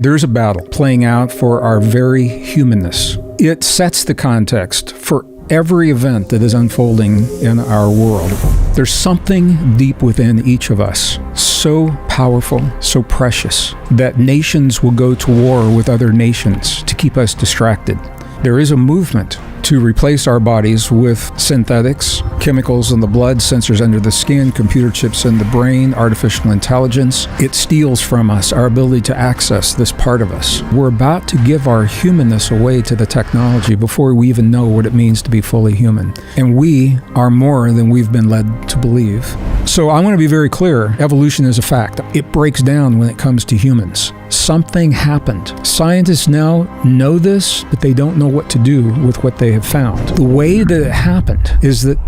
There's a battle playing out for our very humanness. It sets the context for every event that is unfolding in our world. There's something deep within each of us, so powerful, so precious, that nations will go to war with other nations to keep us distracted. There is a movement to replace our bodies with synthetics, chemicals in the blood, sensors under the skin, computer chips in the brain, artificial intelligence. It steals from us our ability to access this part of us. We're about to give our humanness away to the technology before we even know what it means to be fully human. And we are more than we've been led to believe. So I want to be very clear. Evolution is a fact. It breaks down when it comes to humans. Something happened. Scientists now know this, but they don't know what to do with what they have found. The way that it happened is that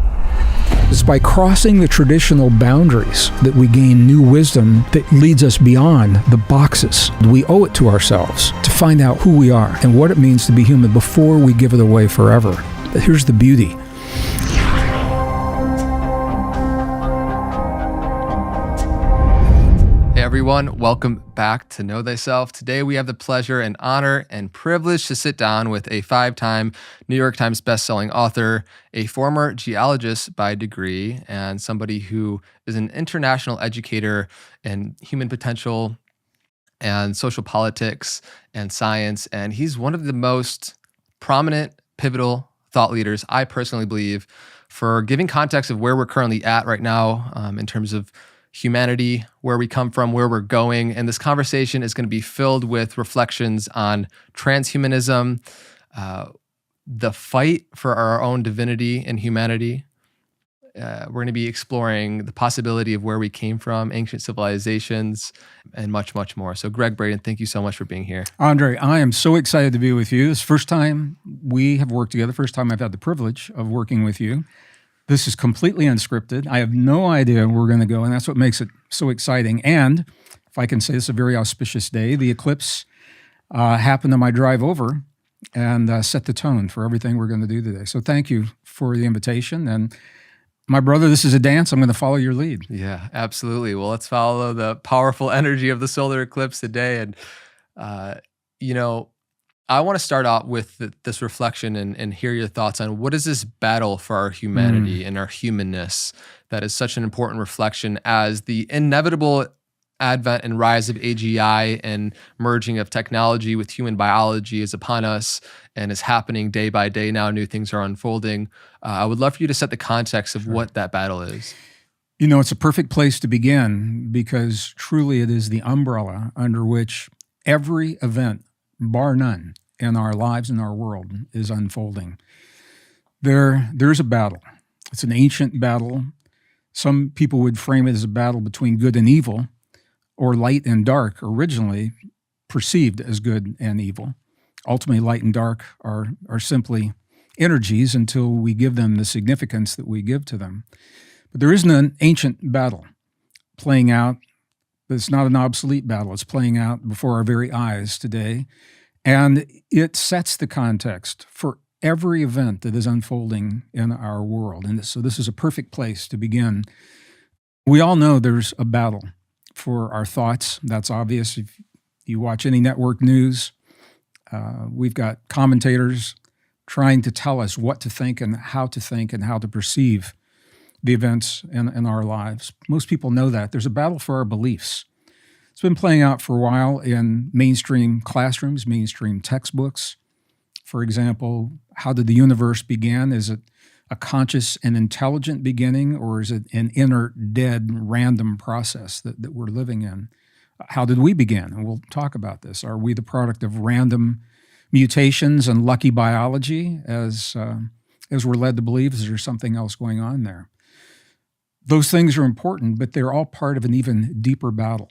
it's by crossing the traditional boundaries that we gain new wisdom that leads us beyond the boxes. We owe it to ourselves to find out who we are and what it means to be human before we give it away forever. But here's the beauty. Everyone, welcome back to Know Thyself. Today we have the pleasure and honor and privilege to sit down with a 5-time New York Times bestselling author, a former geologist by degree, and somebody who is an international educator in human potential and social politics and science. And he's one of the most prominent, pivotal thought leaders, I personally believe, for giving context of where we're currently at right now in terms of humanity, where we come from, where we're going. And this conversation is going to be filled with reflections on transhumanism, the fight for our own divinity and humanity. We're going to be exploring the possibility of where we came from, ancient civilizations, and much, much more. So Gregg Braden, thank you so much for being here. Andre, I am so excited to be with you. It's the first time we have worked together, first time I've had the privilege of working with you. This is completely unscripted. I have no idea where we're going to go, and that's what makes it so exciting. And if I can say, it's a very auspicious day. The eclipse happened on my drive over and set the tone for everything we're going to do today. So thank you for the invitation. And my brother, this is a dance. I'm going to follow your lead. Yeah, absolutely. Well, let's follow the powerful energy of the solar eclipse today. And, I want to start out with this reflection and hear your thoughts on what is this battle for our humanity and our humanness that is such an important reflection as the inevitable advent and rise of AGI and merging of technology with human biology is upon us and is happening day by day now. New things are unfolding. I would love for you to set the context of what that battle is. You know, it's a perfect place to begin because truly it is the umbrella under which every event, bar none, in our lives and our world is unfolding. There's a battle. It's an ancient battle. Some people would frame it as a battle between good and evil, or light and dark, originally perceived as good and evil. Ultimately, light and dark are simply energies until we give them the significance that we give to them. But there isn't an ancient battle playing out. It's not an obsolete battle. It's playing out before our very eyes today. And it sets the context for every event that is unfolding in our world. And so this is a perfect place to begin. We all know there's a battle for our thoughts. That's obvious. If you watch any network news, we've got commentators trying to tell us what to think and how to perceive the events in our lives. Most people know that. There's a battle for our beliefs. It's been playing out for a while in mainstream classrooms, mainstream textbooks. For example, how did the universe begin? Is it a conscious and intelligent beginning, or is it an inert, dead, random process that we're living in? How did we begin? And we'll talk about this. Are we the product of random mutations and lucky biology, as we're led to believe? Is there something else going on there? Those things are important, but they're all part of an even deeper battle.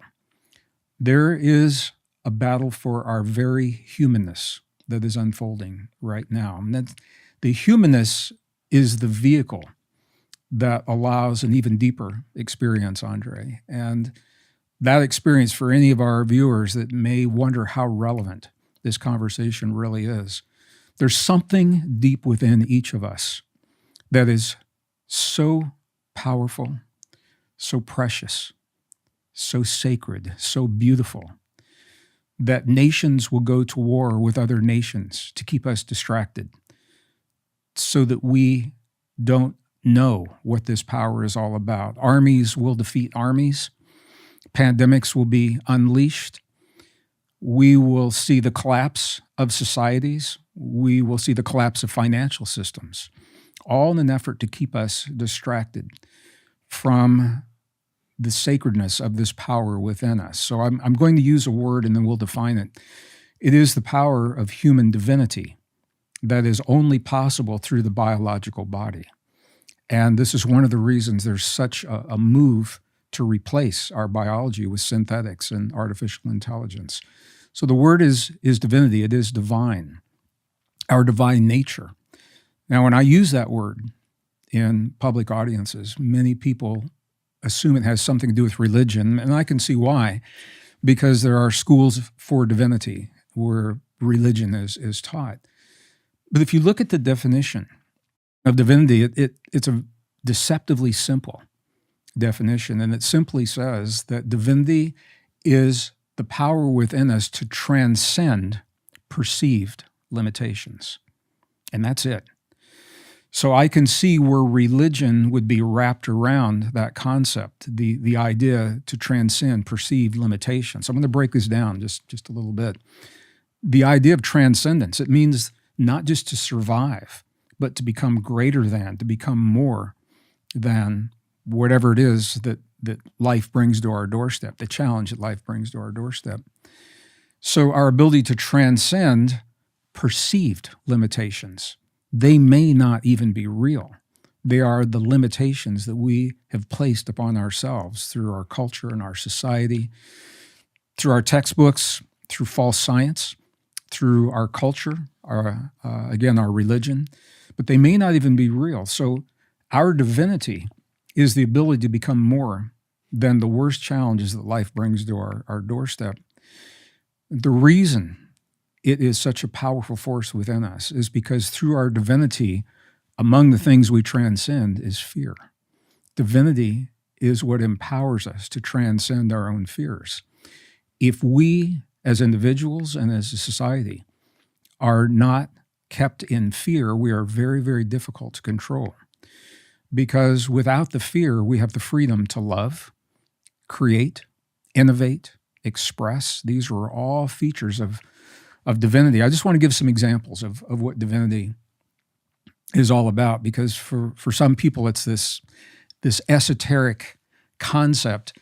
There is a battle for our very humanness that is unfolding right now. And the humanness is the vehicle that allows an even deeper experience, Andre. And that experience, for any of our viewers that may wonder how relevant this conversation really is, there's something deep within each of us that is so powerful, so precious, so sacred, so beautiful, that nations will go to war with other nations to keep us distracted so that we don't know what this power is all about. Armies will defeat armies. Pandemics will be unleashed. We will see the collapse of societies. We will see the collapse of financial systems, all in an effort to keep us distracted from the sacredness of this power within us. So I'm going to use a word and then we'll define it. It is the power of human divinity that is only possible through the biological body. And this is one of the reasons there's such a move to replace our biology with synthetics and artificial intelligence. So the word is divinity. It is divine, our divine nature. Now, when I use that word in public audiences, many people assume it has something to do with religion, and I can see why, because there are schools for divinity where religion is taught. But if you look at the definition of divinity, it's a deceptively simple definition, and it simply says that divinity is the power within us to transcend perceived limitations. And that's it. So I can see where religion would be wrapped around that concept, the idea to transcend perceived limitations. I'm going to break this down just a little bit. The idea of transcendence, it means not just to survive, but to become greater than, to become more than whatever it is that life brings to our doorstep, the challenge that life brings to our doorstep. So our ability to transcend perceived limitations, they may not even be real. They are the limitations that we have placed upon ourselves through our culture and our society, through our textbooks, through false science, through our culture, our religion, but they may not even be real. So our divinity is the ability to become more than the worst challenges that life brings to our doorstep. The reason it is such a powerful force within us is because through our divinity, among the things we transcend is fear. Divinity is what empowers us to transcend our own fears. If we, as individuals and as a society, are not kept in fear, we are very, very difficult to control. Because without the fear, we have the freedom to love, create, innovate, express. These are all features of divinity. I just want to give some examples of what divinity is all about, because for some people, it's this esoteric concept.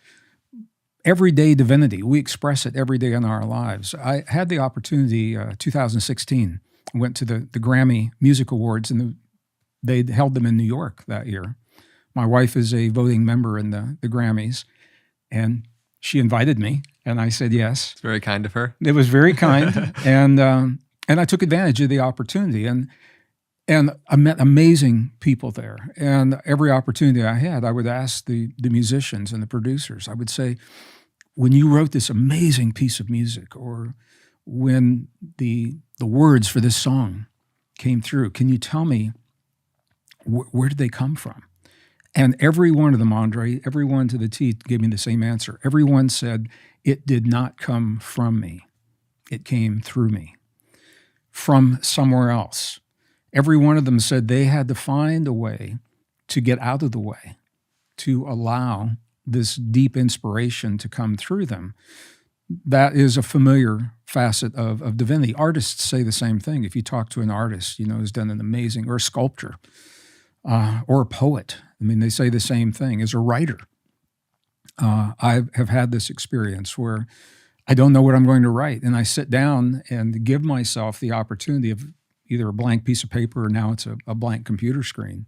Everyday divinity, we express it every day in our lives. I had the opportunity, 2016, I went to the Grammy Music Awards, and they held them in New York that year. My wife is a voting member in the Grammys, and she invited me, and I said yes. It's very kind of her. It was very kind, and I took advantage of the opportunity, and I met amazing people there. And every opportunity I had, I would ask the musicians and the producers, I would say, when you wrote this amazing piece of music, or when the words for this song came through, can you tell me where did they come from? And every one of them, Andre, everyone to the T gave me the same answer. Everyone said, it did not come from me. It came through me, from somewhere else. Every one of them said they had to find a way to get out of the way, to allow this deep inspiration to come through them. That is a familiar facet of divinity. Artists say the same thing. If you talk to an artist, who's done an amazing, or a sculptor, or a poet, they say the same thing. As a writer, I have had this experience where I don't know what I'm going to write, and I sit down and give myself the opportunity of either a blank piece of paper, or now it's a blank computer screen,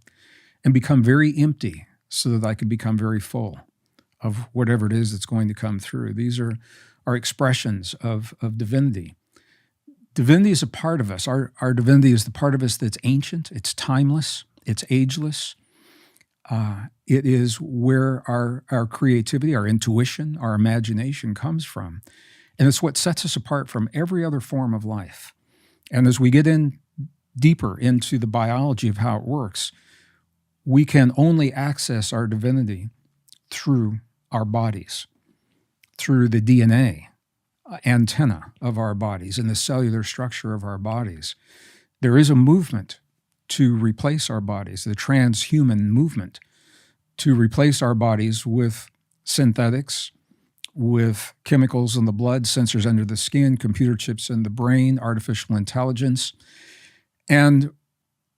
and become very empty so that I can become very full of whatever it is that's going to come through. These are expressions of divinity. Divinity is a part of us. Our divinity is the part of us that's ancient, it's timeless, it's ageless. It is where our creativity, our intuition, our imagination comes from. And it's what sets us apart from every other form of life. And as we get in deeper into the biology of how it works, we can only access our divinity through our bodies, through the DNA antenna of our bodies, in the cellular structure of our bodies. There is a movement to replace our bodies, the transhuman movement, to replace our bodies with synthetics, with chemicals in the blood, sensors under the skin, computer chips in the brain, artificial intelligence. And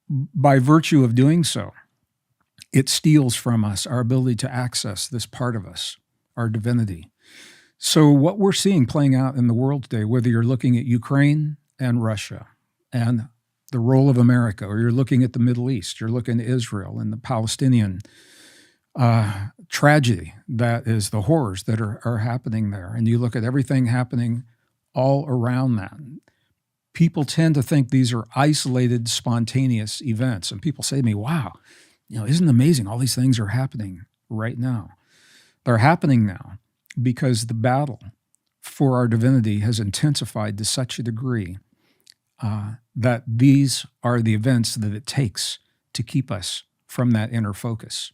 by virtue of doing so, it steals from us our ability to access this part of us, our divinity. So what we're seeing playing out in the world today, whether you're looking at Ukraine and Russia and the role of America, or you're looking at the Middle East, you're looking at Israel and the Palestinian tragedy, that is the horrors that are happening there, and you look at everything happening all around that, people tend to think these are isolated, spontaneous events. And people say to me, wow, isn't it amazing all these things are happening right now? They're happening now because the battle for our divinity has intensified to such a degree that these are the events that it takes to keep us from that inner focus.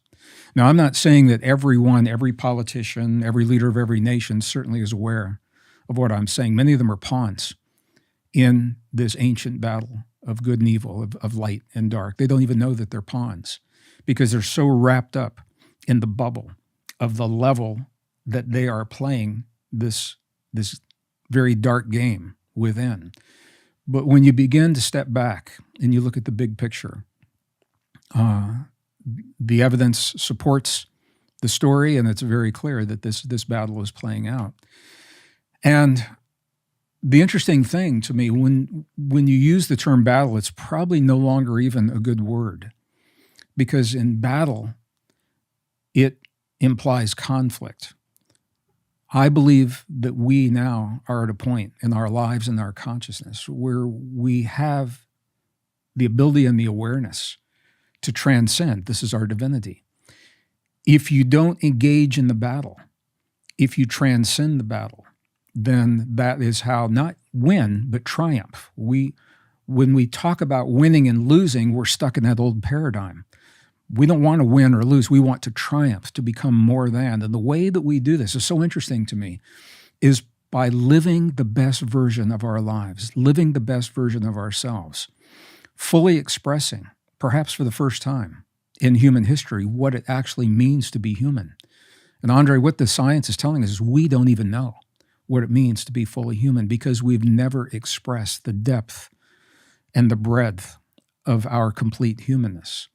Now, I'm not saying that everyone, every politician, every leader of every nation certainly is aware of what I'm saying. Many of them are pawns in this ancient battle of good and evil, of light and dark. They don't even know that they're pawns because they're so wrapped up in the bubble of the level that they are playing this very dark game within. But when you begin to step back and you look at the big picture, the evidence supports the story, and it's very clear that this battle is playing out. And the interesting thing to me, when you use the term battle, it's probably no longer even a good word, because in battle, it implies conflict. I believe that we now are at a point in our lives and our consciousness where we have the ability and the awareness to transcend. This is our divinity. If you don't engage in the battle, if you transcend the battle, then that is how not win, but triumph. When we talk about winning and losing, we're stuck in that old paradigm. We don't want to win or lose. We want to triumph, to become more than. And the way that we do this is so interesting to me, is by living the best version of our lives, living the best version of ourselves, fully expressing, perhaps for the first time in human history, what it actually means to be human. And Andre, what the science is telling us is we don't even know what it means to be fully human because we've never expressed the depth and the breadth of our complete humanness.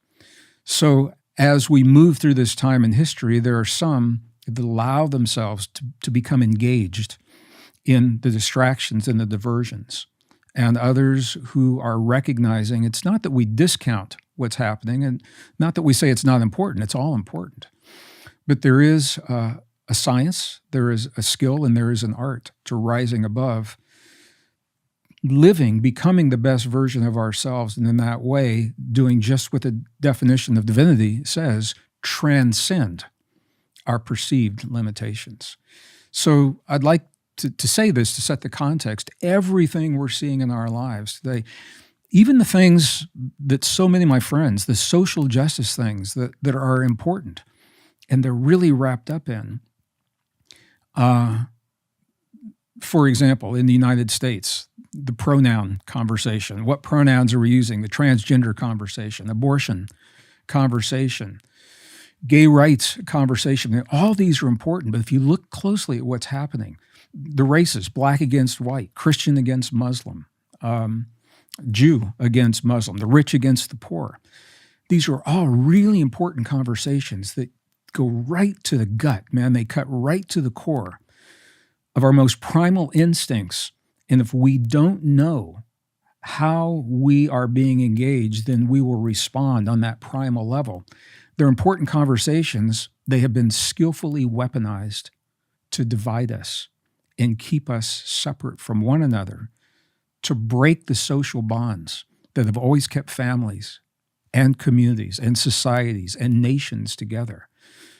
So as we move through this time in history, there are some that allow themselves to become engaged in the distractions and the diversions, and others who are recognizing it's not that we discount what's happening and not that we say it's not important. It's all important. But there is a science, there is a skill, and there is an art to rising above, living, becoming the best version of ourselves, and in that way, doing just what the definition of divinity says, transcend our perceived limitations. So I'd like to say this to set the context. Everything we're seeing in our lives today, even the things that so many of my friends, the social justice things that are important and they're really wrapped up in, for example, in the United States, the pronoun conversation, what pronouns are we using, the transgender conversation, abortion conversation, gay rights conversation, all these are important. But if you look closely at what's happening, the races, black against white, Christian against Muslim, Jew against Muslim, the rich against the poor, these are all really important conversations that go right to the gut, man. They cut right to the core of our most primal instincts. And if we don't know how we are being engaged, then we will respond on that primal level. They're important conversations. They have been skillfully weaponized to divide us and keep us separate from one another, to break the social bonds that have always kept families and communities and societies and nations together.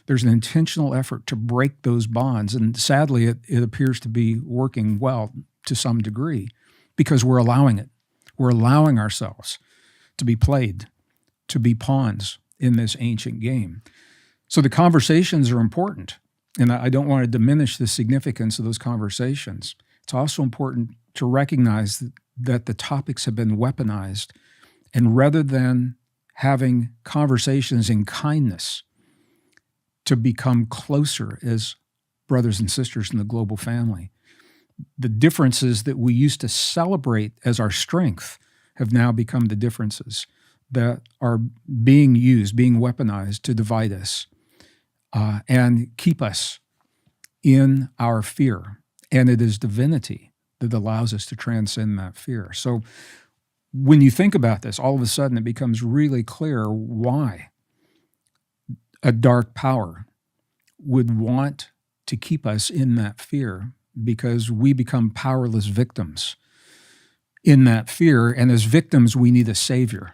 There's an intentional effort to break those bonds, and sadly, it appears to be working well to some degree because we're allowing it. We're allowing ourselves to be played, to be pawns in this ancient game. So the conversations are important, and I don't want to diminish the significance of those conversations. it's also important to recognize that the topics have been weaponized. And rather than having conversations in kindness to become closer as brothers and sisters in the global family, the differences that we used to celebrate as our strength have now become the differences that are being used, being weaponized to divide us and keep us in our fear. And it is divinity that allows us to transcend that fear. So when you think about this, all of a sudden it becomes really clear why a dark power would want to keep us in that fear, because we become powerless victims in that fear. And as victims, we need a savior.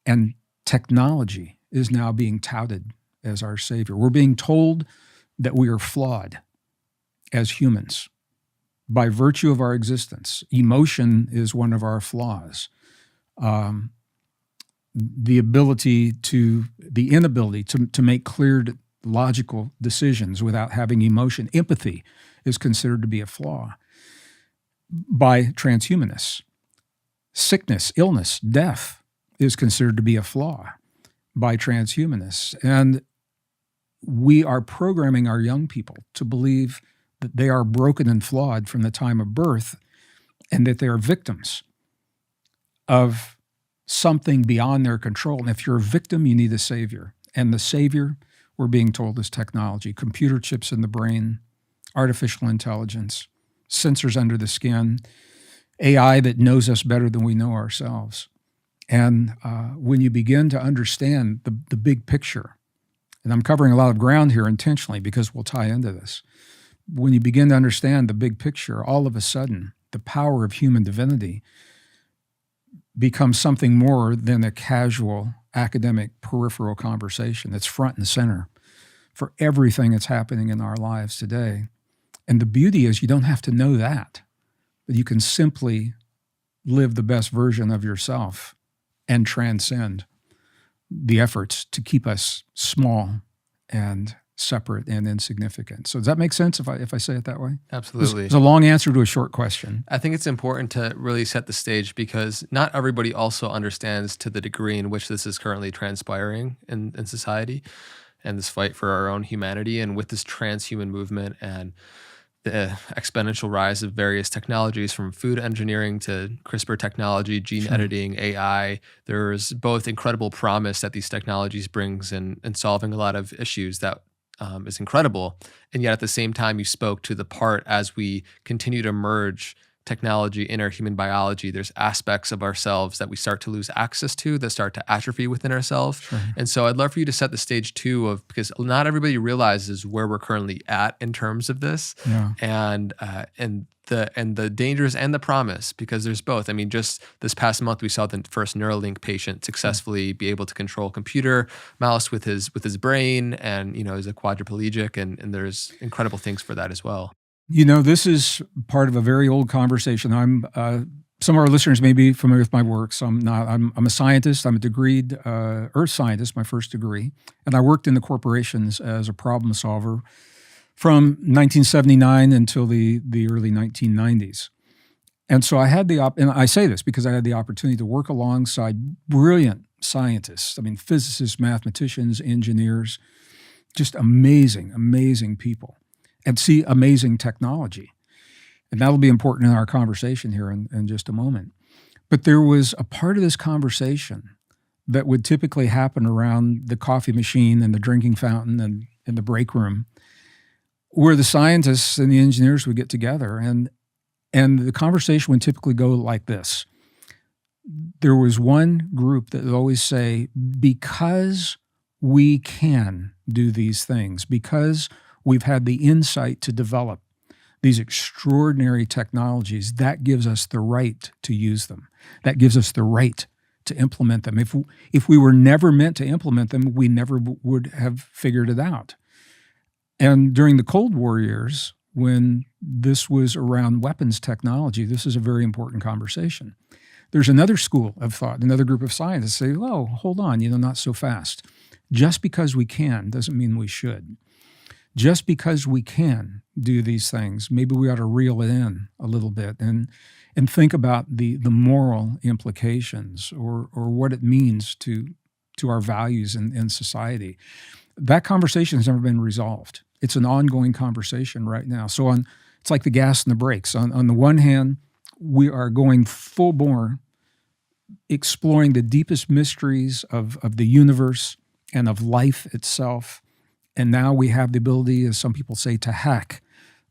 And technology is now being touted as our savior. We're being told that we are flawed as humans by virtue of our existence. Emotion is one of our flaws. The inability to make clear, logical decisions without having emotion. Empathy is considered to be a flaw by transhumanists. Sickness, illness, death is considered to be a flaw by transhumanists. And we are programming our young people to believe that they are broken and flawed from the time of birth, and that they are victims of something beyond their control. And if you're a victim, you need a savior. And the savior, we're being told, is technology, computer chips in the brain, artificial intelligence, sensors under the skin, AI that knows us better than we know ourselves. And when you begin to understand the big picture, and I'm covering a lot of ground here intentionally because we'll tie into this, when you begin to understand the big picture, all of a sudden, the power of human divinity becomes something more than a casual academic peripheral conversation. It's front and center for everything that's happening in our lives today. And the beauty is you don't have to know that, but you can simply live the best version of yourself and transcend the efforts to keep us small and separate and insignificant. So does that make sense if I say it that way? Absolutely. It's a long answer to a short question. I think it's important to really set the stage because not everybody also understands to the degree in which this is currently transpiring in society and this fight for our own humanity. And with this transhuman movement and the exponential rise of various technologies from food engineering to CRISPR technology, gene editing, AI, there's both incredible promise that these technologies brings in solving a lot of issues that is incredible. And yet at the same time, you spoke to the part as we continue to merge technology in our human biology, there's aspects of ourselves that we start to lose access to, that start to atrophy within ourselves. Sure. And so I'd love for you to set the stage too of, because not everybody realizes where we're currently at in terms of this, and the dangers and the promise, because there's both. I mean, just this past month, we saw the first Neuralink patient successfully be able to control computer mouse with his brain, and is a quadriplegic, and there's incredible things for that as well. This is part of a very old conversation. Some of our listeners may be familiar with my work. Some not. I'm a scientist. I'm a degreed earth scientist, my first degree, and I worked in the corporations as a problem solver from 1979 until the early 1990s. And so I had and I say this because I had the opportunity to work alongside brilliant scientists. I mean, physicists, mathematicians, engineers, just amazing, amazing people, and see amazing technology. And that'll be important in our conversation here in just a moment. But there was a part of this conversation that would typically happen around the coffee machine and the drinking fountain and in the break room, where the scientists and the engineers would get together. And the conversation would typically go like this. There was one group that would always say, because we can do these things, because we've had the insight to develop these extraordinary technologies, that gives us the right to use them. That gives us the right to implement them. If we were never meant to implement them, we never would have figured it out. And during the Cold War years, when this was around weapons technology, this is a very important conversation. There's another school of thought, another group of scientists say, oh, hold on, not so fast. Just because we can doesn't mean we should. just because we can do these things, maybe we ought to reel it in a little bit and think about the moral implications or what it means to our values in society. That conversation has never been resolved. It's an ongoing conversation right now. So it's like the gas and the brakes. On the one hand, we are going full bore, exploring the deepest mysteries of the universe and of life itself. And now we have the ability, as some people say, to hack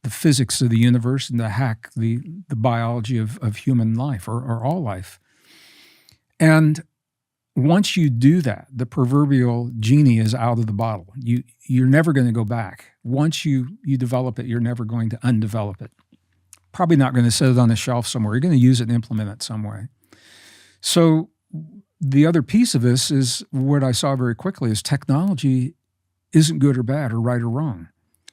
the physics of the universe and to hack the biology of human life or all life. And once you do that, the proverbial genie is out of the bottle. You're never going to go back. Once you develop it, you're never going to undevelop it. Probably not going to set it on a shelf somewhere. You're going to use it and implement it some way. So the other piece of this is what I saw very quickly is technology isn't good or bad or right or wrong.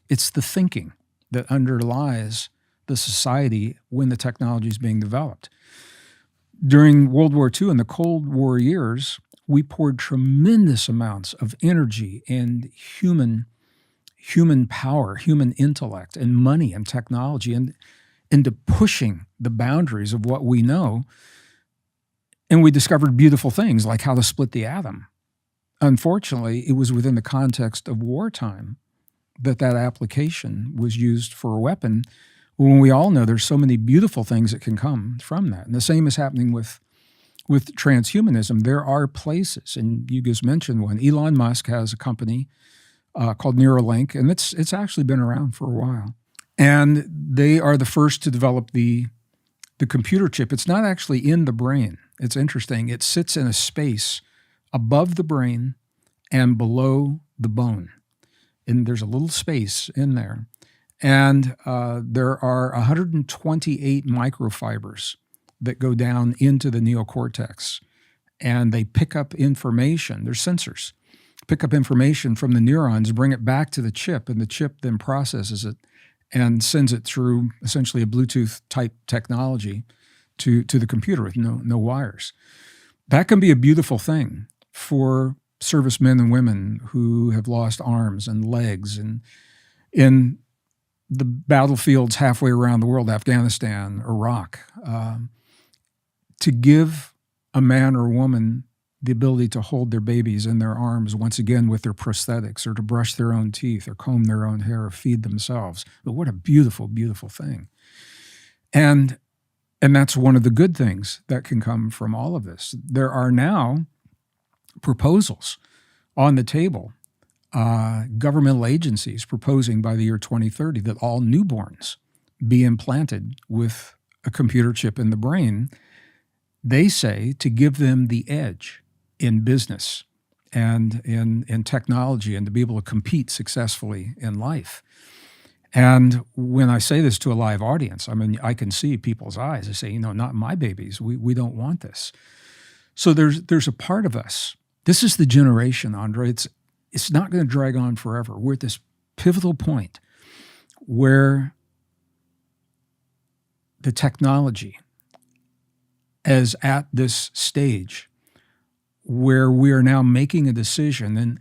It's the thinking that underlies the society when the technology is being developed. During World War II and the Cold War years, we poured tremendous amounts of energy and human power, human intellect, and money and technology into pushing the boundaries of what we know. And we discovered beautiful things like how to split the atom. Unfortunately, it was within the context of wartime that application was used for a weapon, when we all know there's so many beautiful things that can come from that. And the same is happening with transhumanism. There are places, and you just mentioned one. Elon Musk has a company called Neuralink, and it's actually been around for a while. And they are the first to develop the computer chip. It's not actually in the brain. It's interesting. It sits in a space above the brain and below the bone. And there's a little space in there. And there are 128 microfibers that go down into the neocortex. And they pick up information. They're sensors. Pick up information from the neurons, bring it back to the chip, and the chip then processes it and sends it through essentially a Bluetooth-type technology to the computer with no wires. That can be a beautiful thing for servicemen and women who have lost arms and legs and in the battlefields halfway around the world, Afghanistan, Iraq, to give a man or woman the ability to hold their babies in their arms once again with their prosthetics, or to brush their own teeth or comb their own hair or feed themselves. But what a beautiful, beautiful thing. And that's one of the good things that can come from all of this. There are now proposals on the table, governmental agencies proposing by the year 2030 that all newborns be implanted with a computer chip in the brain. They say to give them the edge in business and in technology and to be able to compete successfully in life. And when I say this to a live audience, I mean, I can see people's eyes. They say, not my babies. We don't want this. So there's a part of us. This is the generation, Andre. It's not going to drag on forever. We're at this pivotal point where the technology is at this stage where we are now making a decision. And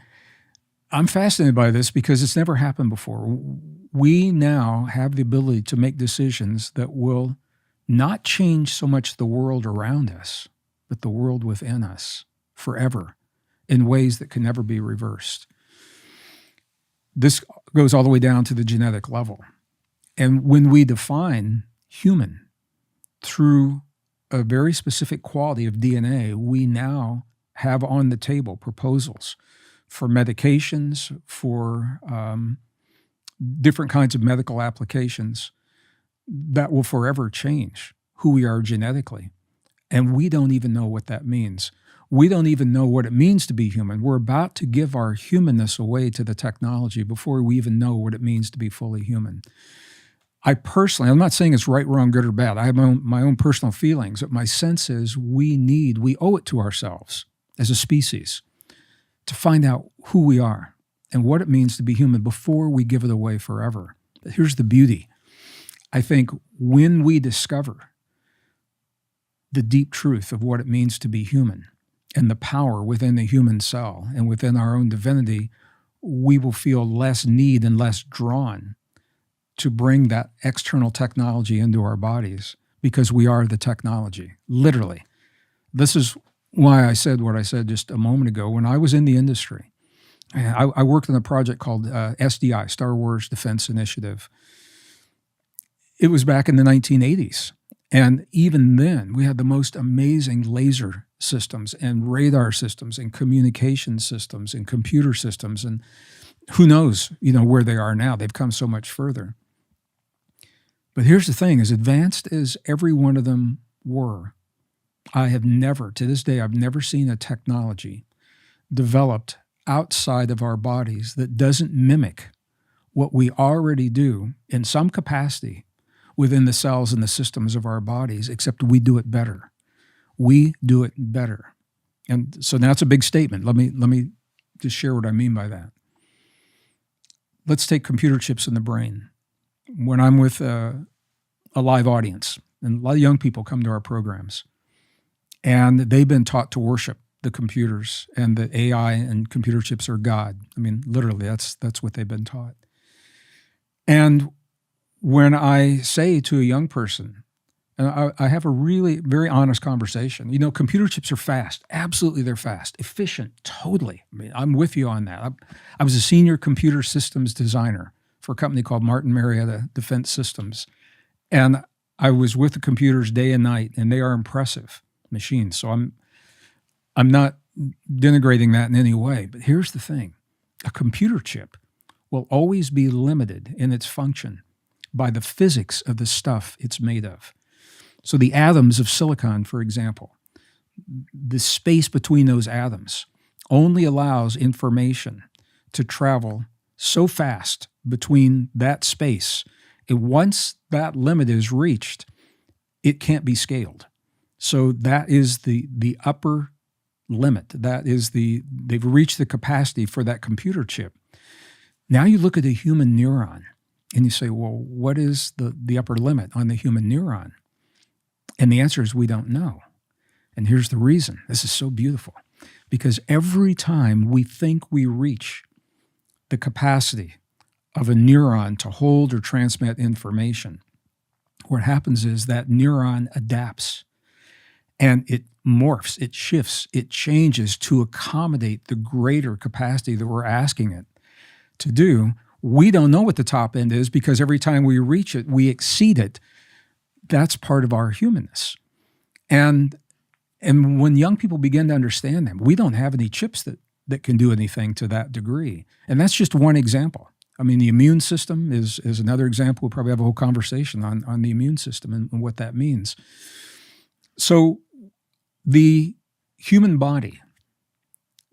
I'm fascinated by this because it's never happened before. We now have the ability to make decisions that will not change so much the world around us, but the world within us forever in ways that can never be reversed. This goes all the way down to the genetic level. And when we define human through a very specific quality of DNA, we now have on the table proposals for medications, for different kinds of medical applications that will forever change who we are genetically. And we don't even know what that means. We don't even know what it means to be human. We're about to give our humanness away to the technology before we even know what it means to be fully human. I'm not saying it's right, wrong, good, or bad. I have my own personal feelings, but my sense is we owe it to ourselves as a species to find out who we are and what it means to be human before we give it away forever. But here's the beauty. I think when we discover the deep truth of what it means to be human and the power within the human cell and within our own divinity, we will feel less need and less drawn to bring that external technology into our bodies because we are the technology, literally. This is why I said what I said just a moment ago. When I was in the industry, I worked on a project called SDI, Star Wars Defense Initiative. It was back in the 1980s. And even then, we had the most amazing laser systems and radar systems and communication systems and computer systems. And who knows, where they are now. They've come so much further. But here's the thing, as advanced as every one of them were, I have never, to this day, I've never seen a technology developed outside of our bodies that doesn't mimic what we already do in some capacity within the cells and the systems of our bodies, except we do it better. We do it better. And so that's a big statement. Let me just share what I mean by that. Let's take computer chips in the brain. When I'm with a live audience, and a lot of young people come to our programs, and they've been taught to worship the computers and the AI and computer chips are God. I mean, literally, that's what they've been taught. And when I say to a young person, and I have a really very honest conversation, computer chips are fast. Absolutely, they're fast. Efficient, totally. I mean, I'm with you on that. I was a senior computer systems designer for a company called Martin Marietta Defense Systems. And I was with the computers day and night, and they are impressive machines. So I'm not denigrating that in any way. But here's the thing. A computer chip will always be limited in its function by the physics of the stuff it's made of. So the atoms of silicon, for example, the space between those atoms only allows information to travel so fast between that space. And once that limit is reached, it can't be scaled. So that is the upper limit. They've reached the capacity for that computer chip. Now you look at a human neuron and you say, well, what is the upper limit on the human neuron? And the answer is we don't know. And here's the reason. This is so beautiful. Because every time we think we reach the capacity of a neuron to hold or transmit information, what happens is that neuron adapts and it morphs, it shifts, it changes to accommodate the greater capacity that we're asking it to do. We don't know what the top end is because every time we reach it, we exceed it. That's part of our humanness. And when young people begin to understand that, we don't have any chips that can do anything to that degree. And that's just one example. I mean, the immune system is another example. We'll probably have a whole conversation on the immune system and what that means. So the human body,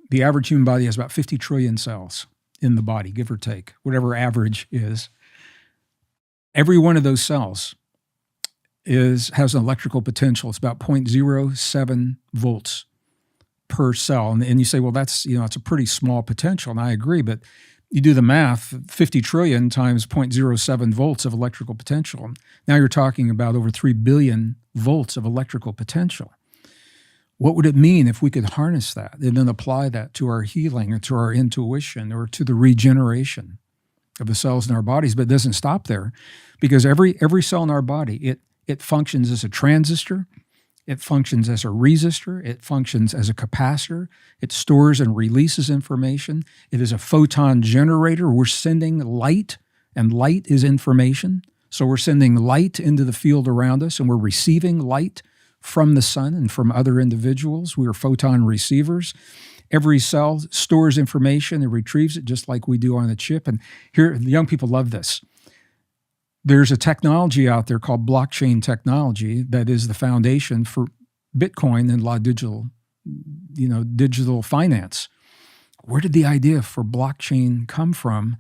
the average human body has about 50 trillion cells in the body, give or take, whatever average is. Every one of those cells has an electrical potential. It's about 0.07 volts per cell. And you say, well, that's, it's a pretty small potential. And I agree, but you do the math, 50 trillion times 0.07 volts of electrical potential. Now you're talking about over 3 billion volts of electrical potential. What would it mean if we could harness that and then apply that to our healing or to our intuition or to the regeneration of the cells in our bodies? But it doesn't stop there, because every cell in our body, it functions as a transistor, it functions as a resistor, it functions as a capacitor, it stores and releases information. It is a photon generator. We're sending light, and light is information. So we're sending light into the field around us, and we're receiving light from the sun and from other individuals. We are photon receivers. Every cell stores information and retrieves it just like we do on a chip. And here, the young people love this. There's a technology out there called blockchain technology that is the foundation for Bitcoin and a lot of digital finance. Where did the idea for blockchain come from?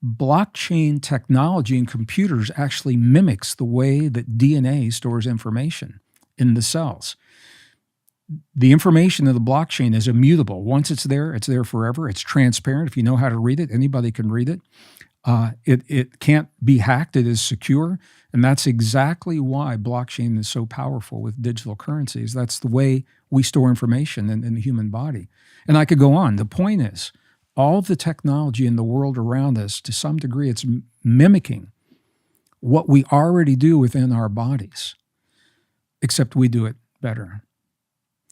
Blockchain technology in computers actually mimics the way that DNA stores information in the cells. The information of the blockchain is immutable. Once it's there forever. It's transparent. If you know how to read it, anybody can read it. It can't be hacked. It is secure. And that's exactly why blockchain is so powerful with digital currencies. That's the way we store information in the human body. And I could go on. The point is, all the technology in the world around us, to some degree, it's mimicking what we already do within our bodies, except we do it better.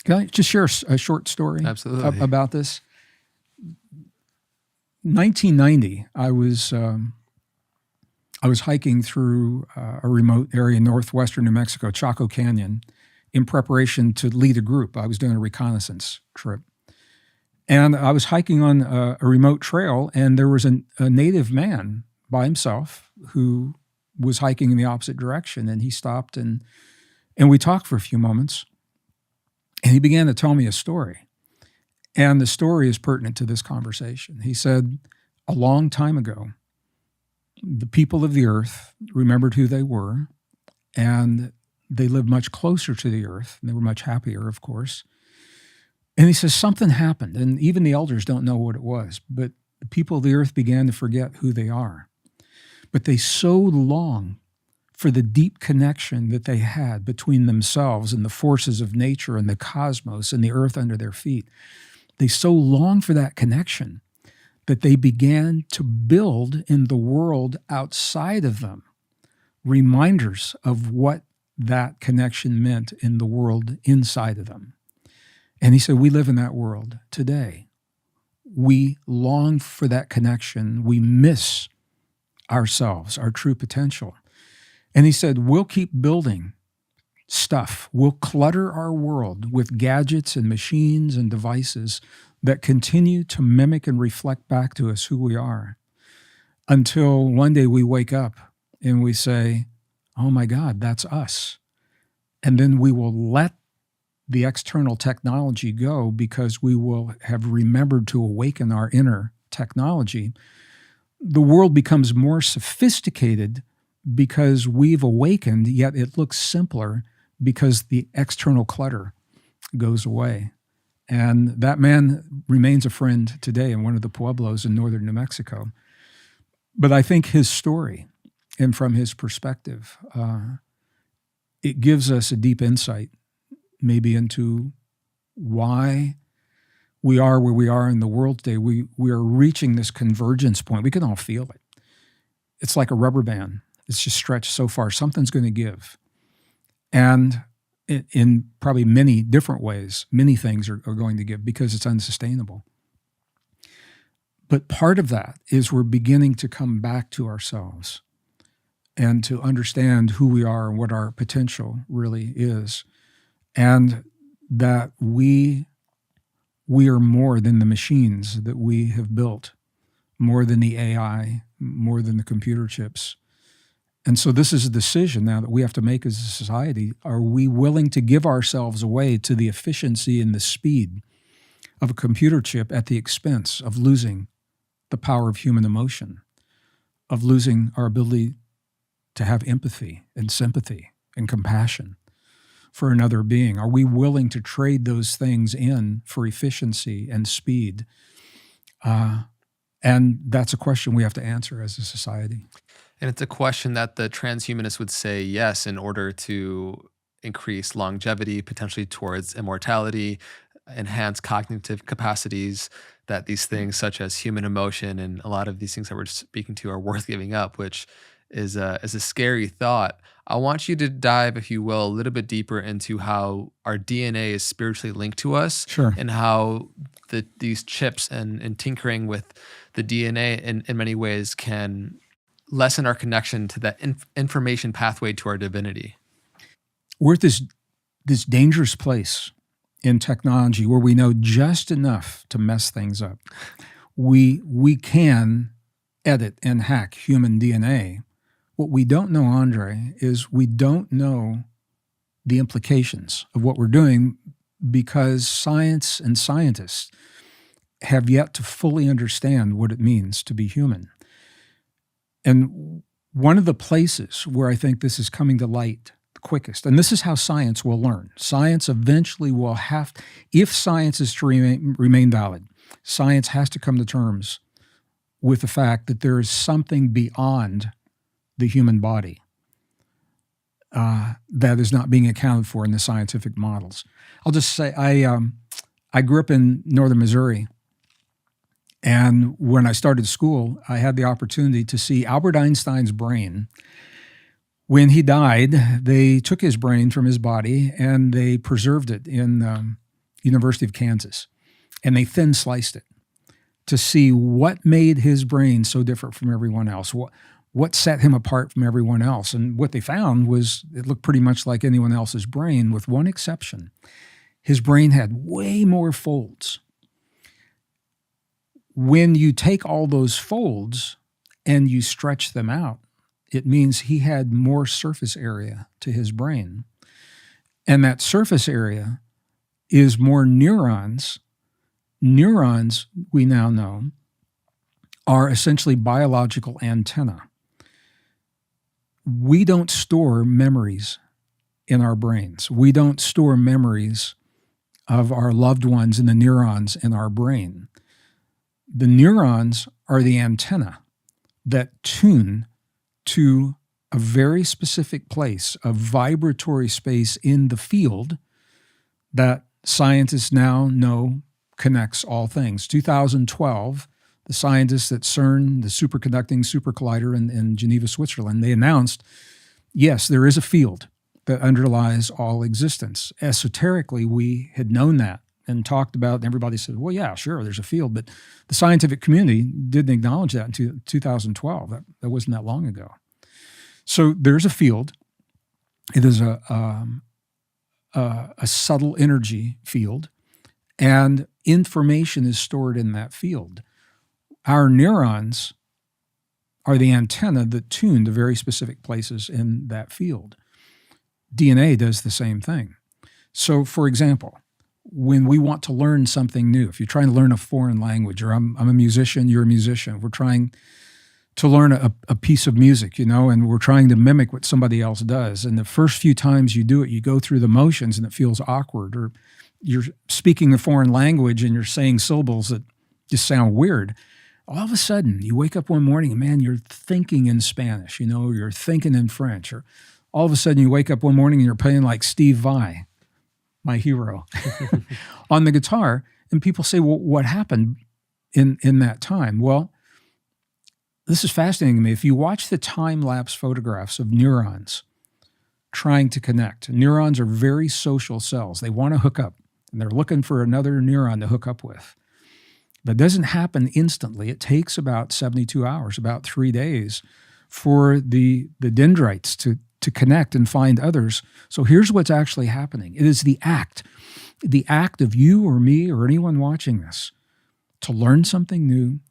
Can I just share a short story Absolutely. about this? 1990, I was hiking through a remote area in northwestern New Mexico, Chaco Canyon, in preparation to lead a group. I was doing a reconnaissance trip. And I was hiking on a remote trail, and there was a native man by himself who was hiking in the opposite direction. And he stopped, and we talked for a few moments. And he began to tell me a story. And the story is pertinent to this conversation. He said, a long time ago, the people of the earth remembered who they were, and they lived much closer to the earth. And they were much happier, of course. And he says, something happened, and even the elders don't know what it was, but the people of the earth began to forget who they are. But they so long for the deep connection that they had between themselves and the forces of nature and the cosmos and the earth under their feet. They so long for that connection that they began to build in the world outside of them reminders of what that connection meant in the world inside of them. And he said, we live in that world today. We long for that connection. We miss ourselves, our true potential. And he said, we'll keep building stuff. We'll clutter our world with gadgets and machines and devices that continue to mimic and reflect back to us who we are, until one day we wake up and we say, oh my God, that's us. And then we will let the external technology go, because we will have remembered to awaken our inner technology. The world becomes more sophisticated because we've awakened, yet it looks simpler because the external clutter goes away. And that man remains a friend today in one of the pueblos in northern New Mexico. But I think his story, and from his perspective, it gives us a deep insight maybe into why we are where we are in the world today. We are reaching this convergence point. We can all feel it. It's like a rubber band. It's just stretched so far. Something's going to give. And in probably many different ways, many things are going to give, because it's unsustainable. But part of that is we're beginning to come back to ourselves and to understand who we are and what our potential really is. And that we are more than the machines that we have built, more than the AI, more than the computer chips. And so this is a decision now that we have to make as a society. Are we willing to give ourselves away to the efficiency and the speed of a computer chip at the expense of losing the power of human emotion, of losing our ability to have empathy and sympathy and compassion for another being? Are we willing to trade those things in for efficiency and speed? And that's a question we have to answer as a society. And it's a question that the transhumanists would say yes, in order to increase longevity, potentially towards immortality, enhance cognitive capacities, that these things such as human emotion and a lot of these things that we're speaking to are worth giving up, which is a scary thought. I want you to dive, if you will, a little bit deeper into how our DNA is spiritually linked to us. Sure. And how these chips and tinkering with the DNA in many ways can lessen our connection to that information pathway to our divinity. We're at this dangerous place in technology where we know just enough to mess things up. We can edit and hack human DNA. What we don't know, Andre, is we don't know the implications of what we're doing, because science and scientists have yet to fully understand what it means to be human. And one of the places where I think this is coming to light the quickest, and this is how science will learn. Science eventually will have, if science is to remain valid, science has to come to terms with the fact that there is something beyond the human body that is not being accounted for in the scientific models. I'll just say I grew up in northern Missouri, And when I started school, I had the opportunity to see Albert Einstein's brain. When he died, they took his brain from his body and they preserved it in University of Kansas. And they thin sliced it to see what made his brain so different from everyone else, what set him apart from everyone else. And what they found was it looked pretty much like anyone else's brain, with one exception. His brain had way more folds. When you take all those folds and you stretch them out, it means he had more surface area to his brain. And that surface area is more neurons. Neurons, we now know, are essentially biological antennae. We don't store memories in our brains. We don't store memories of our loved ones in the neurons in our brain. The neurons are the antenna that tune to a very specific place, a vibratory space in the field that scientists now know connects all things. 2012, the scientists at CERN, the superconducting supercollider in Geneva, Switzerland, they announced, yes, there is a field that underlies all existence. Esoterically, we had known that and talked about, and everybody said, well, yeah, sure, there's a field. But the scientific community didn't acknowledge that until 2012. That wasn't that long ago. So there's a field. It is a subtle energy field, and information is stored in that field. Our neurons are the antenna that tune to very specific places in that field. DNA does the same thing. So, for example, when we want to learn something new, if you're trying to learn a foreign language, or I'm a musician, you're a musician, we're trying to learn a piece of music, and we're trying to mimic what somebody else does. And the first few times you do it, you go through the motions and it feels awkward, or you're speaking a foreign language and you're saying syllables that just sound weird. All of a sudden, you wake up one morning and, man, you're thinking in Spanish, you're thinking in French. Or all of a sudden, you wake up one morning and you're playing like Steve Vai, my hero, on the guitar. And people say, well, what happened in that time? Well, this is fascinating to me. If you watch the time-lapse photographs of neurons trying to connect, neurons are very social cells. They want to hook up, and they're looking for another neuron to hook up with. That doesn't happen instantly. It takes about 72 hours, about 3 days, for the dendrites to connect and find others. So here's what's actually happening. It is the act of you or me or anyone watching this, to learn something new,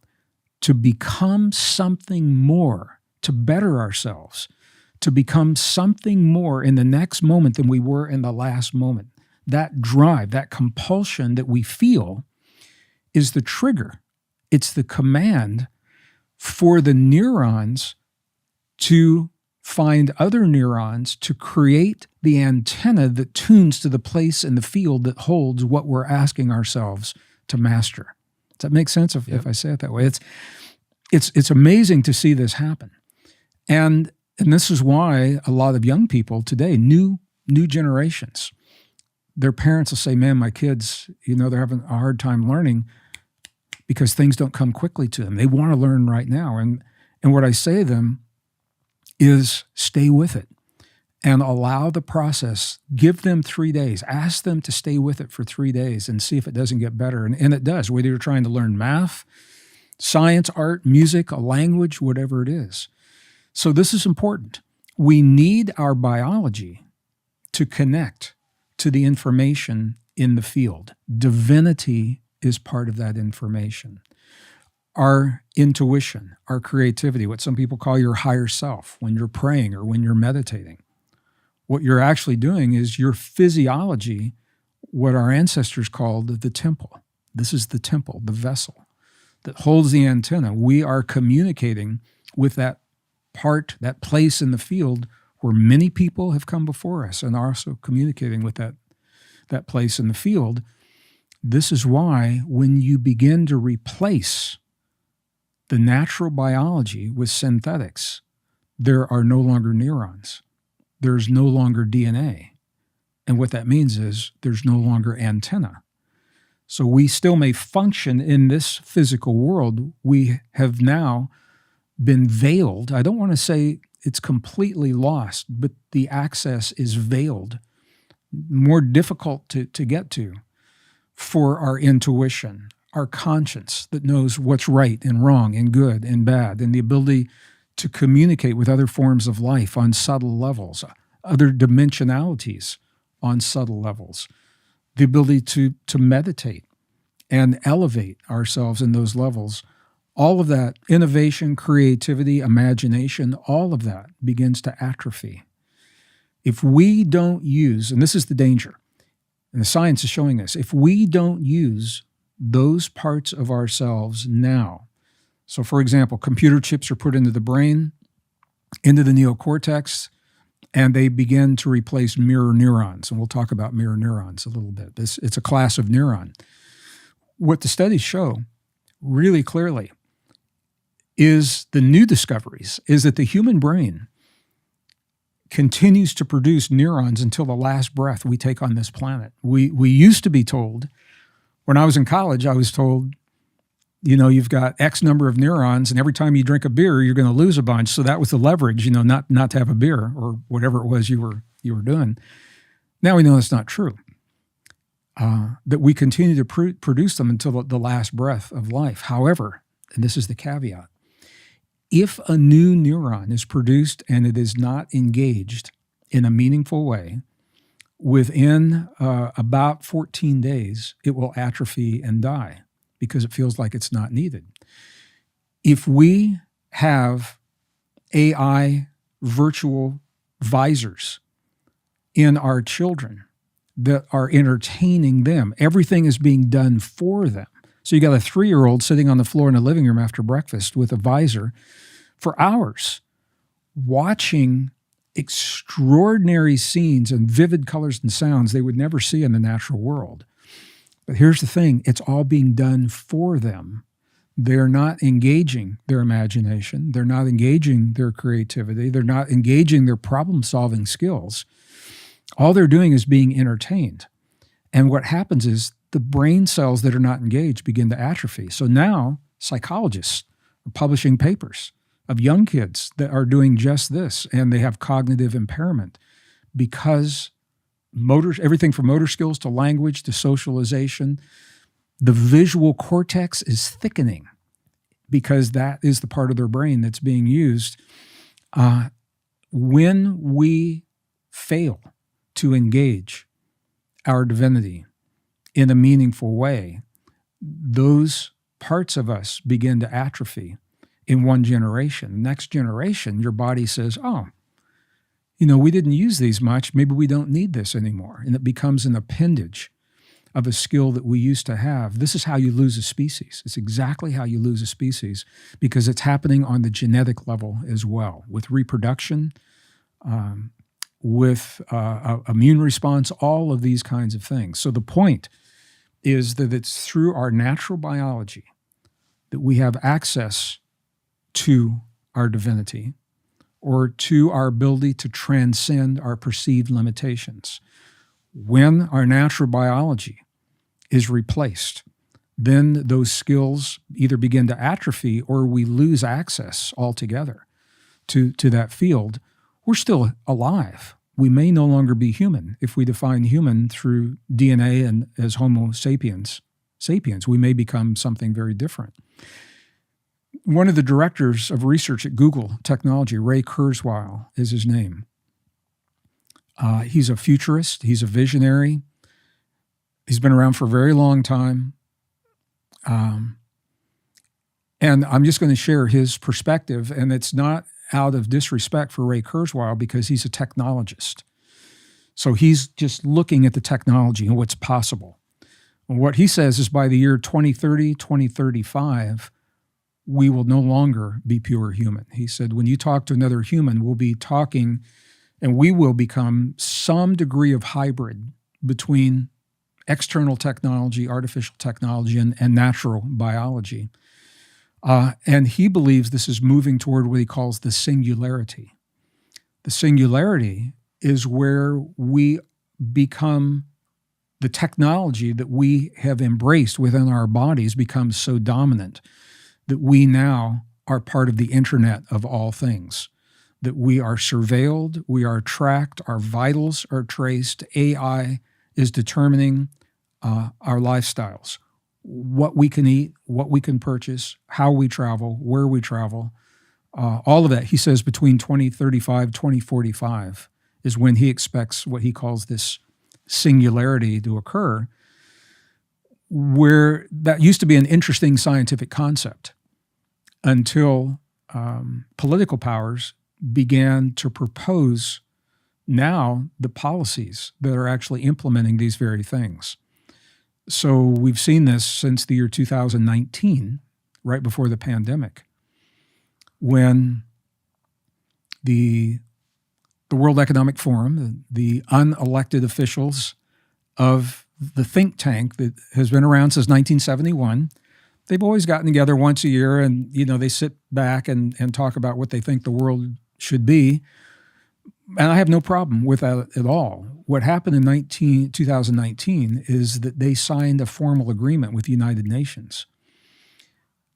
to become something more, to better ourselves, to become something more in the next moment than we were in the last moment. That drive, that compulsion that we feel is the trigger. It's the command for the neurons to find other neurons to create the antenna that tunes to the place in the field that holds what we're asking ourselves to master. Does that make sense if I say it that way? It's amazing to see this happen. And this is why a lot of young people today, new generations, their parents will say, man, my kids, they're having a hard time learning because things don't come quickly to them. They want to learn right now. And what I say to them is stay with it and allow the process. Give them 3 days. Ask them to stay with it for 3 days and see if it doesn't get better. And it does, whether you're trying to learn math, science, art, music, a language, whatever it is. So this is important. We need our biology to connect to the information in the field. Divinity is part of that information. Our intuition, our creativity, what some people call your higher self, when you're praying or when you're meditating. What you're actually doing is your physiology, what our ancestors called the temple. This is the temple, the vessel that holds the antenna. We are communicating with that part, that place in the field where many people have come before us and are also communicating with that place in the field. This is why when you begin to replace the natural biology with synthetics, there are no longer neurons. There's no longer DNA. And what that means is there's no longer antenna. So we still may function in this physical world. We have now been veiled. I don't want to say it's completely lost, but the access is veiled, more difficult to get to for our intuition, our conscience that knows what's right and wrong and good and bad, and the ability to communicate with other forms of life on subtle levels, other dimensionalities on subtle levels, the ability to meditate and elevate ourselves in those levels. All of that innovation, creativity, imagination, all of that begins to atrophy. If we don't use, and this is the danger, and the science is showing this, if we don't use those parts of ourselves now, so for example, computer chips are put into the brain, into the neocortex, and they begin to replace mirror neurons. And we'll talk about mirror neurons a little bit. It's a class of neuron. What the studies show really clearly is the new discoveries is that the human brain continues to produce neurons until the last breath we take on this planet. We used to be told, when I was in college, I was told, you've got X number of neurons, and every time you drink a beer, you're going to lose a bunch. So that was the leverage, not to have a beer or whatever it was you were doing. Now we know that's not true. That we continue to produce them until the last breath of life. However, and this is the caveat, if a new neuron is produced and it is not engaged in a meaningful way, within about 14 days, it will atrophy and die because it feels like it's not needed. If we have AI virtual visors in our children that are entertaining them, everything is being done for them. So you got a 3-year-old sitting on the floor in the living room after breakfast with a visor for hours, watching extraordinary scenes and vivid colors and sounds they would never see in the natural world. But here's the thing, it's all being done for them. They're not engaging their imagination. They're not engaging their creativity. They're not engaging their problem-solving skills. All they're doing is being entertained. And what happens is the brain cells that are not engaged begin to atrophy. So now psychologists are publishing papers of young kids that are doing just this, and they have cognitive impairment because everything from motor skills to language to socialization, the visual cortex is thickening because that is the part of their brain that's being used. When we fail to engage our divinity in a meaningful way, those parts of us begin to atrophy in one generation. The next generation, your body says, we didn't use these much. Maybe we don't need this anymore. And it becomes an appendage of a skill that we used to have. This is how you lose a species. It's exactly how you lose a species because it's happening on the genetic level as well, with reproduction, with immune response, all of these kinds of things. So the point is that it's through our natural biology that we have access to our divinity or to our ability to transcend our perceived limitations. When our natural biology is replaced, then those skills either begin to atrophy or we lose access altogether to that field. We're still alive. We may no longer be human if we define human through DNA and as Homo sapiens. We may become something very different. One of the directors of research at Google Technology, Ray Kurzweil is his name. He's a futurist. He's a visionary. He's been around for a very long time. And I'm just going to share his perspective, and it's not out of disrespect for Ray Kurzweil because he's a technologist. So he's just looking at the technology and what's possible. And what he says is by the year 2030, 2035, we will no longer be pure human. He said, when you talk to another human, we'll be talking and we will become some degree of hybrid between external technology, artificial technology, and natural biology. And he believes this is moving toward what he calls the singularity. The singularity is where we become the technology that we have embraced within our bodies becomes so dominant that we now are part of the internet of all things, that we are surveilled, we are tracked, our vitals are traced. AI is determining our lifestyles, what we can eat, what we can purchase, how we travel, where we travel, all of that. He says between 2035, 2045 is when he expects what he calls this singularity to occur, where that used to be an interesting scientific concept until political powers began to propose now the policies that are actually implementing these very things. So we've seen this since the year 2019, right before the pandemic, when the World Economic Forum, the unelected officials of the think tank that has been around since 1971, they've always gotten together once a year and, they sit back and talk about what they think the world should be. And I have no problem with that at all. What happened in 2019 is that they signed a formal agreement with the United Nations.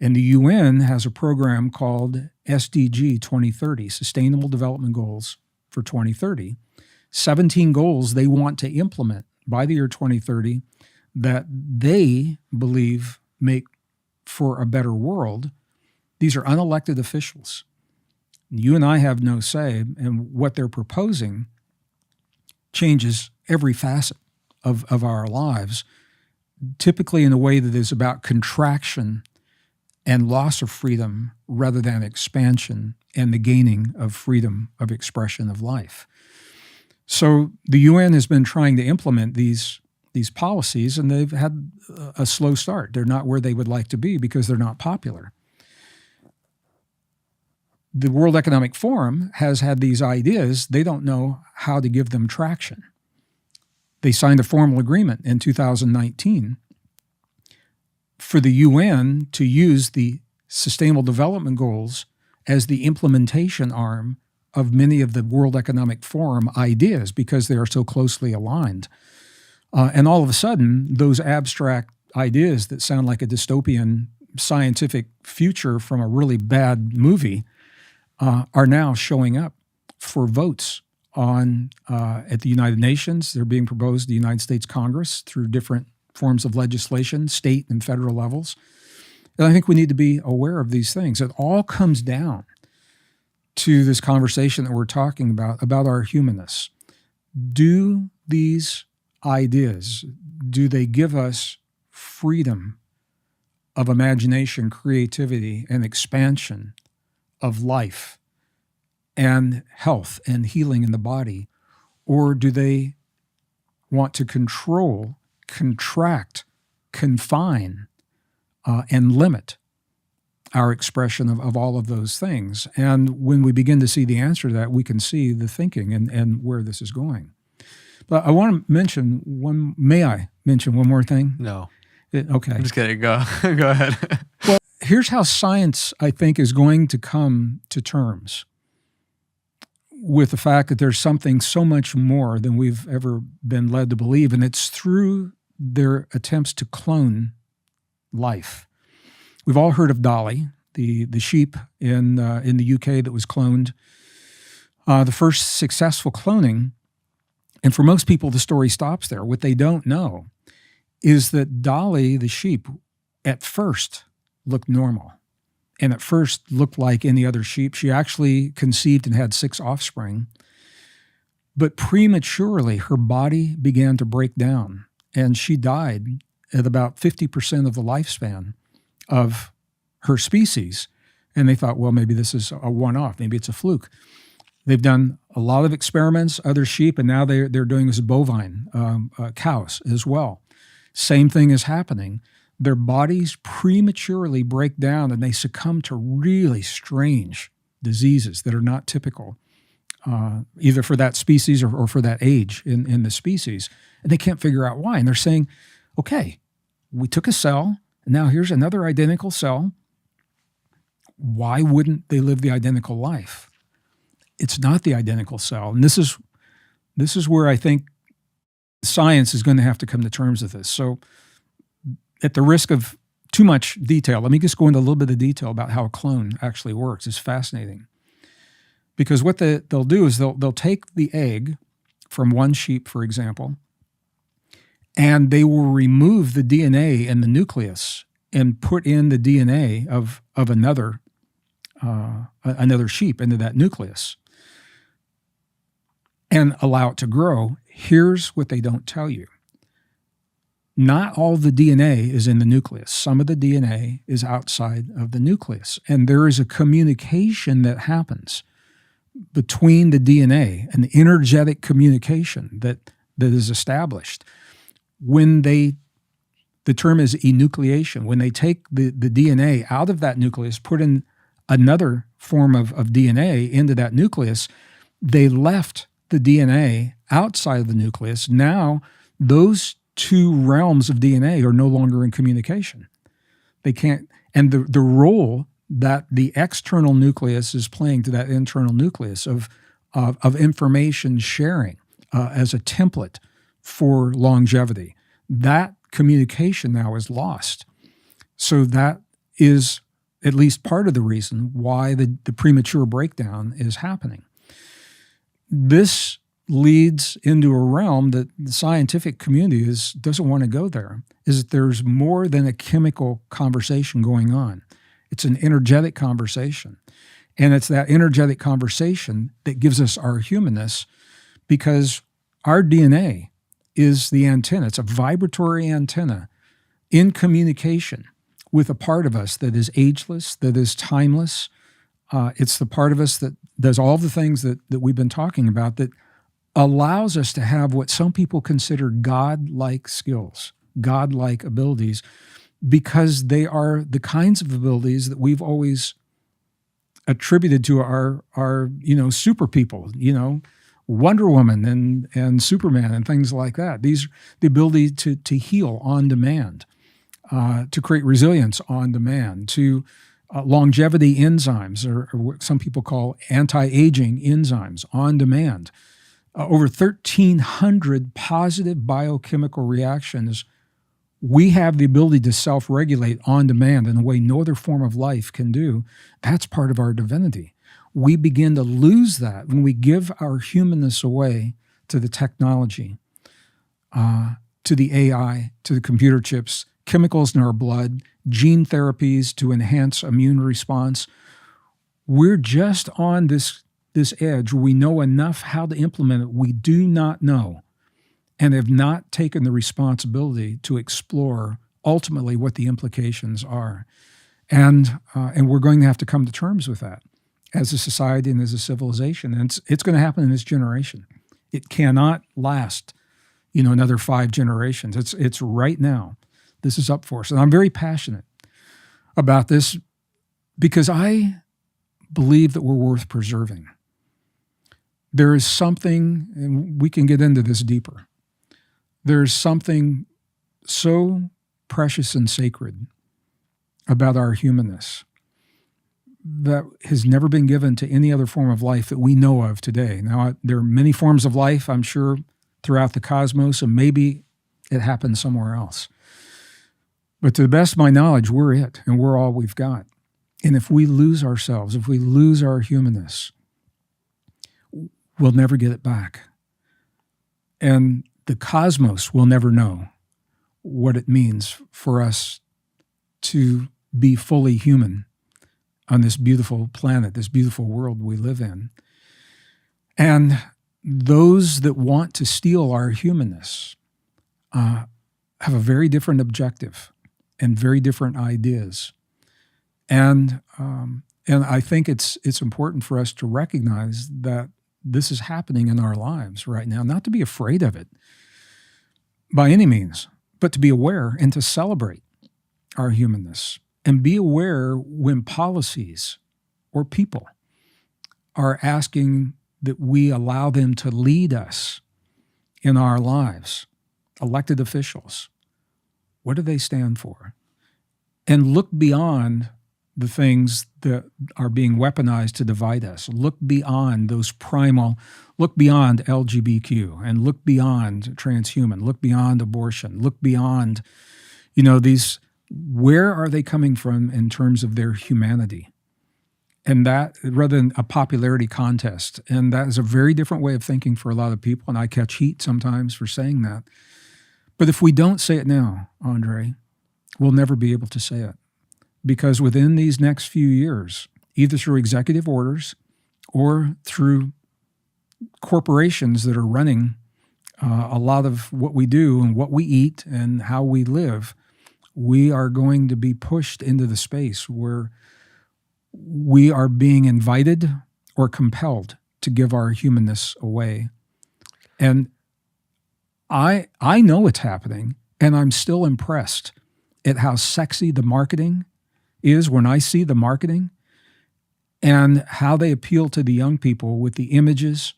And the UN has a program called SDG 2030, Sustainable Development Goals for 2030. 17 goals they want to implement by the year 2030 that they believe make for a better world. These are unelected officials. You and I have no say, and what they're proposing changes every facet of our lives, typically in a way that is about contraction and loss of freedom rather than expansion and the gaining of freedom of expression of life. So the UN has been trying to implement these policies, and they've had a slow start. They're not where they would like to be because they're not popular. The World Economic Forum has had these ideas. They don't know how to give them traction. They signed a formal agreement in 2019 for the UN to use the Sustainable Development Goals as the implementation arm of many of the World Economic Forum ideas because they are so closely aligned. And all of a sudden, those abstract ideas that sound like a dystopian scientific future from a really bad movie are now showing up for votes at the United Nations. They're being proposed to the United States Congress through different forms of legislation, state and federal levels. And I think we need to be aware of these things. It all comes down to this conversation that we're talking about our humanness. Do these ideas, do they give us freedom of imagination, creativity, and expansion of life and health and healing in the body? Or do they want to control, contract, confine, and limit our expression of all of those things? And when we begin to see the answer to that, we can see the thinking and where this is going. But I want to mention may I mention one more thing? No. Okay. I'm just kidding. Go ahead. Well, here's how science, I think, is going to come to terms with the fact that there's something so much more than we've ever been led to believe, and it's through their attempts to clone life. We've all heard of Dolly, the sheep in the UK that was cloned, the first successful cloning. And for most people, the story stops there. What they don't know is that Dolly, the sheep, at first looked normal and at first looked like any other sheep. She actually conceived and had 6 offspring. But prematurely, her body began to break down, and she died at about 50% of the lifespan of her species. And they thought, well, maybe this is a one-off. Maybe it's a fluke. They've done a lot of experiments, other sheep, and now they're doing this bovine, cows as well. Same thing is happening. Their bodies prematurely break down and they succumb to really strange diseases that are not typical, either for that species or for that age in the species. And they can't figure out why. And they're saying, okay, we took a cell, and now here's another identical cell. Why wouldn't they live the identical life? It's not the identical cell. And this is where I think Science is going to have to come to terms with this. So at the risk of too much detail, let me just go into a little bit of detail about how a clone actually works. It's fascinating. Because what they'll do is they'll take the egg from one sheep, for example, and they will remove the DNA in the nucleus and put in the DNA of another sheep into that nucleus and allow it to grow. Here's what they don't tell you. Not all the DNA is in the nucleus. Some of the DNA is outside of the nucleus. And there is a communication that happens between the DNA, an energetic communication that is established. When the term is enucleation, when they take the DNA out of that nucleus, put in another form of DNA into that nucleus, they left the DNA outside of the nucleus. Now, those two realms of DNA are no longer in communication. They can't, and the role that the external nucleus is playing to that internal nucleus of information sharing as a template for longevity, that communication now is lost. So that is at least part of the reason why the premature breakdown is happening. This leads into a realm that the scientific community doesn't want to go there, is that there's more than a chemical conversation going on. It's an energetic conversation. And it's that energetic conversation that gives us our humanness, because our DNA is the antenna. It's a vibratory antenna in communication with a part of us that is ageless, that is timeless. It's the part of us that does all the things that we've been talking about, that allows us to have what some people consider God-like skills, God-like abilities, because they are the kinds of abilities that we've always attributed to our super people, Wonder Woman and Superman and things like that. These the ability to heal on demand, to create resilience on demand, to longevity enzymes, or what some people call anti-aging enzymes on demand. Over 1,300 positive biochemical reactions. We have the ability to self-regulate on demand in a way no other form of life can do. That's part of our divinity. We begin to lose that when we give our humanness away to the technology, to the AI, to the computer chips, chemicals in our blood, gene therapies to enhance immune response. We're just on this edge where we know enough how to implement it. We do not know, and have not taken the responsibility to explore ultimately what the implications are. And we're going to have to come to terms with that as a society and as a civilization. And it's going to happen in this generation. It cannot last, another 5 generations. It's right now. This is up for us. And I'm very passionate about this because I believe that we're worth preserving. There is something, and we can get into this deeper, there's something so precious and sacred about our humanness that has never been given to any other form of life that we know of today. Now, there are many forms of life, I'm sure, throughout the cosmos, and maybe it happens somewhere else. But to the best of my knowledge, we're it, and we're all we've got. And if we lose ourselves, if we lose our humanness, we'll never get it back. And the cosmos will never know what it means for us to be fully human on this beautiful planet, this beautiful world we live in. And those that want to steal our humanness have a very different objective and very different ideas. And I think it's important for us to recognize that this is happening in our lives right now, not to be afraid of it by any means, but to be aware and to celebrate our humanness and be aware when policies or people are asking that we allow them to lead us in our lives. Elected officials, what do they stand for? And look beyond the things that are being weaponized to divide us. Look beyond those primal, look beyond LGBTQ, and look beyond transhuman, look beyond abortion, look beyond, these, where are they coming from in terms of their humanity? And that, rather than a popularity contest. And that is a very different way of thinking for a lot of people. And I catch heat sometimes for saying that. But if we don't say it now, Andre, we'll never be able to say it. Because within these next few years, either through executive orders or through corporations that are running a lot of what we do and what we eat and how we live, we are going to be pushed into the space where we are being invited or compelled to give our humanness away. And I know it's happening, and I'm still impressed at how sexy the marketing is when I see the marketing and how they appeal to the young people with the images,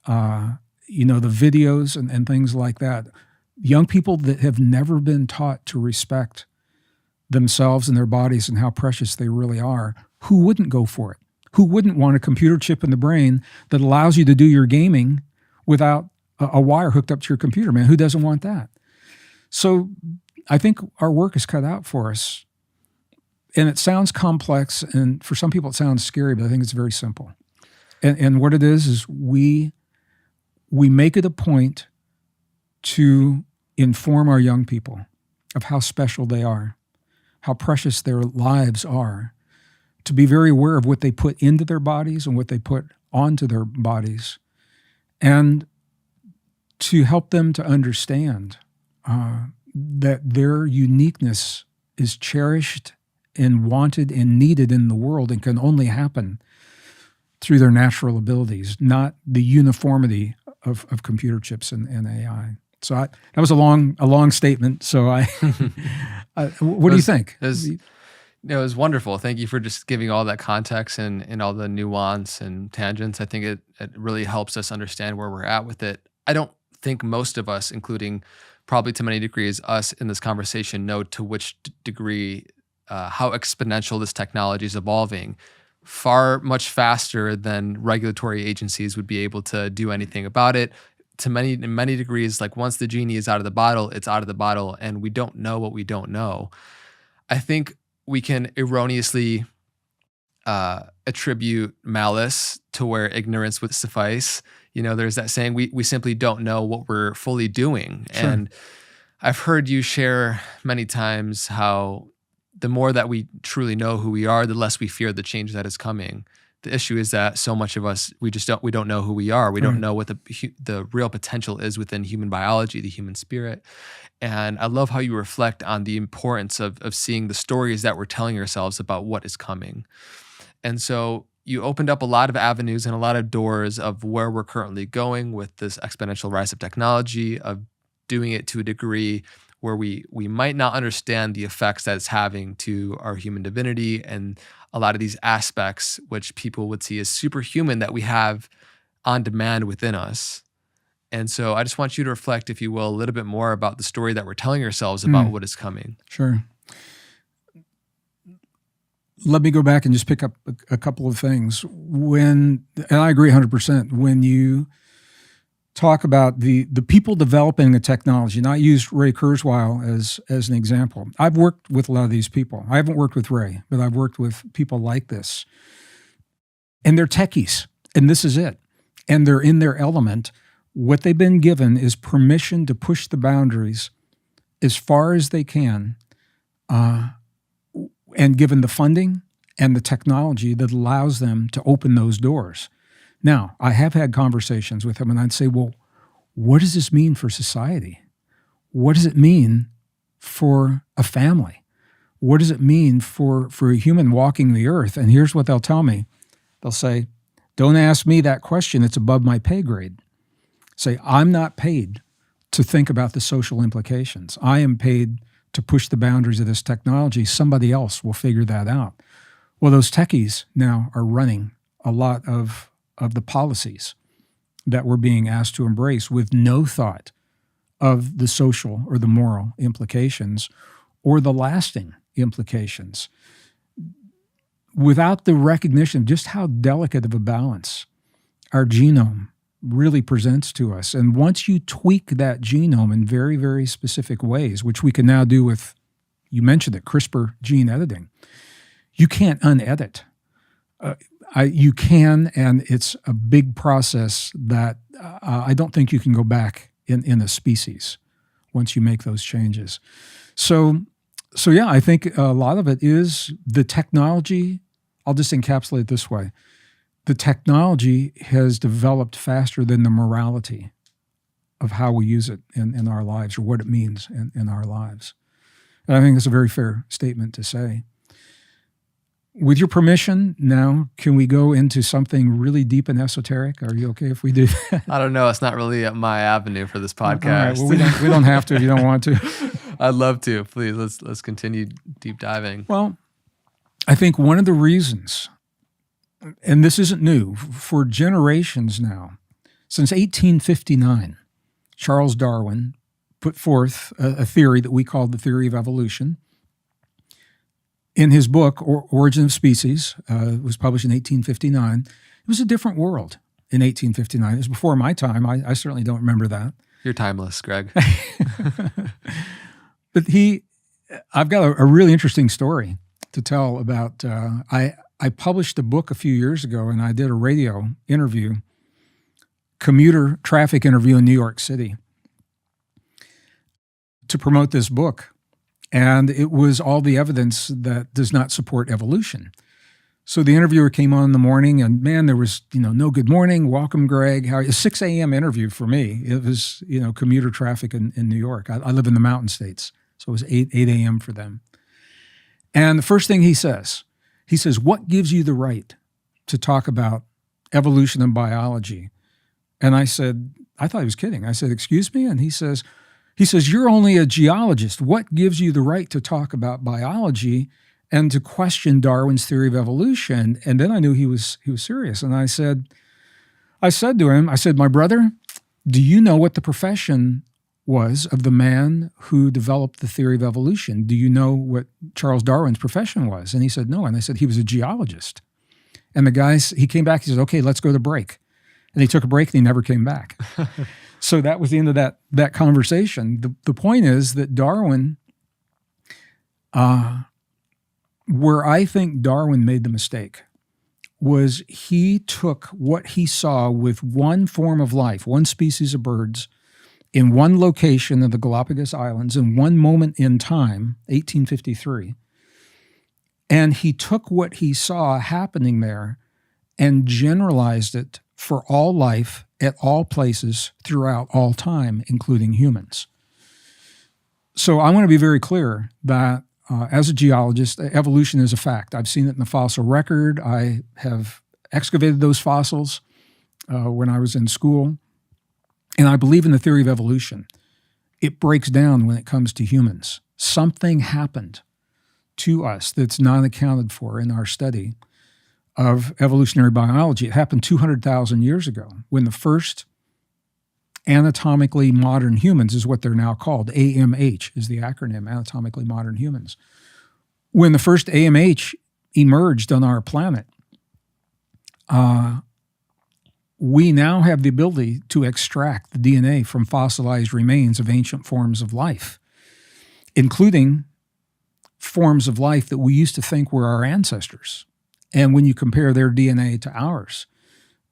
the videos and things like that. Young people that have never been taught to respect themselves and their bodies and how precious they really are. Who wouldn't go for it? Who wouldn't want a computer chip in the brain that allows you to do your gaming without a wire hooked up to your computer, man? Who doesn't want that? So I think our work is cut out for us. And it sounds complex, and for some people it sounds scary, but I think it's very simple. And what it is we make it a point to inform our young people of how special they are, how precious their lives are, to be very aware of what they put into their bodies and what they put onto their bodies, and to help them to understand that their uniqueness is cherished and wanted and needed in the world and can only happen through their natural abilities, not the uniformity of computer chips and AI. So that was a long statement. So what do you think? It was wonderful. Thank you for just giving all that context and all the nuance and tangents. I think it really helps us understand where we're at with it. I don't think most of us, including probably to many degrees us in this conversation, know to which degree how exponential this technology is evolving, much faster than regulatory agencies would be able to do anything about it. In many degrees, like once the genie is out of the bottle, it's out of the bottle, and we don't know what we don't know. I think we can erroneously attribute malice to where ignorance would suffice. There's that saying, we simply don't know what we're fully doing. Sure. And I've heard you share many times how the more that we truly know who we are, the less we fear the change that is coming. The issue is that so much of us, we don't know who we are. We don't know what the real potential is within human biology, the human spirit. And I love how you reflect on the importance of seeing the stories that we're telling ourselves about what is coming. And so you opened up a lot of avenues and a lot of doors of where we're currently going with this exponential rise of technology, of doing it to a degree where we might not understand the effects that it's having to our human divinity and a lot of these aspects which people would see as superhuman that we have on demand within us. And so I just want you to reflect, if you will, a little bit more about the story that we're telling ourselves about what is coming. Sure. Let me go back and just pick up a couple of things. And I agree 100%, when you talk about the people developing the technology, and I used Ray Kurzweil as an example. I've worked with a lot of these people. I haven't worked with Ray, but I've worked with people like this. And they're techies, and this is it. And they're in their element. What they've been given is permission to push the boundaries as far as they can, and given the funding and the technology that allows them to open those doors. Now, I have had conversations with him, and I'd say, well, what does this mean for society? What does it mean for a family? What does it mean for a human walking the earth? And here's what they'll tell me. They'll say, don't ask me that question. It's above my pay grade. Say, I'm not paid to think about the social implications. I am paid to push the boundaries of this technology. Somebody else will figure that out. Well, those techies now are running a lot of the policies that we're being asked to embrace with no thought of the social or the moral implications or the lasting implications. without the recognition of just how delicate of a balance our genome really presents to us. And once you tweak that genome in very, very specific ways, which we can now do with, you mentioned it, CRISPR gene editing, you can't unedit. You can, and it's a big process that I don't think you can go back in a species once you make those changes. So yeah, I think a lot of it is the technology. I'll just encapsulate it this way. The technology has developed faster than the morality of how we use it in our lives, or what it means in our lives. And I think it's a very fair statement to say. With your permission, now, can we go into something really deep and esoteric? Are you okay if we do that? I don't know. It's not really my avenue for this podcast. All right, well, we don't have to if you don't want to. I'd love to. Please, let's continue deep diving. Well, I think one of the reasons, and this isn't new, for generations now, since 1859, Charles Darwin put forth a theory that we called the theory of evolution. In his book, Origin of Species, it was published in 1859. It was a different world in 1859. It was before my time. I certainly don't remember that. You're timeless, Gregg. But I've got a really interesting story to tell about, I published a book a few years ago, and I did a radio interview, commuter traffic interview in New York City, to promote this book. And it was all the evidence that does not support evolution. So the interviewer came on in the morning, and man, there was, no good morning, welcome, Gregg. How are you? A 6 a.m. interview for me. It was, commuter traffic in New York. I live in the mountain states, so it was 8 a.m. for them. And the first thing he says, what gives you the right to talk about evolution and biology? And I said, I thought he was kidding. I said, excuse me? And he says, you're only a geologist. What gives you the right to talk about biology and to question Darwin's theory of evolution? And then I knew he was serious. And I said to him, my brother, do you know what the profession was of the man who developed the theory of evolution? Do you know what Charles Darwin's profession was? And he said, no. And I said, he was a geologist. And the guy, he came back, he said, okay, let's go to break. And he took a break and he never came back. So that was the end of that conversation. The point is that Darwin, where I think Darwin made the mistake, was he took what he saw with one form of life, one species of birds, in one location of the Galapagos Islands, in one moment in time, 1853, and he took what he saw happening there and generalized it for all life at all places throughout all time, including humans. So I want to be very clear that as a geologist, evolution is a fact. I've seen it in the fossil record. I have excavated those fossils when I was in school. And I believe in the theory of evolution. It breaks down when it comes to humans. Something happened to us that's not accounted for in our study of evolutionary biology. It happened 200,000 years ago when the first anatomically modern humans is what they're now called. AMH is the acronym, anatomically modern humans. When the first AMH emerged on our planet, we now have the ability to extract the DNA from fossilized remains of ancient forms of life, including forms of life that we used to think were our ancestors. And when you compare their DNA to ours,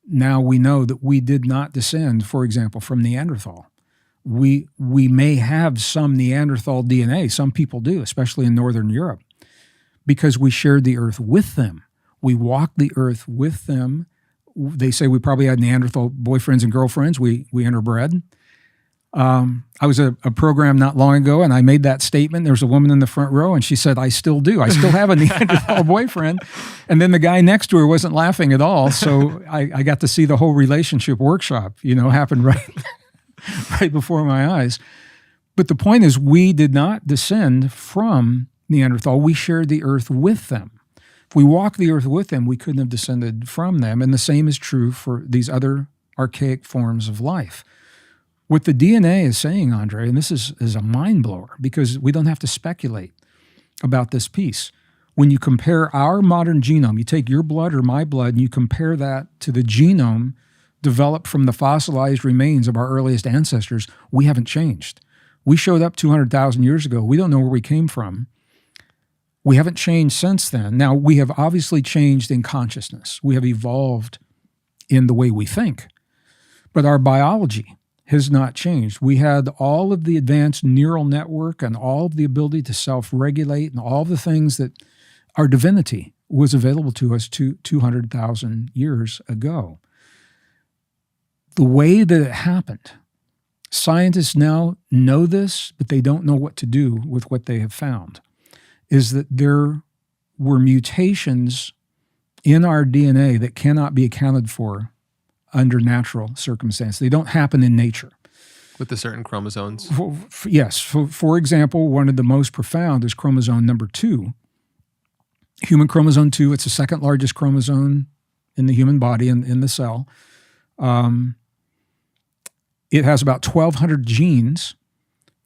now we know that we did not descend, for example, from Neanderthal. We may have some Neanderthal DNA, some people do, especially in Northern Europe, because we shared the earth with them. We walked the earth with them. They say we probably had Neanderthal boyfriends and girlfriends. We interbred. I was a program not long ago, and I made that statement. There was a woman in the front row, and she said, I still do. I still have a Neanderthal boyfriend. And then the guy next to her wasn't laughing at all, so I got to see the whole relationship workshop, happen right before my eyes. But the point is, we did not descend from Neanderthal. We shared the earth with them. If we walked the earth with them, we couldn't have descended from them. And the same is true for these other archaic forms of life. What the DNA is saying, Andre, and this is a mind blower because we don't have to speculate about this piece. When you compare our modern genome, you take your blood or my blood and you compare that to the genome developed from the fossilized remains of our earliest ancestors, we haven't changed. We showed up 200,000 years ago. We don't know where we came from. We haven't changed since then. Now, we have obviously changed in consciousness. We have evolved in the way we think. But our biology has not changed. We had all of the advanced neural network and all of the ability to self-regulate and all of the things that our divinity was available to us 200,000 years ago. The way that it happened, scientists now know this, but they don't know what to do with what they have found, is that there were mutations in our DNA that cannot be accounted for under natural circumstances. They don't happen in nature. With the certain chromosomes? Yes. For example, one of the most profound is chromosome number 2. Human chromosome 2, it's the second largest chromosome in the human body, in the cell. It has about 1,200 genes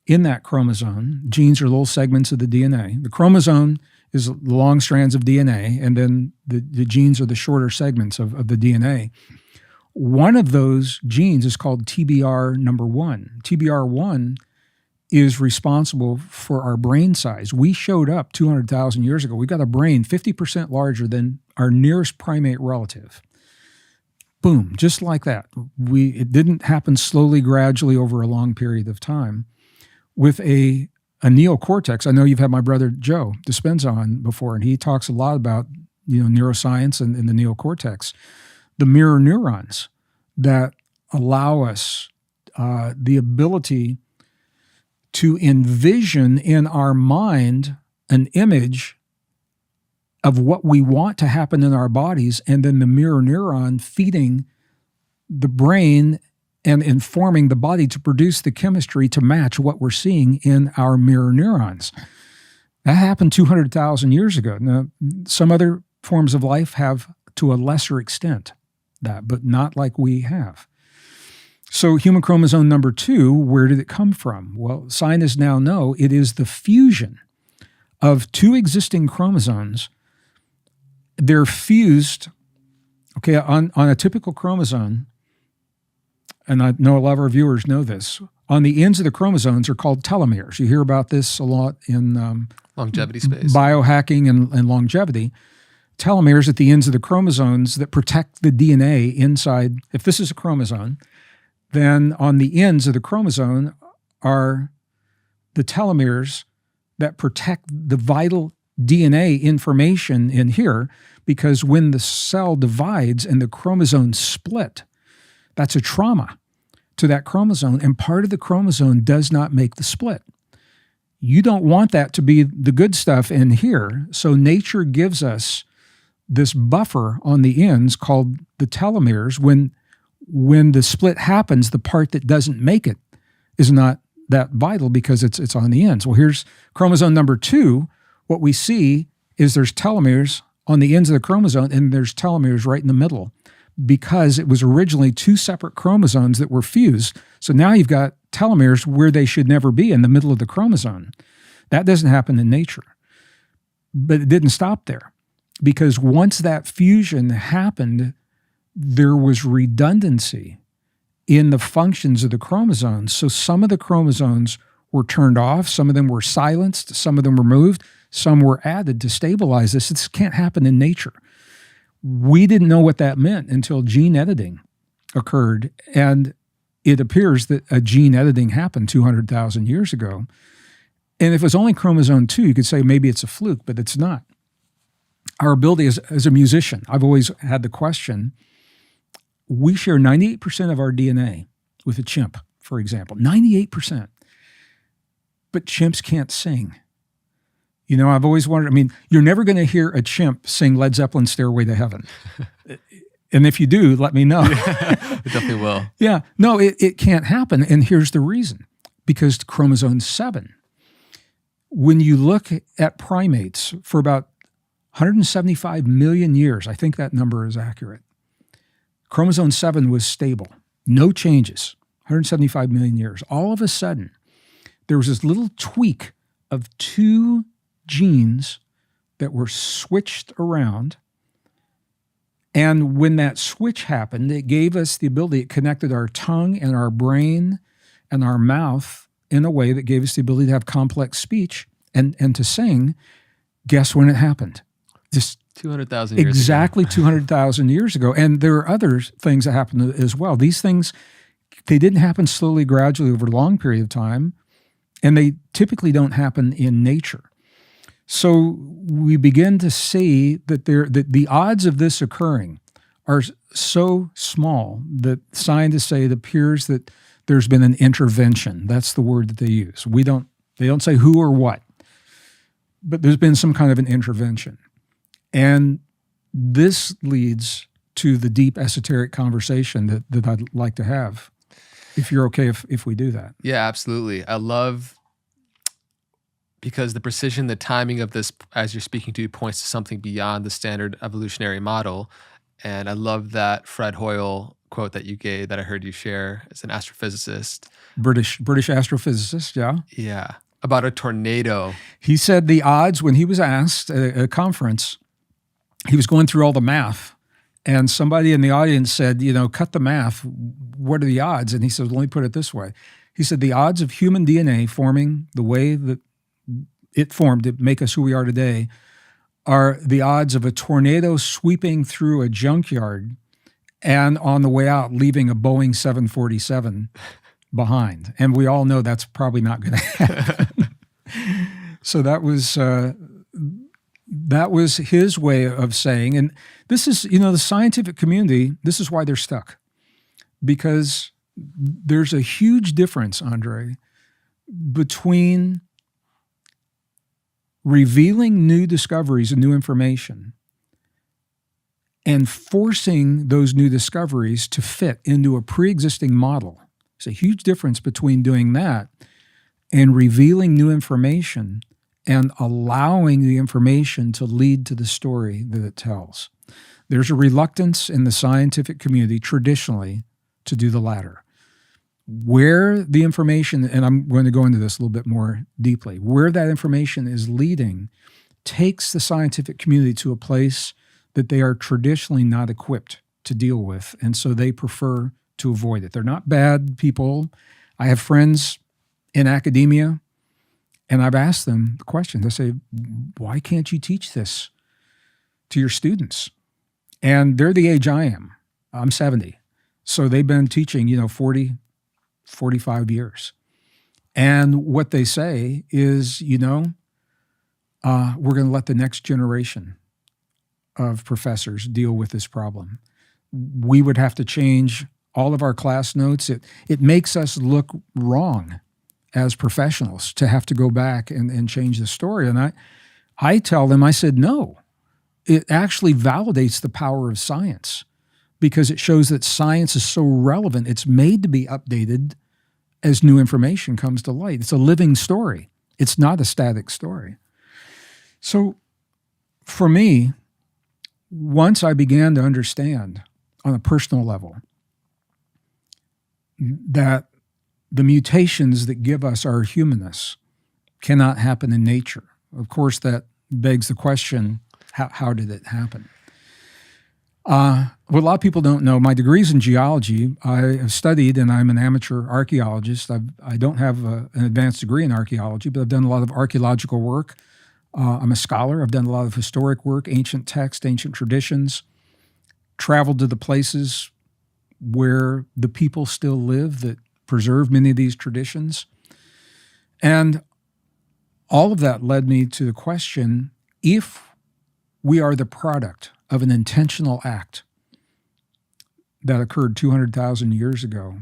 in that chromosome. Genes are little segments of the DNA. The chromosome is the long strands of DNA, and then the genes are the shorter segments of the DNA. One of those genes is called TBR number 1. TBR 1 is responsible for our brain size. We showed up 200,000 years ago. We got a brain 50% larger than our nearest primate relative. Boom, just like that. It didn't happen slowly, gradually over a long period of time. With a neocortex, I know you've had my brother Joe Dispenza on before, and he talks a lot about neuroscience and the neocortex. The mirror neurons that allow us the ability to envision in our mind an image of what we want to happen in our bodies, and then the mirror neuron feeding the brain and informing the body to produce the chemistry to match what we're seeing in our mirror neurons. That happened 200,000 years ago. Now, some other forms of life have to a lesser extent that, but not like we have. So human chromosome number 2, where did it come from? Well, scientists now know it is the fusion of 2 existing chromosomes. They're fused, on a typical chromosome, and I know a lot of our viewers know this, on the ends of the chromosomes are called telomeres. You hear about this a lot in longevity space, biohacking and longevity. Telomeres at the ends of the chromosomes that protect the DNA inside. If this is a chromosome, then on the ends of the chromosome are the telomeres that protect the vital DNA information in here, because when the cell divides and the chromosomes split, that's a trauma to that chromosome, and part of the chromosome does not make the split. You don't want that to be the good stuff in here, so nature gives us this buffer on the ends called the telomeres. When the split happens, the part that doesn't make it is not that vital because it's on the ends. Well, here's chromosome number 2. What we see is there's telomeres on the ends of the chromosome, and there's telomeres right in the middle, because it was originally 2 separate chromosomes that were fused. So now you've got telomeres where they should never be, in the middle of the chromosome. That doesn't happen in nature. But it didn't stop there, because once that fusion happened, there was redundancy in the functions of the chromosomes. So some of the chromosomes were turned off, some of them were silenced, some of them were moved, some were added to stabilize this. This can't happen in nature. We didn't know what that meant until gene editing occurred, and it appears that a gene editing happened 200,000 years ago. And if it was only chromosome 2, you could say maybe it's a fluke, but it's not. Our ability as a musician, I've always had the question, we share 98% of our DNA with a chimp, for example, 98%. But chimps can't sing. I've always wondered, you're never going to hear a chimp sing Led Zeppelin's Stairway to Heaven. And if you do, let me know. Yeah, it definitely will. Yeah, no, it can't happen. And here's the reason. Because chromosome 7, when you look at primates for about 175 million years, I think that number is accurate, chromosome 7 was stable, no changes, 175 million years. All of a sudden, there was this little tweak of 2 genes that were switched around. And when that switch happened, it gave us the ability, it connected our tongue and our brain and our mouth in a way that gave us the ability to have complex speech and to sing. Guess when it happened? Just 200,000 years exactly ago. 200,000 years ago. And there are other things that happened as well. These things, they didn't happen slowly, gradually over a long period of time, and they typically don't happen in nature. So we begin to see that the odds of this occurring are so small that scientists say it appears that there's been an intervention. That's the word that they use. They don't say who or what, but there's been some kind of an intervention. And this leads to the deep esoteric conversation that I'd like to have, if you're okay if we do that. Yeah, absolutely. I love, because the precision, the timing of this, as you're speaking to, points to something beyond the standard evolutionary model. And I love that Fred Hoyle quote that you gave, that I heard you share as an astrophysicist. British astrophysicist, yeah. Yeah, about a tornado. He said the odds, when he was asked at a conference, he was going through all the math, and somebody in the audience said, cut the math. What are the odds? And he said, let me put it this way. He said, the odds of human DNA forming the way that it formed to make us who we are today are the odds of a tornado sweeping through a junkyard and on the way out leaving a Boeing 747 behind. And we all know that's probably not going to happen. So that was his way of saying, and this is, the scientific community, this is why they're stuck. Because there's a huge difference, Andre, between revealing new discoveries and new information and forcing those new discoveries to fit into a pre-existing model. There's a huge difference between doing that and revealing new information and allowing the information to lead to the story that it tells. There's a reluctance in the scientific community traditionally to do the latter. Where the information, and I'm going to go into this a little bit more deeply, where that information is leading takes the scientific community to a place that they are traditionally not equipped to deal with, and so they prefer to avoid it. They're not bad people. I have friends in academia, and I've asked them the question. They say, why can't you teach this to your students? And they're the age I am. I'm 70. So they've been teaching, 40, 45 years. And what they say is, we're going to let the next generation of professors deal with this problem. We would have to change all of our class notes. It makes us look wrong as professionals to have to go back and change the story. And I tell them, I said, no, it actually validates the power of science because it shows that science is so relevant. It's made to be updated as new information comes to light. It's a living story. It's not a static story. So for me, once I began to understand on a personal level that the mutations that give us our humanness cannot happen in nature. Of course, that begs the question, how did it happen? What a lot of people don't know, my degree's in geology. I have studied, and I'm an amateur archaeologist. I don't have an advanced degree in archaeology, but I've done a lot of archaeological work. I'm a scholar. I've done a lot of historic work, ancient texts, ancient traditions, traveled to the places where the people still live that preserve many of these traditions. And all of that led me to the question, if we are the product of an intentional act that occurred 200,000 years ago,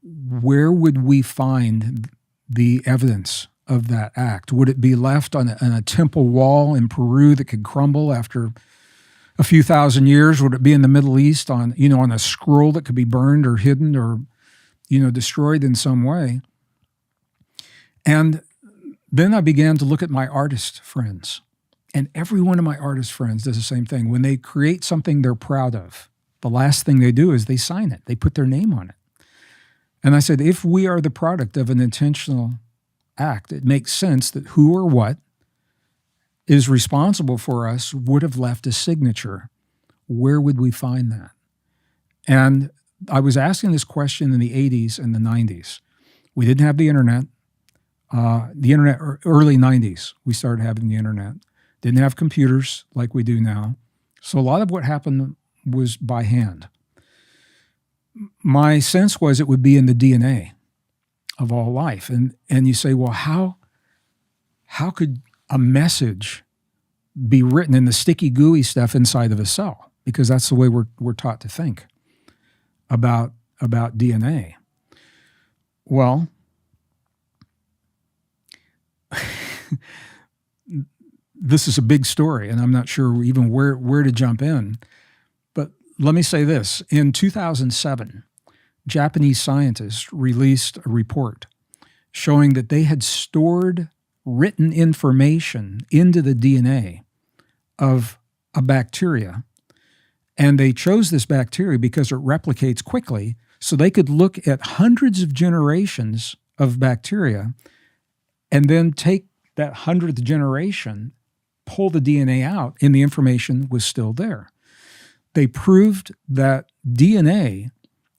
where would we find the evidence of that act? Would it be left on a temple wall in Peru that could crumble after a few thousand years? Would it be in the Middle East on a scroll that could be burned or hidden or destroyed in some way? And then I began to look at my artist friends. And every one of my artist friends does the same thing. When they create something they're proud of, the last thing they do is they sign it. They put their name on it. And I said, if we are the product of an intentional act, it makes sense that who or what is responsible for us would have left a signature, where would we find that? And I was asking this question in the 80s and the 90s. We didn't have the internet. Early 90s, we started having the internet. Didn't have computers like we do now. So a lot of what happened was by hand. My sense was it would be in the DNA of all life. And you say, well, how could a message be written in the sticky, gooey stuff inside of a cell? Because that's the way we're taught to think about DNA. Well, this is a big story, and I'm not sure even where to jump in. But let me say this. In 2007, Japanese scientists released a report showing that they had stored written information into the DNA of a bacteria. And they chose this bacteria because it replicates quickly, so they could look at hundreds of generations of bacteria and then take that 100th generation, pull the DNA out, and the information was still there. They proved that DNA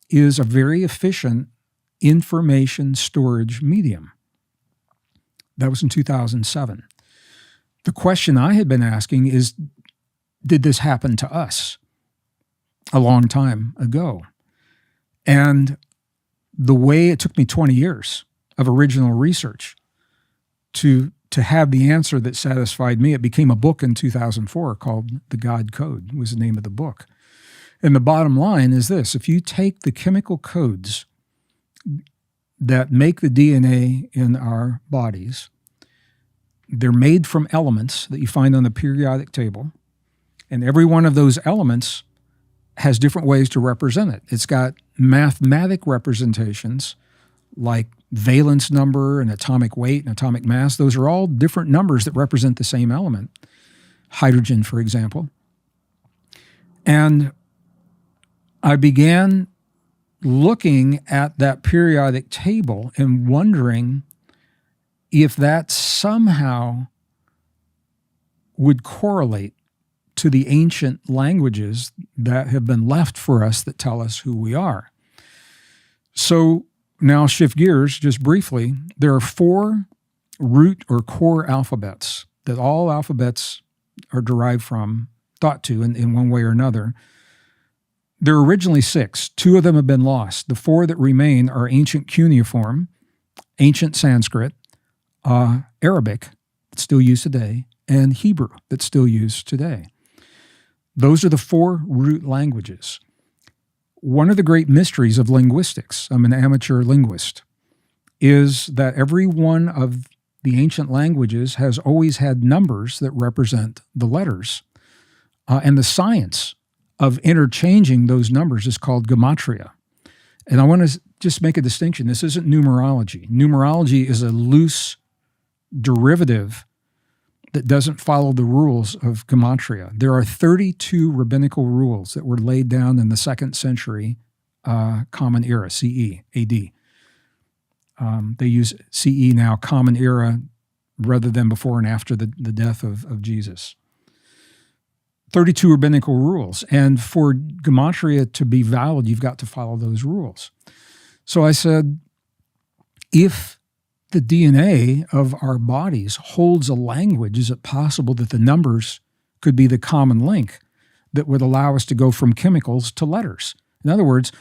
is a very efficient information storage medium. That was in 2007. The question I had been asking is, did this happen to us a long time ago? And the way it took me 20 years of original research to have the answer that satisfied me, it became a book in 2004 called The God Code, was the name of the book. And the bottom line is this: if you take the chemical codes that make the DNA in our bodies, they're made from elements that you find on the periodic table, and every one of those elements has different ways to represent it. It's got mathematic representations like valence number and atomic weight and atomic mass. Those are all different numbers that represent the same element. Hydrogen, for example. And I began looking at that periodic table and wondering if that somehow would correlate to the ancient languages that have been left for us that tell us who we are. So now shift gears just briefly. There are 4 root or core alphabets that all alphabets are derived from, thought to in one way or another. There are originally 6. 2 of them have been lost. The 4 that remain are ancient cuneiform, ancient Sanskrit, Arabic, that's still used today, and Hebrew, that's still used today. Those are the 4 root languages. One of the great mysteries of linguistics, I'm an amateur linguist, is that every one of the ancient languages has always had numbers that represent the letters. And the science of interchanging those numbers is called gematria. And I want to just make a distinction. This isn't numerology. Numerology is a loose derivative that doesn't follow the rules of gematria. There are 32 rabbinical rules that were laid down in the 2nd century Common Era, CE, AD. They use CE now, Common Era, rather than before and after the death of Jesus. 32 rabbinical rules. And for gematria to be valid, you've got to follow those rules. So I said, if the DNA of our bodies holds a language, is it possible that the numbers could be the common link that would allow us to go from chemicals to letters? In other words,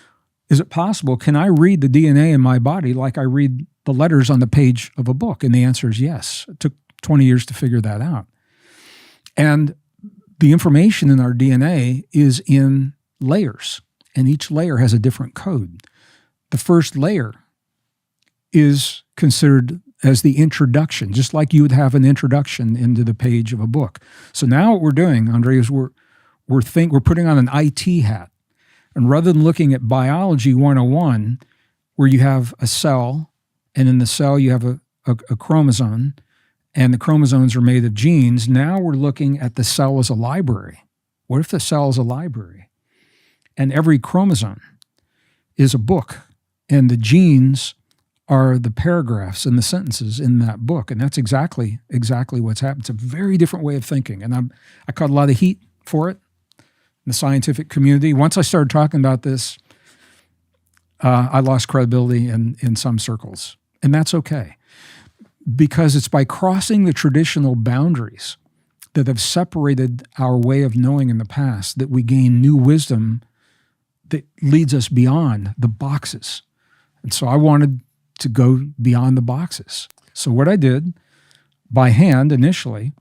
is it possible, can I read the DNA in my body like I read the letters on the page of a book? And the answer is yes. It took 20 years to figure that out. And the information in our DNA is in layers, and each layer has a different code. The first layer is considered as the introduction, just like you would have an introduction into the page of a book. So now what we're doing, Andre, is we're putting on an IT hat. And rather than looking at biology 101, where you have a cell, and in the cell you have a chromosome, and the chromosomes are made of genes, now we're looking at the cell as a library. What if the cell is a library? And every chromosome is a book, and the genes are the paragraphs and the sentences in that book. And that's exactly what's happened. It's a very different way of thinking. And I caught a lot of heat for it in the scientific community. Once I started talking about this, I lost credibility in some circles. And that's okay, because it's by crossing the traditional boundaries that have separated our way of knowing in the past that we gain new wisdom that leads us beyond the boxes. And so I wanted to go beyond the boxes. So what I did by hand initially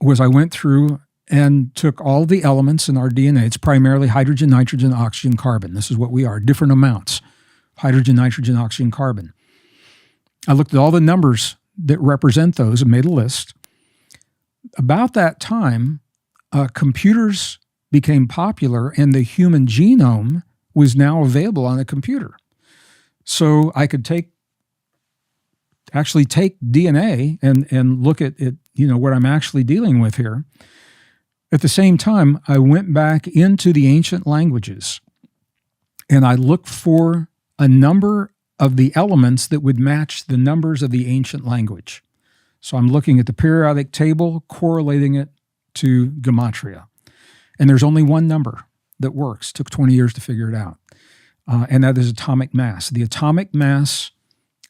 was I went through and took all the elements in our DNA. It's primarily hydrogen, nitrogen, oxygen, carbon. This is what we are, different amounts: hydrogen, nitrogen, oxygen, carbon. I looked at all the numbers that represent those and made a list. About that time, computers became popular, and the human genome was now available on a computer. So I could actually take DNA and look at it, what I'm actually dealing with here. At the same time, I went back into the ancient languages and I looked for a number of the elements that would match the numbers of the ancient language. So I'm looking at the periodic table, correlating it to gematria. And there's only one number that works. It took 20 years to figure it out. And that is atomic mass. The atomic mass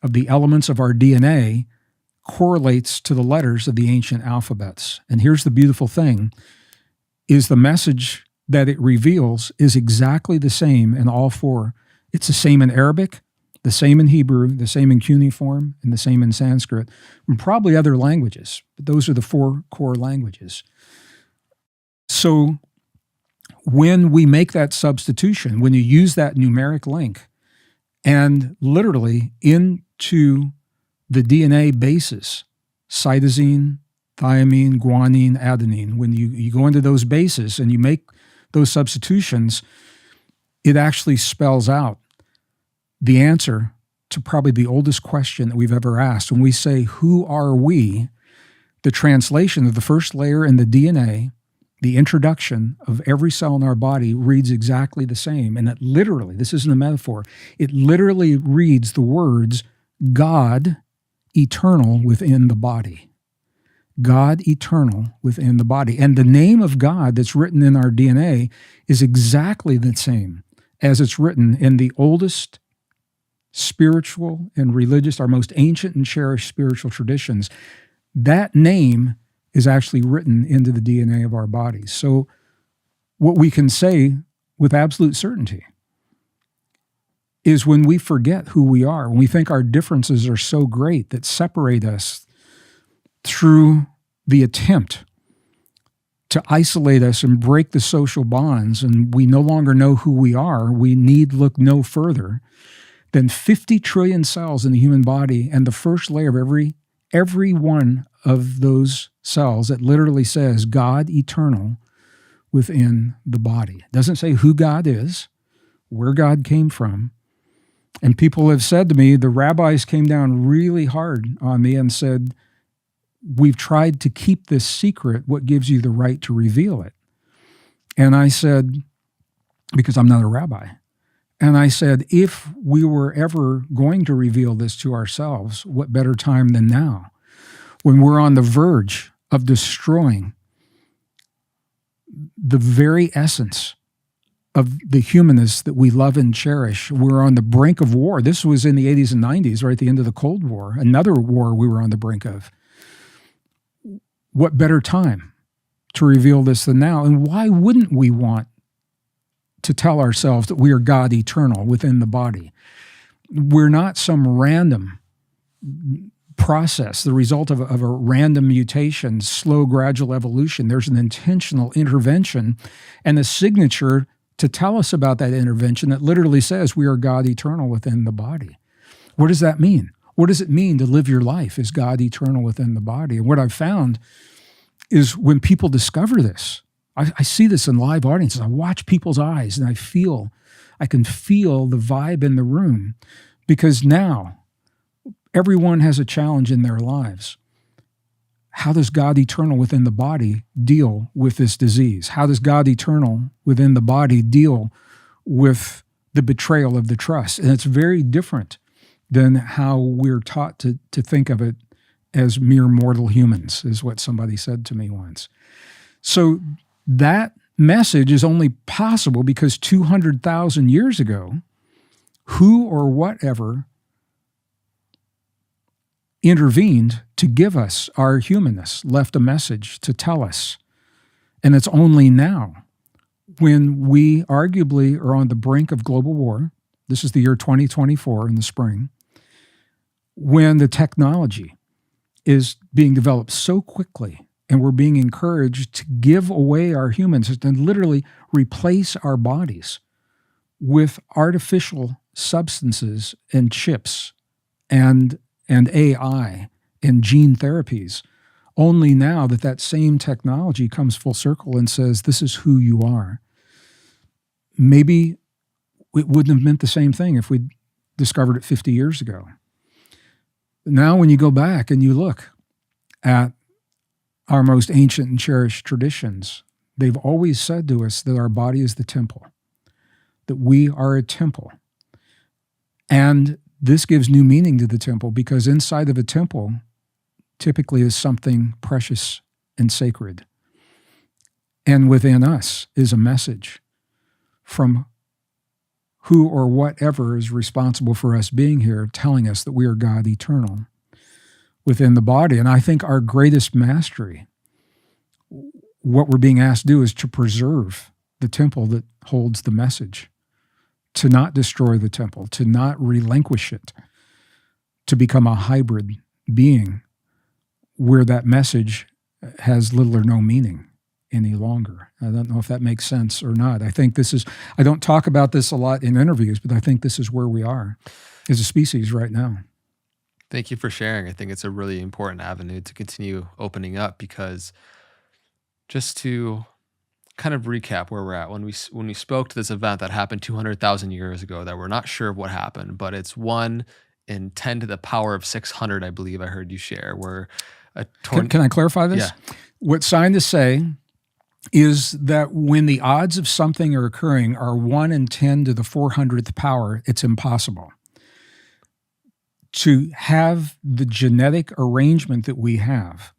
of the elements of our DNA correlates to the letters of the ancient alphabets. And here's the beautiful thing, is the message that it reveals is exactly the same in all four. It's the same in Arabic, the same in Hebrew, the same in cuneiform, and the same in Sanskrit, and probably other languages. But those are the four core languages. So when we make that substitution, when you use that numeric link and literally into the DNA bases, cytosine, thymine, guanine, adenine, when you go into those bases and you make those substitutions, it actually spells out the answer to probably the oldest question that we've ever asked. When we say, who are we? The translation of the first layer in the DNA, the introduction of every cell in our body, reads exactly the same. And it literally, this isn't a metaphor, it literally reads the words, God eternal within the body. God eternal within the body. And the name of God that's written in our DNA is exactly the same as it's written in the oldest spiritual and religious, our most ancient and cherished spiritual traditions. That name is actually written into the DNA of our bodies. So what we can say with absolute certainty is when we forget who we are, when we think our differences are so great that separate us through the attempt to isolate us and break the social bonds, and we no longer know who we are, we need look no further than 50 trillion cells in the human body, and the first layer of every one of those cells that literally says God eternal within the body. It doesn't say who God is, where God came from. And people have said to me, the rabbis came down really hard on me and said, we've tried to keep this secret. What gives you the right to reveal it? And I said, because I'm not a rabbi. And I said, if we were ever going to reveal this to ourselves, what better time than now? When we're on the verge of destroying the very essence of the humanists that we love and cherish. We're on the brink of war. This was in the 80s and 90s, right at the end of the Cold War, another war we were on the brink of. What better time to reveal this than now? And why wouldn't we want to tell ourselves that we are God eternal within the body? We're not some random process, the result of a random mutation, slow, gradual evolution. There's an intentional intervention and a signature to tell us about that intervention that literally says we are God eternal within the body. What does that mean? What does it mean to live your life as God eternal within the body? And what I've found is when people discover this, I see this in live audiences. I watch people's eyes and I can feel the vibe in the room, because now everyone has a challenge in their lives. How does God eternal within the body deal with this disease? How does God eternal within the body deal with the betrayal of the trust? And it's very different than how we're taught to think of it as mere mortal humans, is what somebody said to me once. So that message is only possible because 200,000 years ago, who or whatever intervened to give us our humanness, left a message to tell us. And it's only now, when we arguably are on the brink of global war, this is the year 2024 in the spring, when the technology is being developed so quickly and we're being encouraged to give away our humans and literally replace our bodies with artificial substances and chips and AI and gene therapies, only now that same technology comes full circle and says, this is who you are. Maybe it wouldn't have meant the same thing if we'd discovered it 50 years ago. Now when you go back and you look at our most ancient and cherished traditions, they've always said to us that our body is the temple, that we are a temple. And this gives new meaning to the temple because inside of a temple typically is something precious and sacred. And within us is a message from who or whatever is responsible for us being here, telling us that we are God eternal within the body. And I think our greatest mastery, what we're being asked to do, is to preserve the temple that holds the message, to not destroy the temple, to not relinquish it, to become a hybrid being where that message has little or no meaning any longer. I don't know if that makes sense or not. I think I don't talk about this a lot in interviews, but I think this is where we are as a species right now. Thank you for sharing. I think it's a really important avenue to continue opening up, because just to kind of recap where we're at, when we spoke to this event that happened 200,000 years ago, that we're not sure of what happened, but it's 1 in 10 to the power of 600, I believe I heard you share, where Can I clarify this? Yeah. What scientists say is that when the odds of something are occurring are 1 in 10 to the 400th power, it's impossible. To have the genetic arrangement that we have,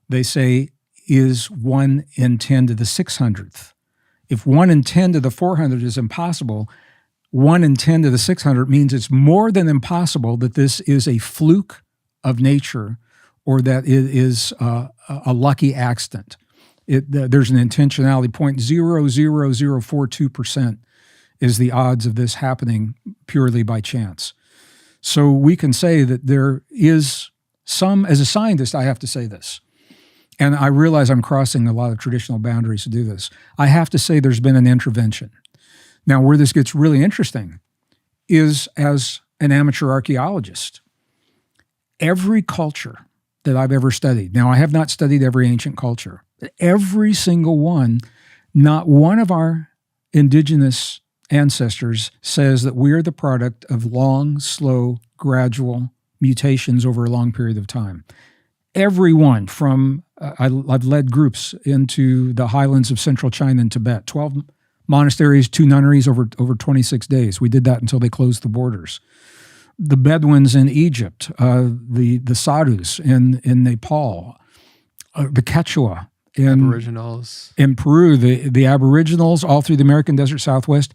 they say, is 1 in 10 to the 600th. If 1 in 10 to the 400 is impossible, 1 in 10 to the 600 means it's more than impossible that this is a fluke of nature or that it is a lucky accident. There's an intentionality. 0.00042% is the odds of this happening purely by chance. So we can say that there is some, as a scientist, I have to say this, and I realize I'm crossing a lot of traditional boundaries to do this. I have to say there's been an intervention. Now, where this gets really interesting is, as an amateur archaeologist, every culture that I've ever studied, now I have not studied every ancient culture, but every single one, not one of our indigenous ancestors says that we are the product of long, slow, gradual mutations over a long period of time. Everyone from, I've led groups into the highlands of central China and Tibet, 12 monasteries, 2 nunneries over 26 days. We did that until they closed the borders. The Bedouins in Egypt, the Sadhus in Nepal, the Quechua Aboriginals in Peru, the Aboriginals all through the American Desert Southwest.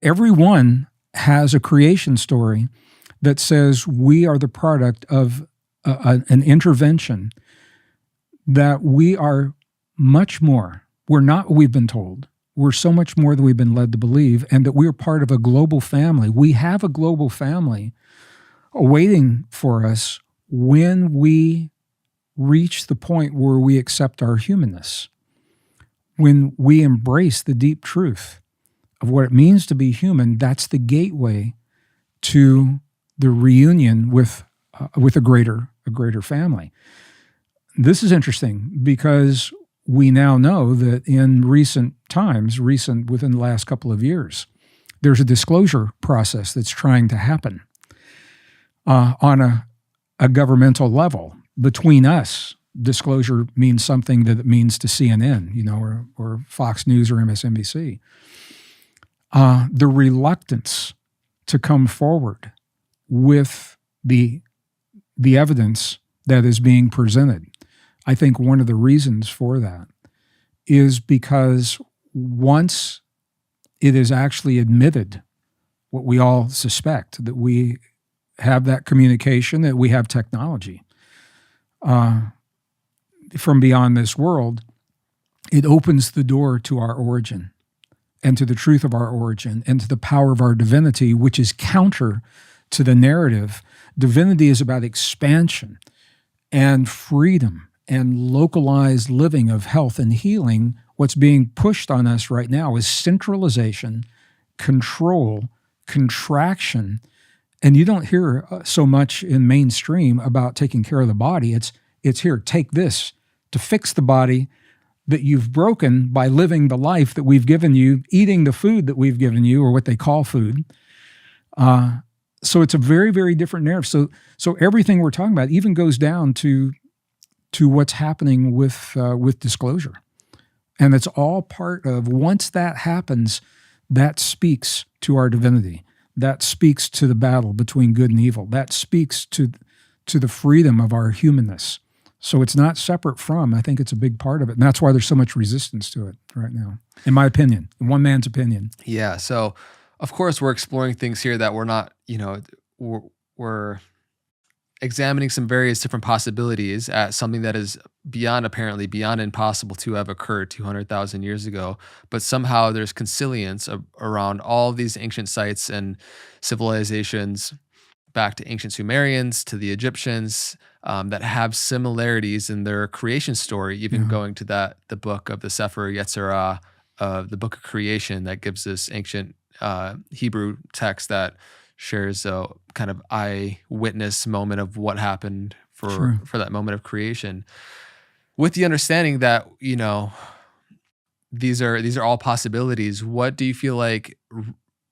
Everyone has a creation story that says we are the product of an intervention, that we are much more. We're not what we've been told. We're so much more than we've been led to believe, and that we're part of a global family. We have a global family awaiting for us when we reach the point where we accept our humanness, when we embrace the deep truth of what it means to be human. That's the gateway to the reunion with a greater family. This is interesting because we now know that in recent times, within the last couple of years, there's a disclosure process that's trying to happen on a governmental level between us. Disclosure means something that it means to CNN, or Fox News or MSNBC. The reluctance to come forward with the evidence that is being presented. I think one of the reasons for that is because once it is actually admitted, what we all suspect, that we have that communication, that we have technology from beyond this world, it opens the door to our origin and to the truth of our origin and to the power of our divinity, which is counter to the narrative. Divinity is about expansion and freedom and localized living of health and healing. What's being pushed on us right now is centralization, control, contraction. And you don't hear so much in mainstream about taking care of the body. It's here, take this to fix the body that you've broken by living the life that we've given you, eating the food that we've given you, or what they call food. So it's a very, very different narrative. So everything we're talking about even goes down to what's happening with disclosure. And it's all part of, once that happens, that speaks to our divinity. That speaks to the battle between good and evil. That speaks to the freedom of our humanness. So it's not separate from, I think it's a big part of it. And that's why there's so much resistance to it right now, in my opinion, in one man's opinion. Yeah. So, of course, we're exploring things here that we're not, we're examining some various different possibilities at something that is apparently beyond impossible to have occurred 200,000 years ago. But somehow there's consilience around all of these ancient sites and civilizations, back to ancient Sumerians, to the Egyptians, that have similarities in their creation story, even going to the book of the Sefer Yetzirah, the book of creation, that gives this ancient Hebrew text that shares a kind of eyewitness moment of what happened for that moment of creation, with the understanding that these are all possibilities. What do you feel like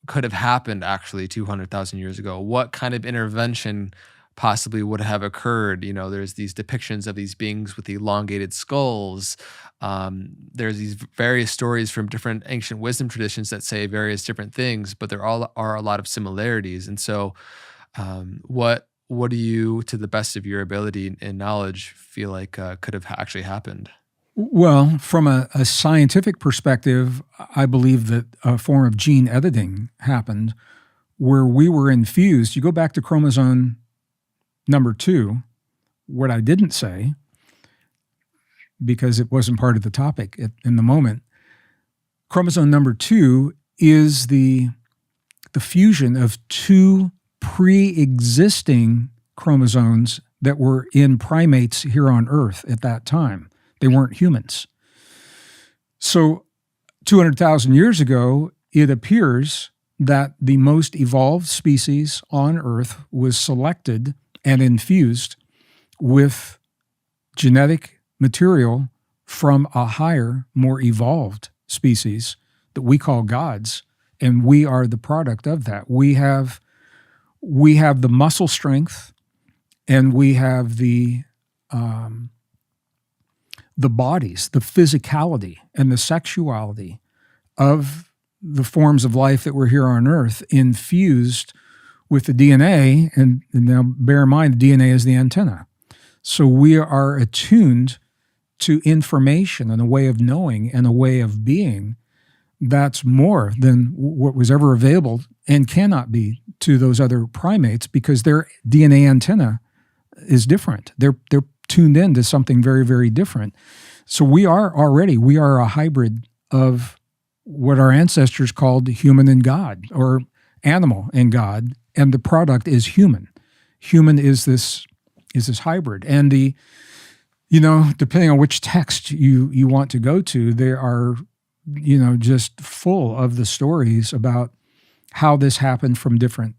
could have happened actually 200,000 years ago? What kind of intervention possibly would have occurred? There's these depictions of these beings with elongated skulls. There's these various stories from different ancient wisdom traditions that say various different things, but there all are a lot of similarities. And so what do you, to the best of your ability and knowledge, feel like could have actually happened? Well, from a scientific perspective, I believe that a form of gene editing happened where we were infused. You go back to chromosome number 2, what I didn't say, because it wasn't part of the topic in the moment, chromosome number 2 is the fusion of 2 pre-existing chromosomes that were in primates here on Earth at that time. They weren't humans. So 200,000 years ago, it appears that the most evolved species on Earth was selected and infused with genetic material from a higher, more evolved species that we call gods, and we are the product of that. We have the muscle strength, and we have the bodies, the physicality, and the sexuality of the forms of life that were here on Earth infused with the DNA. And now bear in mind, the DNA is the antenna. So we are attuned to information and a way of knowing and a way of being that's more than what was ever available and cannot be to those other primates, because their DNA antenna is different. They're tuned in to something very, very different. So we are a hybrid of what our ancestors called human and God, or animal and God, and the product is human. Human is this hybrid. And depending on which text you want to go to, there are, just full of the stories about how this happened from different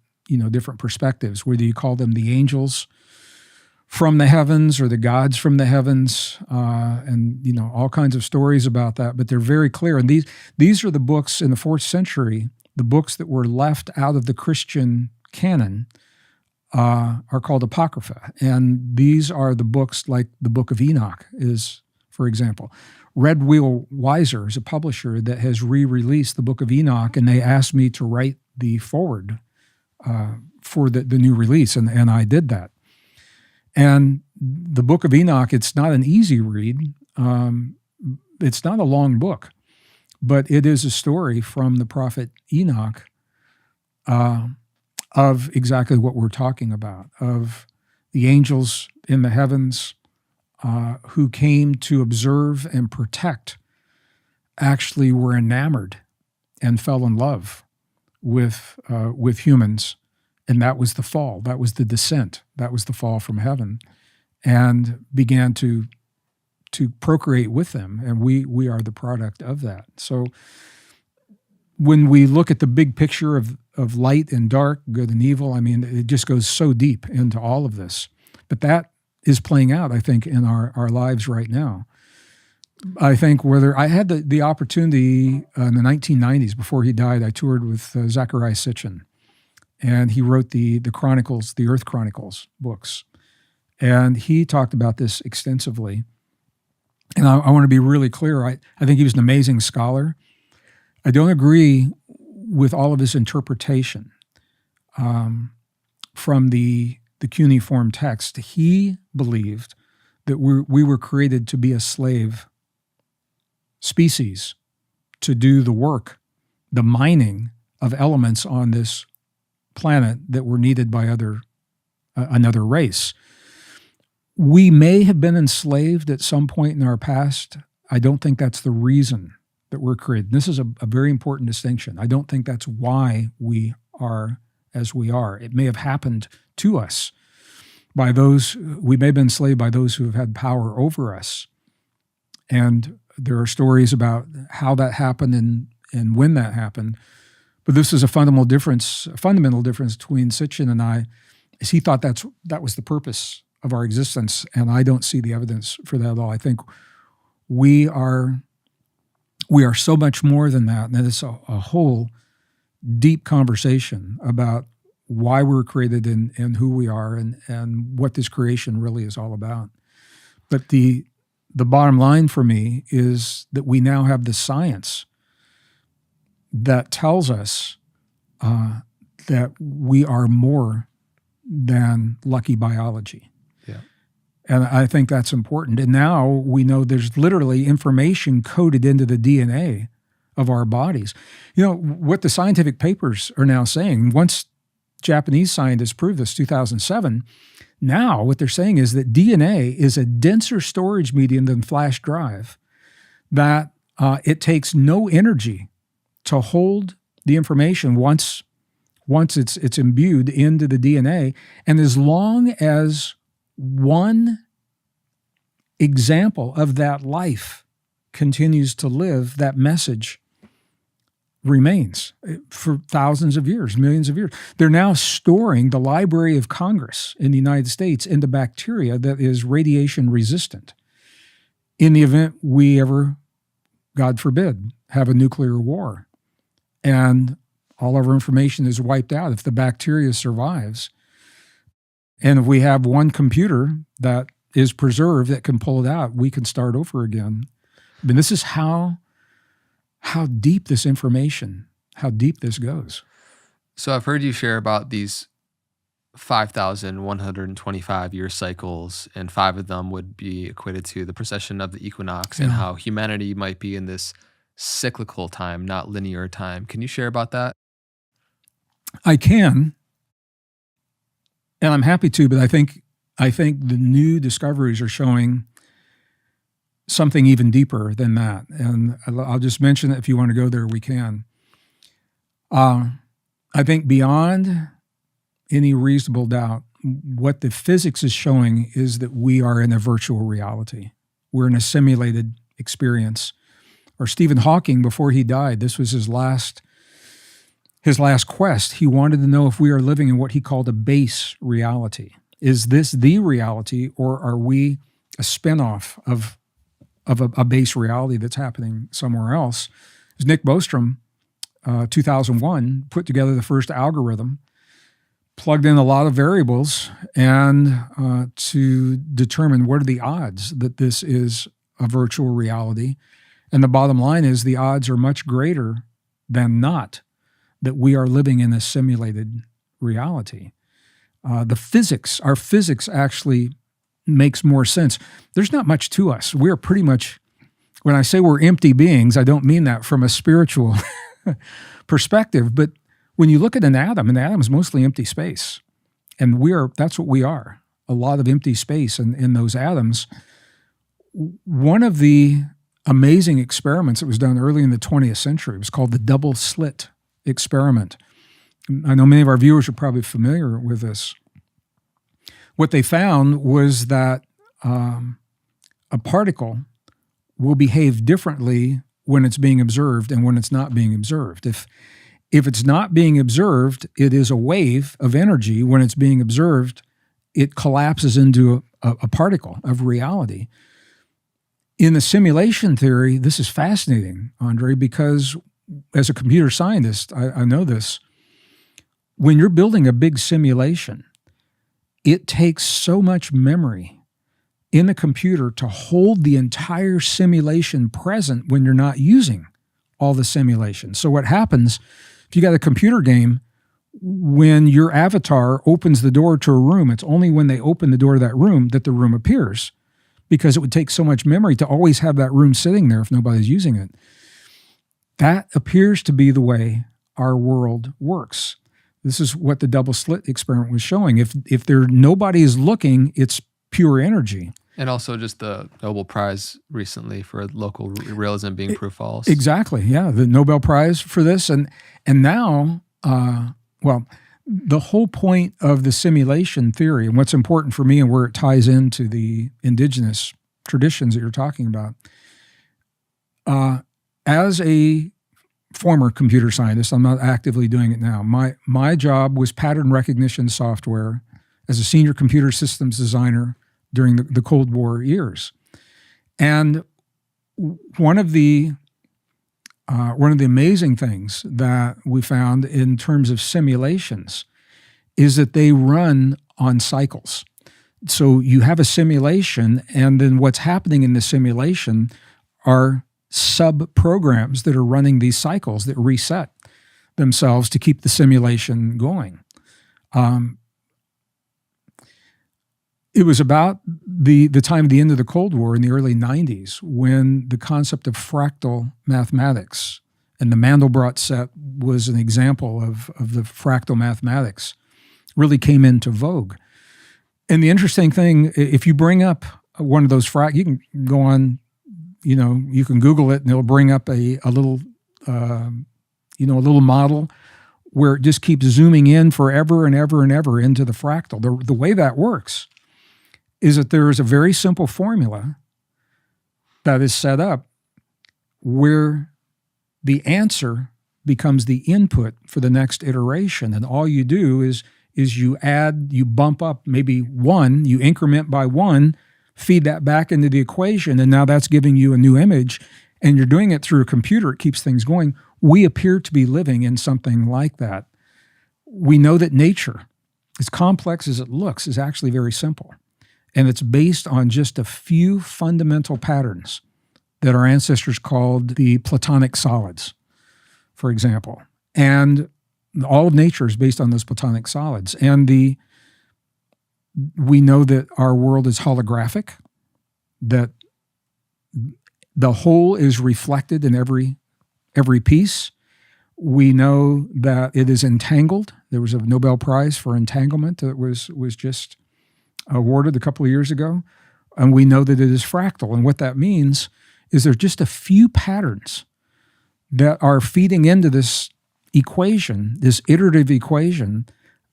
perspectives, whether you call them the angels from the heavens or the gods from the heavens, and all kinds of stories about that. But they're very clear. And these are the books in the 4th century, the books that were left out of the Christian canon, are called Apocrypha. And these are the books like the Book of Enoch is, for example. Red Wheel Weiser is a publisher that has re-released the Book of Enoch, and they asked me to write the foreword for the new release, and I did that. And the Book of Enoch, it's not an easy read. It's not a long book, but it is a story from the prophet Enoch of exactly what we're talking about, of the angels in the heavens who came to observe and protect, actually were enamored and fell in love with humans. And that was the fall. That was the descent. That was the fall from heaven, and began to procreate with them. And we are the product of that. So when we look at the big picture of light and dark, good and evil, I mean, it just goes so deep into all of this. But that is playing out, I think, in our lives right now. I think whether I had the opportunity in the 1990s, before he died, I toured with Zecharia Sitchin, and he wrote the Chronicles, the Earth Chronicles books. And he talked about this extensively. And I want to be really clear. I think he was an amazing scholar. I don't agree with all of his interpretation from the cuneiform text. He believed that we were created to be a slave species, to do the work, the mining of elements on this planet that were needed by another race. We may have been enslaved at some point in our past. I don't think that's the reason that we're created. This is a very important distinction. I don't think that's why we are as we are. It may have happened to us by those, we may have been enslaved by those who have had power over us. And there are stories about how that happened and when that happened. But this is a fundamental difference between Sitchin and I, is he thought that was the purpose of our existence, and I don't see the evidence for that at all. I think we are so much more than that, and it's a whole deep conversation about why we're created and who we are and what this creation really is all about. But the bottom line for me is that we now have the science that tells us that we are more than lucky biology. Yeah. And I think that's important. And now we know there's literally information coded into the DNA of our bodies. You know, what the scientific papers are now saying, once Japanese scientists proved this, 2007, now what they're saying is that DNA is a denser storage medium than flash drive, that it takes no energy to hold the information once it's imbued into the DNA. And as long as one example of that life continues to live, that message remains for thousands of years, millions of years. They're now storing the Library of Congress in the United States into bacteria that is radiation resistant. In the event we ever, God forbid, have a nuclear war and all of our information is wiped out, if the bacteria survives, and if we have one computer that is preserved that can pull it out, we can start over again. I mean, this is how deep this information, how deep this goes. So I've heard you share about these 5,125 year cycles, and 5 of them would be equated to the precession of the equinox, and how humanity might be in this cyclical time, not linear time. Can you share about that? I can, and I'm happy to, but I think the new discoveries are showing something even deeper than that. And I'll just mention that if you want to go there, we can. I think beyond any reasonable doubt, what the physics is showing is that we are in a virtual reality. We're in a simulated experience. Or Stephen Hawking, before he died, this was his last quest. He wanted to know if we are living in what he called a base reality. Is this the reality, or are we a spinoff of a base reality that's happening somewhere else? As Nick Bostrom, 2001, put together the first algorithm, plugged in a lot of variables, and to determine what are the odds that this is a virtual reality. And the bottom line is the odds are much greater than not that we are living in a simulated reality. Our physics actually makes more sense. There's not much to us. We're pretty much, when I say we're empty beings, I don't mean that from a spiritual perspective, but when you look at an atom is mostly empty space. And that's what we are, a lot of empty space in those atoms. One of the amazing experiments that was done early in the 20th century was called the double slit experiment. I know many of our viewers are probably familiar with this. What they found was that a particle will behave differently when it's being observed and when it's not being observed. If it's not being observed, it is a wave of energy. When it's being observed, it collapses into a particle of reality. In the simulation theory, this is fascinating, Andre, because as a computer scientist, I know this. When you're building a big simulation, it takes so much memory in the computer to hold the entire simulation present when you're not using all the simulation. So what happens, if you got a computer game, when your avatar opens the door to a room, it's only when they open the door to that room that the room appears, because it would take so much memory to always have that room sitting there if nobody's using it. That appears to be the way our world works. This is what the double slit experiment was showing. If nobody is looking, it's pure energy. And also just the Nobel Prize recently for local realism being proof false. Exactly, yeah, the Nobel Prize for this. And now, the whole point of the simulation theory, and what's important for me and where it ties into the indigenous traditions that you're talking about, as a former computer scientist, I'm not actively doing it now. My job was pattern recognition software as a senior computer systems designer during the Cold War years. And one of the amazing things that we found in terms of simulations is that they run on cycles. So you have a simulation, and then what's happening in the simulation are sub-programs that are running these cycles that reset themselves to keep the simulation going. It was about the time of the end of the Cold War in the early 90s when the concept of fractal mathematics, and the Mandelbrot set was an example of the fractal mathematics, really came into vogue. And the interesting thing, if you bring up one of those you can go on, you can Google it and it'll bring up a little model where it just keeps zooming in forever and ever and ever into the fractal. The way that works is that there is a very simple formula that is set up where the answer becomes the input for the next iteration. And all you do is you bump up maybe one, you increment by one, feed that back into the equation, and now that's giving you a new image, and you're doing it through a computer. It keeps things going. We appear to be living in something like that. We know that nature, as complex as it looks, is actually very simple. And it's based on just a few fundamental patterns that our ancestors called the Platonic solids, for example. And all of nature is based on those Platonic solids. And we know that our world is holographic, that the whole is reflected in every piece. We know that it is entangled. There was a Nobel Prize for entanglement that was just awarded a couple of years ago. And we know that it is fractal. And what that means is there's just a few patterns that are feeding into this equation, this iterative equation,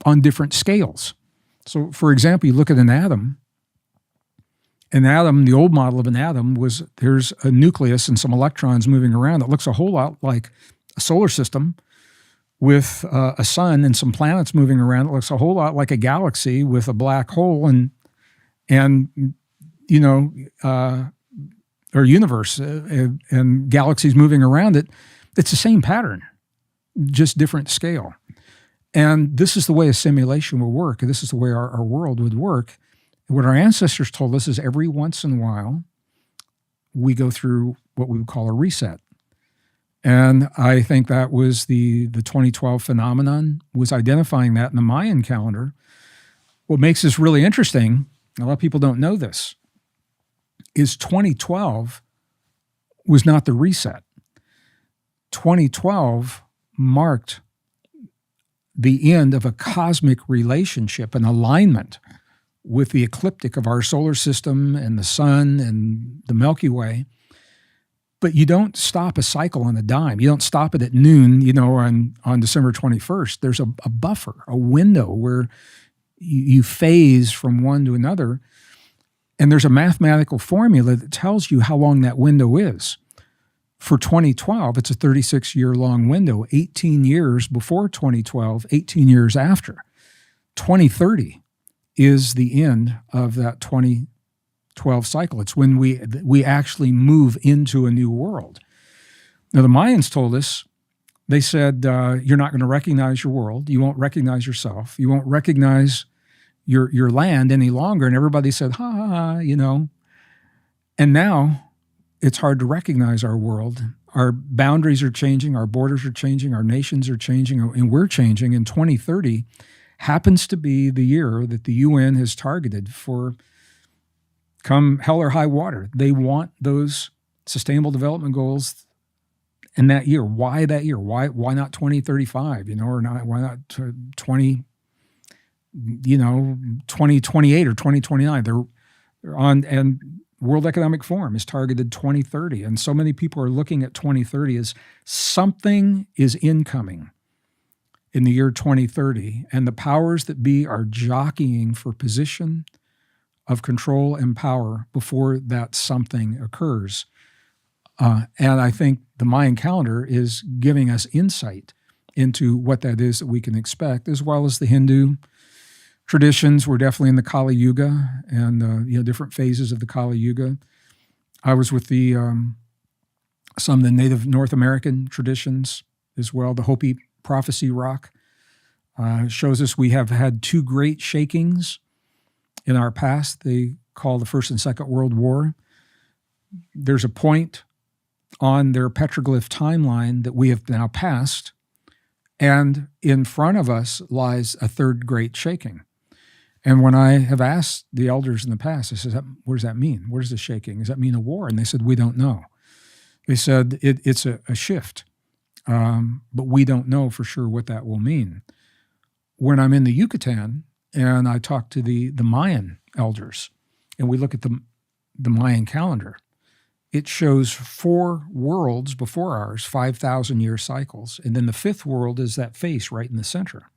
on different scales. So, for example, you look at an atom. An atom, the old model of an atom was there's a nucleus and some electrons moving around. It looks a whole lot like a solar system with a sun and some planets moving around. It looks a whole lot like a galaxy with a black hole or universe and galaxies moving around it. It's the same pattern, just different scale. And this is the way a simulation will work. This is the way our world would work. What our ancestors told us is every once in a while, we go through what we would call a reset. And I think that was the 2012 phenomenon, was identifying that in the Mayan calendar. What makes this really interesting, a lot of people don't know this, is 2012 was not the reset. 2012 marked the end of a cosmic relationship, an alignment with the ecliptic of our solar system and the sun and the Milky Way. But you don't stop a cycle on a dime. You don't stop it at noon, on December 21st. There's a buffer, a window where you phase from one to another. And there's a mathematical formula that tells you how long that window is. For 2012, it's a 36-year-long window, 18 years before 2012, 18 years after. 2030 is the end of that 2012 cycle. It's when we actually move into a new world. Now, the Mayans told us, they said, you're not going to recognize your world. You won't recognize yourself. You won't recognize your land any longer. And everybody said, ha, ha, ha, And now it's hard to recognize our world. Our boundaries are changing. Our borders are changing. Our nations are changing. And we're changing. And 2030 happens to be the year that the UN has targeted for come hell or high water. They want those sustainable development goals in that year. Why that year? Why not 2035, or not? Why not 2028 or 2029? They're on, and World Economic Forum is targeted 2030. And so many people are looking at 2030 as something is incoming in the year 2030. And the powers that be are jockeying for position of control and power before that something occurs. And I think the Mayan calendar is giving us insight into what that is that we can expect, as well as the Hindu traditions. We're definitely in the Kali Yuga and different phases of the Kali Yuga. I was with some of the Native North American traditions as well. The Hopi prophecy rock shows us we have had two great shakings in our past. They call the First and Second World War. There's a point on their petroglyph timeline that we have now passed, and in front of us lies a third great shaking. And when I have asked the elders in the past, I said, what does that mean? What is the shaking? Does that mean a war? And they said, we don't know. They said, it's a shift, but we don't know for sure what that will mean. When I'm in the Yucatan and I talk to the Mayan elders and we look at the Mayan calendar, it shows 4 worlds before ours, 5,000-year cycles. And then the 5th world is that face right in the center.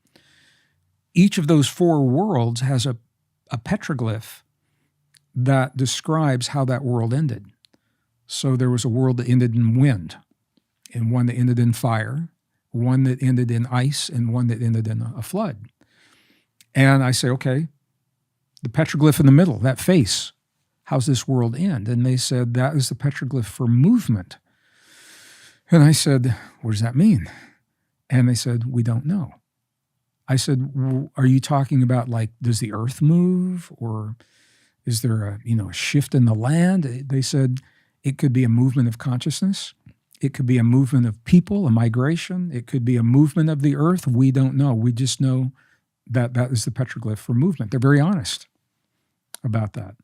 Each of those 4 worlds has a petroglyph that describes how that world ended. So there was a world that ended in wind, and one that ended in fire, one that ended in ice, and one that ended in a flood. And I say, okay, the petroglyph in the middle, that face, how's this world end? And they said, that is the petroglyph for movement. And I said, what does that mean? And they said, we don't know. I said, are you talking about, like, does the earth move, or is there a shift in the land? They said it could be a movement of consciousness. It could be a movement of people, a migration. It could be a movement of the earth. We don't know. We just know that that is the petroglyph for movement. They're very honest about that.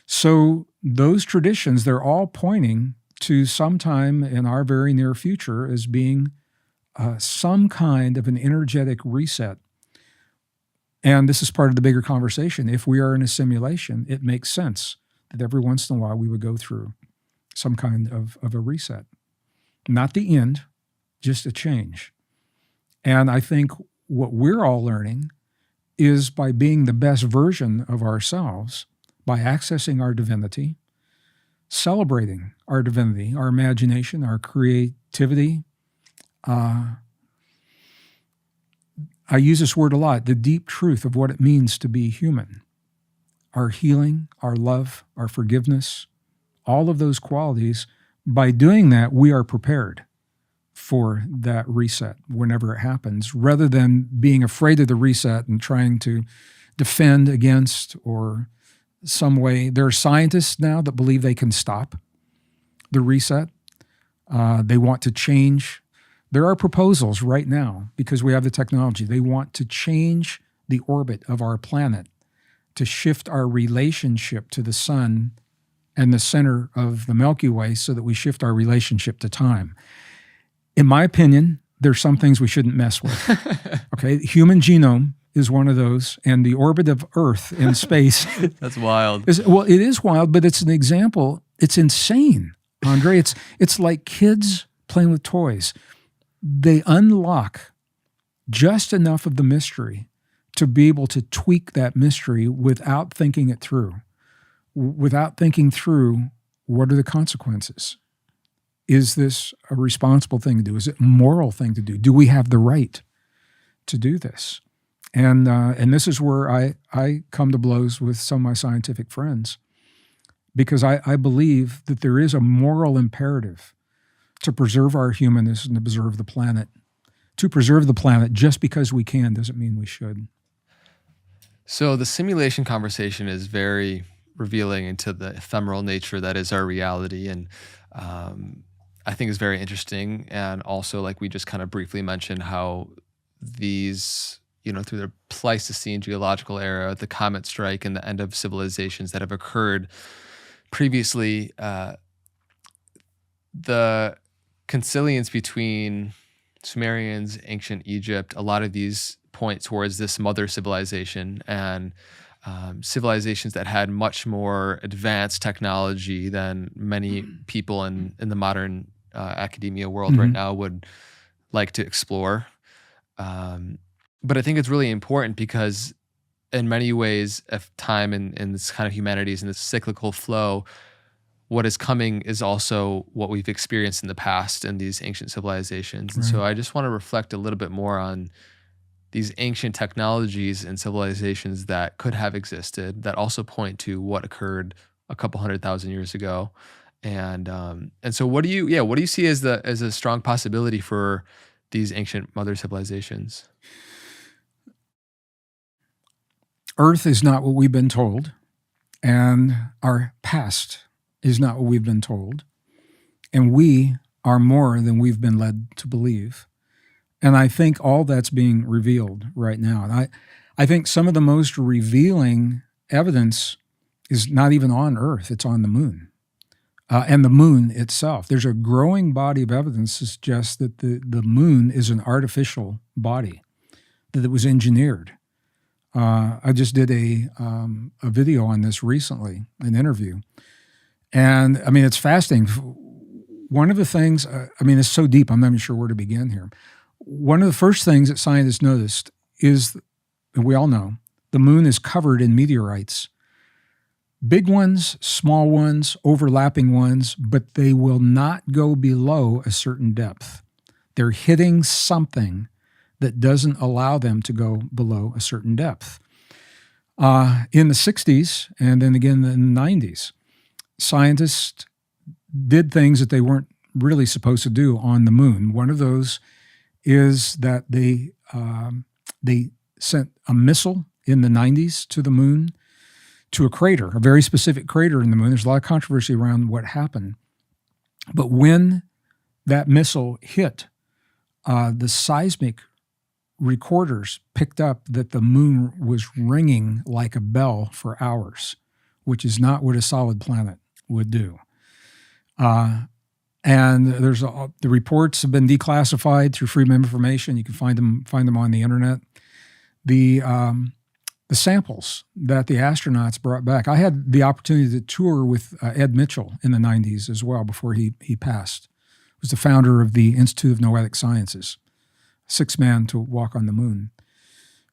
So those traditions, they're all pointing to sometime in our very near future as being some kind of an energetic reset. And this is part of the bigger conversation. If we are in a simulation, it makes sense that every once in a while we would go through some kind of a reset. Not the end, just a change. And I think what we're all learning is by being the best version of ourselves, by accessing our divinity, celebrating our divinity, our imagination, our creativity. I use this word a lot, the deep truth of what it means to be human. Our healing, our love, our forgiveness, all of those qualities. By doing that, we are prepared for that reset whenever it happens, rather than being afraid of the reset and trying to defend against or some way. There are scientists now that believe they can stop the reset. They want to change. There are proposals right now, because we have the technology. They want to change the orbit of our planet to shift our relationship to the sun and the center of the Milky Way so that we shift our relationship to time. In my opinion, there's some things we shouldn't mess with. Okay, human genome is one of those, and the orbit of Earth in space. That's wild. Well, it is wild, but it's an example. It's insane, Andre. It's like kids playing with toys. They unlock just enough of the mystery to be able to tweak that mystery without thinking it through, without thinking through what are the consequences. Is this a responsible thing to do? Is it a moral thing to do? Do we have the right to do this? And this is where I come to blows with some of my scientific friends, because I believe that there is a moral imperative to preserve our humanness and to preserve the planet. To preserve the planet just because we can doesn't mean we should. So the simulation conversation is very revealing into the ephemeral nature that is our reality, and I think is very interesting. And also, like we just kind of briefly mentioned, how these, through the Pleistocene geological era, the comet strike, and the end of civilizations that have occurred previously, the consilience between Sumerians, ancient Egypt, a lot of these point towards this mother civilization, and civilizations that had much more advanced technology than many people in the modern academia world right now would like to explore. But I think it's really important because in many ways, if time and this kind of humanities and this cyclical flow, what is coming is also what we've experienced in the past in these ancient civilizations. And so I just want to reflect a little bit more on these ancient technologies and civilizations that could have existed that also point to what occurred a couple 100,000 years ago. And so what do you see as a strong possibility for these ancient mother civilizations? Earth is not what we've been told, and our past is not what we've been told, and we are more than we've been led to believe. And I think all that's being revealed right now. And I think some of the most revealing evidence is not even on Earth, it's on the moon. And the moon itself. There's a growing body of evidence that suggests that the moon is an artificial body, that it was engineered. I just did a video on this recently, an interview. And I mean, it's fascinating. One of the things, it's so deep, I'm not even sure where to begin here. One of the first things that scientists noticed is, and we all know, the moon is covered in meteorites. Big ones, small ones, overlapping ones, but they will not go below a certain depth. They're hitting something that doesn't allow them to go below a certain depth. In the 60s, and then again in the 90s, scientists did things that they weren't really supposed to do on the moon. One of those is that they sent a missile in the 90s to the moon, to a crater, a very specific crater in the moon. There's a lot of controversy around what happened. But when that missile hit, the seismic recorders picked up that the moon was ringing like a bell for hours, which is not what a solid planet would do. And the reports have been declassified through Freedom of Information. You can find them on the internet. The samples that the astronauts brought back. I had the opportunity to tour with Ed Mitchell in the 90s as well before he passed. He was the founder of the Institute of Noetic Sciences, sixth man to walk on the moon.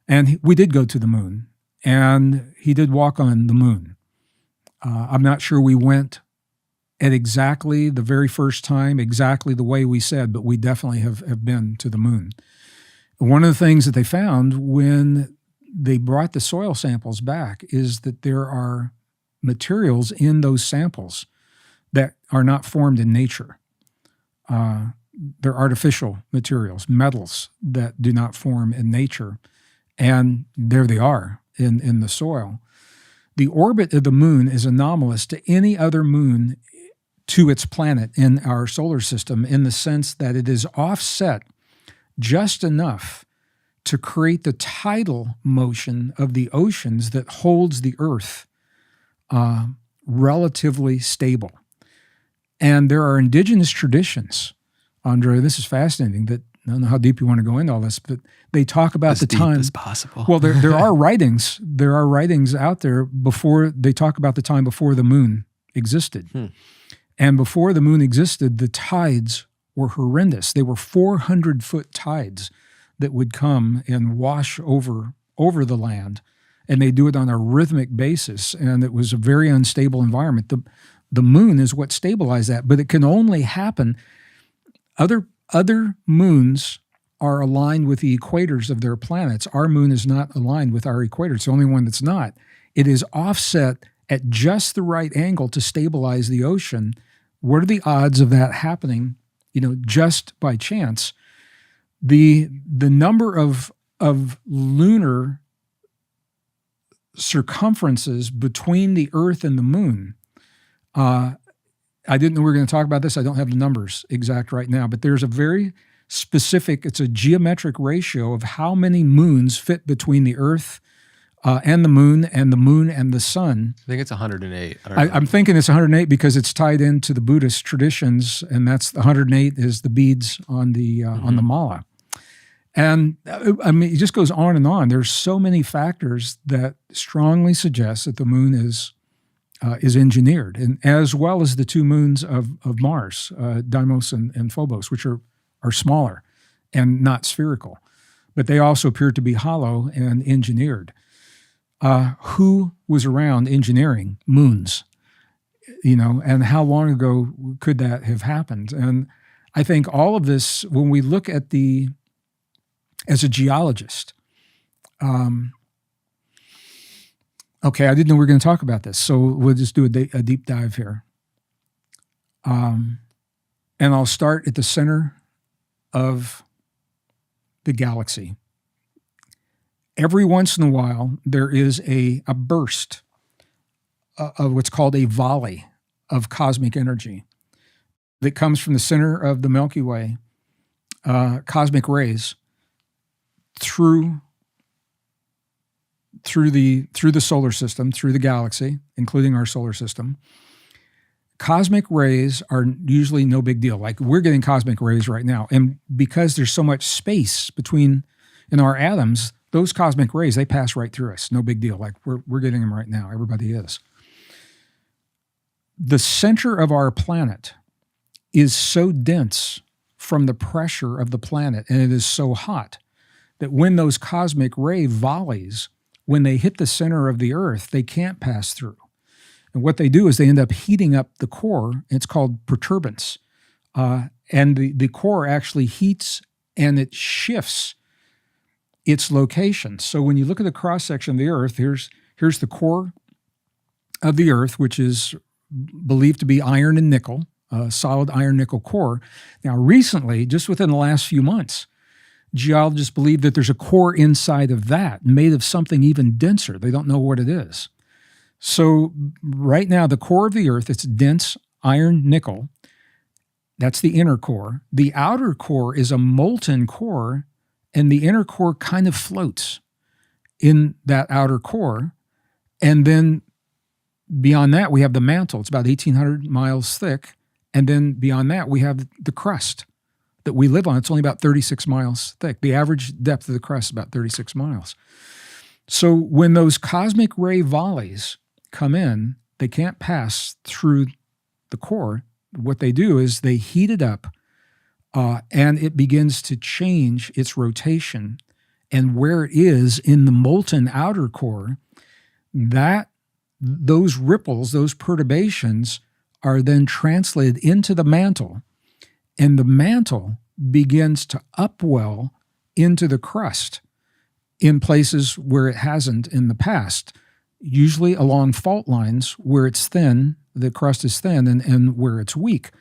And we did go to the moon, and he did walk on the moon. I'm not sure we went at exactly the very first time, exactly the way we said, but we definitely have been to the moon. One of the things that they found when they brought the soil samples back is that there are materials in those samples that are not formed in nature. They're artificial materials, metals that do not form in nature. And there they are in the soil. The orbit of the moon is anomalous to any other moon to its planet in our solar system, in the sense that it is offset just enough to create the tidal motion of the oceans that holds the Earth relatively stable. And there are indigenous traditions, Andre, this is fascinating, that I don't know how deep you want to go into all this, but they talk about as the deep time as possible. Well, there are writings. There are writings out there before they talk about the time before the moon existed. And before the moon existed, the tides were horrendous. They were 400-foot tides that would come and wash over the land, and they do it on a rhythmic basis, and it was a very unstable environment. The moon is what stabilized that, but it can only happen. Other moons are aligned with the equators of their planets. Our moon is not aligned with our equator. It's the only one that's not. It is offset at just the right angle to stabilize the ocean. What are the odds of that happening, just by chance? The number of lunar circumferences between the Earth and the moon, I didn't know we were going to talk about this. I don't have the numbers exact right now, but there's a very specific, it's a geometric ratio of how many moons fit between the Earth and the moon and the sun. I think it's 108. I'm thinking it's 108 because it's tied into the Buddhist traditions, and that's the 108 is the beads on the mala. And I mean, it just goes on and on. There's so many factors that strongly suggest that the moon is engineered, and as well as the two moons of Mars, Deimos and Phobos, which are smaller and not spherical, but they also appear to be hollow and engineered. Who was around engineering moons, and how long ago could that have happened? And I think all of this, when we look at as a geologist, okay, I didn't know we were going to talk about this, so we'll just do a deep dive here. And I'll start at the center of the galaxy. Every once in a while, there is a burst of what's called a volley of cosmic energy that comes from the center of the Milky Way, cosmic rays, through the solar system, through the galaxy, including our solar system. Cosmic rays are usually no big deal. Like, we're getting cosmic rays right now. And because there's so much space in our atoms, those cosmic rays, they pass right through us. No big deal. Like, we're getting them right now. Everybody is. The center of our planet is so dense from the pressure of the planet, and it is so hot, that when those cosmic ray volleys, when they hit the center of the Earth, they can't pass through. And what they do is they end up heating up the core. It's called perturbance. And the core actually heats and it shifts its location. So when you look at the cross-section of the Earth, here's the core of the Earth, which is believed to be iron and nickel, solid iron-nickel core. Now, recently, just within the last few months, geologists believe that there's a core inside of that made of something even denser. They don't know what it is. So right now, the core of the Earth, it's dense iron nickel. That's the inner core. The outer core is a molten core, and the inner core kind of floats in that outer core. And then beyond that, we have the mantle. It's about 1,800 miles thick. And then beyond that, we have the crust that we live on. It's only about 36 miles thick. The average depth of the crust is about 36 miles. So when those cosmic ray volleys come in, they can't pass through the core. What they do is they heat it up, and it begins to change its rotation. And where it is in the molten outer core, those ripples, those perturbations are then translated into the mantle, and the mantle begins to upwell into the crust in places where it hasn't in the past, usually along fault lines where it's thin, the crust is thin, and where it's weak.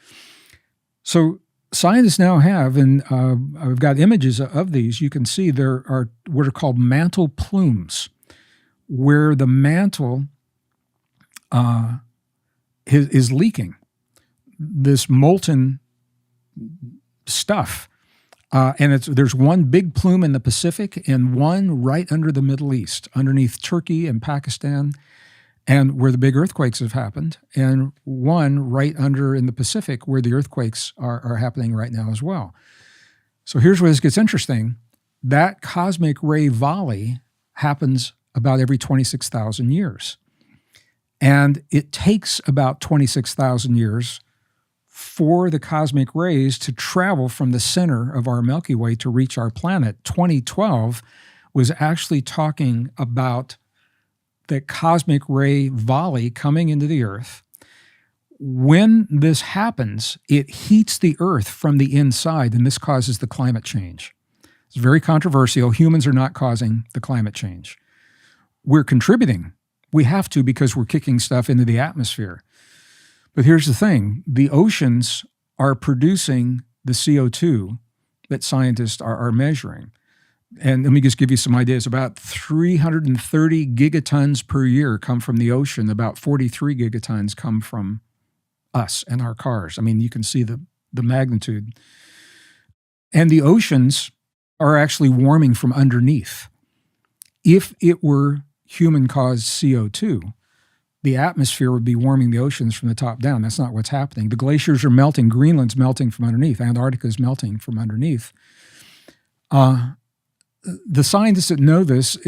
So scientists now have, and I've got images of these, you can see there are what are called mantle plumes, where the mantle is leaking. this molten stuff. And there's one big plume in the Pacific and one right under the Middle East, underneath Turkey and Pakistan, and where the big earthquakes have happened, and one right under in the Pacific where the earthquakes are happening right now as well. So here's where this gets interesting. That cosmic ray volley happens about every 26,000 years. And it takes about 26,000 years for the cosmic rays to travel from the center of our Milky Way to reach our planet. 2012 was actually talking about the cosmic ray volley coming into the Earth. When this happens, it heats the Earth from the inside, and this causes the climate change. It's very controversial. Humans are not causing the climate change. We're contributing. We have to, because we're kicking stuff into the atmosphere. But here's the thing. The oceans are producing the CO2 that scientists are measuring. And let me just give you some ideas. About 330 gigatons per year come from the ocean. About 43 gigatons come from us and our cars. I mean, you can see the magnitude. And the oceans are actually warming from underneath. If it were human-caused CO2, the atmosphere would be warming the oceans from the top down. That's not what's happening. The glaciers are melting. Greenland's melting from underneath. Antarctica's melting from underneath. The scientists that know this,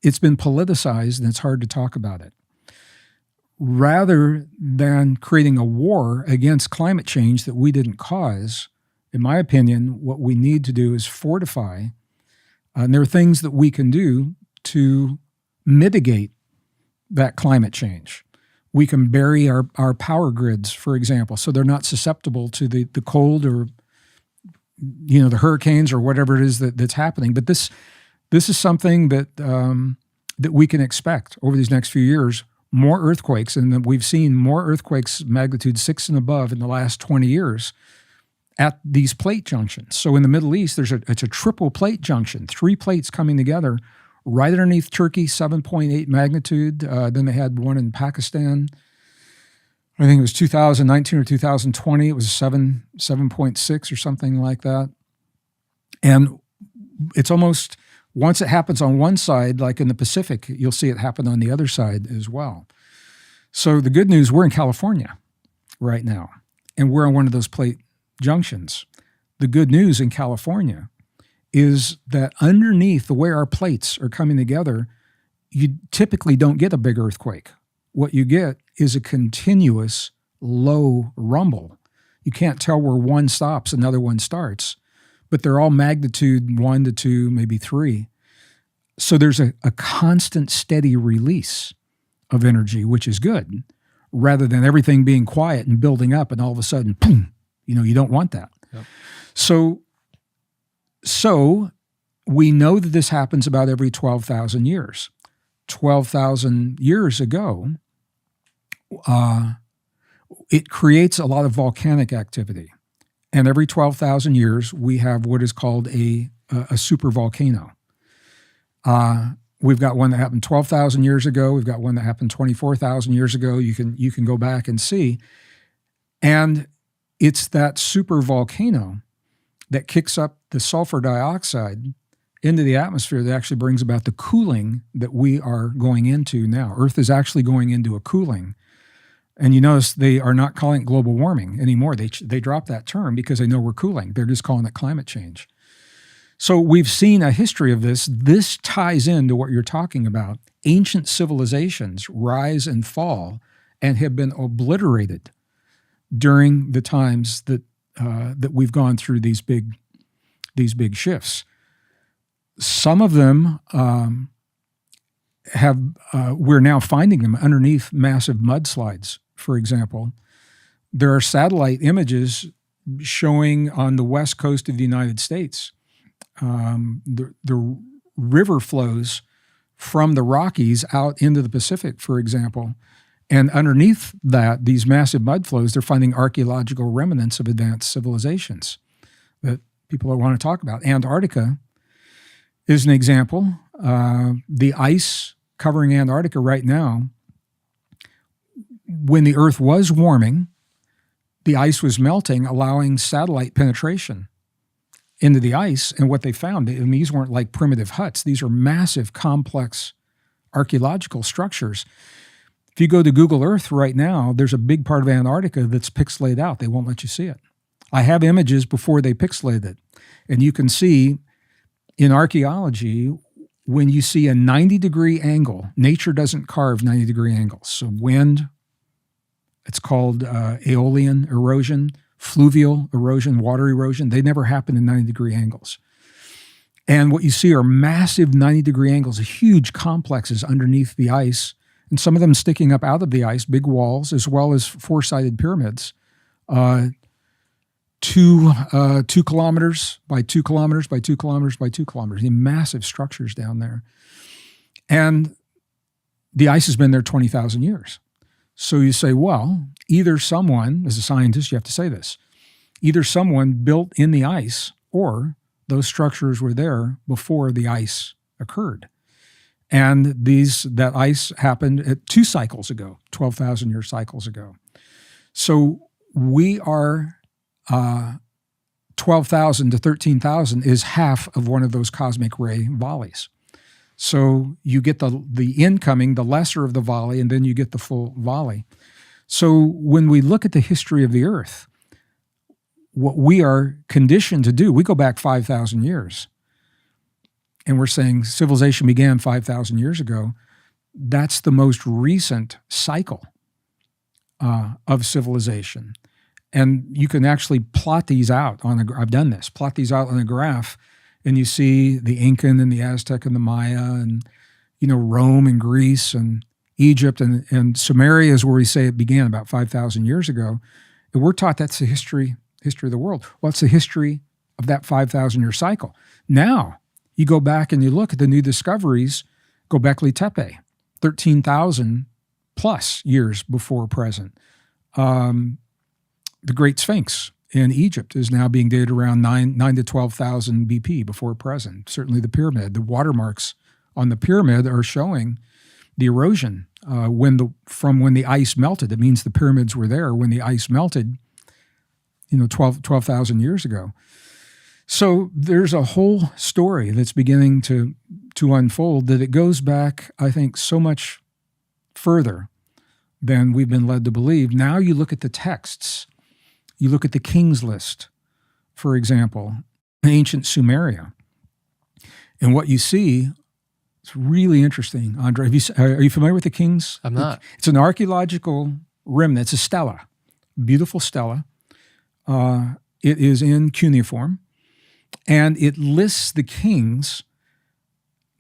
it's been politicized and it's hard to talk about it. Rather than creating a war against climate change that we didn't cause, in my opinion, what we need to do is fortify. And there are things that we can do to mitigate that climate change. We can bury our power grids, for example, so they're not susceptible to the cold or the hurricanes or whatever it is that's happening. But this is something that we can expect over these next few years. More earthquakes, and we've seen more earthquakes magnitude 6 and above in the last 20 years at these plate junctions. So in the Middle East, it's a triple plate junction, 3 plates coming together right underneath Turkey, 7.8 magnitude. Then they had one in Pakistan. I think it was 2019 or 2020. It was 7.6 or something like that. And it's almost, once it happens on one side, like in the Pacific, you'll see it happen on the other side as well. So the good news, we're in California right now, and we're on one of those plate junctions. The good news in California is that underneath the way our plates are coming together, you typically don't get a big earthquake. What you get is a continuous low rumble. You can't tell where one stops, another one starts, but they're all magnitude 1 to 2, maybe 3. So there's a constant steady release of energy, which is good, rather than everything being quiet and building up and all of a sudden, boom, you don't want that. Yep. So we know that this happens about every 12,000 years. 12,000 years ago, it creates a lot of volcanic activity. And every 12,000 years, we have what is called a supervolcano. We've got one that happened 12,000 years ago. We've got one that happened 24,000 years ago. You can go back and see. And it's that supervolcano that kicks up the sulfur dioxide into the atmosphere that actually brings about the cooling that we are going into now. Earth is actually going into a cooling. And you notice they are not calling it global warming anymore. They dropped that term because they know we're cooling. They're just calling it climate change. So we've seen a history of this. This ties into what you're talking about. Ancient civilizations rise and fall and have been obliterated during the times that we've gone through these big shifts. Some of them we're now finding them underneath massive mudslides, for example. There are satellite images showing on the west coast of the United States the river flows from the Rockies out into the Pacific, for example. And underneath that, these massive mud flows, they're finding archaeological remnants of advanced civilizations that people want to talk about. Antarctica is an example. The ice covering Antarctica right now, when the Earth was warming, the ice was melting, allowing satellite penetration into the ice. And what they found, and these weren't like primitive huts. These are massive, complex archaeological structures. If you go to Google Earth right now, there's a big part of Antarctica that's pixelated out. They won't let you see it. I have images before they pixelated it. And you can see in archaeology, when you see a 90-degree angle, nature doesn't carve 90-degree angles. So wind, it's called aeolian erosion, fluvial erosion, water erosion. They never happen in 90-degree angles. And what you see are massive 90-degree angles, huge complexes underneath the ice, and some of them sticking up out of the ice, big walls, as well as four-sided pyramids, 2 kilometers by 2 kilometers by 2 kilometers by 2 kilometers, massive structures down there. And the ice has been there 20,000 years. So you say, well, either someone, as a scientist, you have to say this, either someone built in the ice or those structures were there before the ice occurred. And that ice happened at 2 cycles ago, 12,000-year cycles ago. So we are 12,000 to 13,000 is half of one of those cosmic ray volleys. So you get the incoming, the lesser of the volley, and then you get the full volley. So when we look at the history of the Earth, what we are conditioned to do, we go back 5,000 years, and we're saying civilization began 5,000 years ago. That's the most recent cycle of civilization. And you can actually plot these out I've done this, plot these out on a graph, and you see the Incan and the Aztec and the Maya and, Rome and Greece and Egypt and Sumeria is where we say it began about 5,000 years ago. And we're taught that's the history of the world. What's the history of that 5,000-year cycle? Now, you go back and you look at the new discoveries, Göbekli Tepe, 13,000 plus years before present. The Great Sphinx in Egypt is now being dated around 9 to 12,000 BP before present. Certainly the pyramid, the watermarks on the pyramid are showing the erosion from when the ice melted. It means the pyramids were there when the ice melted, 12,000 years ago. So there's a whole story that's beginning to unfold that it goes back, I think, so much further than we've been led to believe. Now you look at the texts. You look at the King's List, for example, ancient Sumeria. And what you see, it's really interesting. Andre, are you familiar with the King's? I'm not. It's an archaeological remnant. It's a stela, beautiful stela. It is in cuneiform, and it lists the kings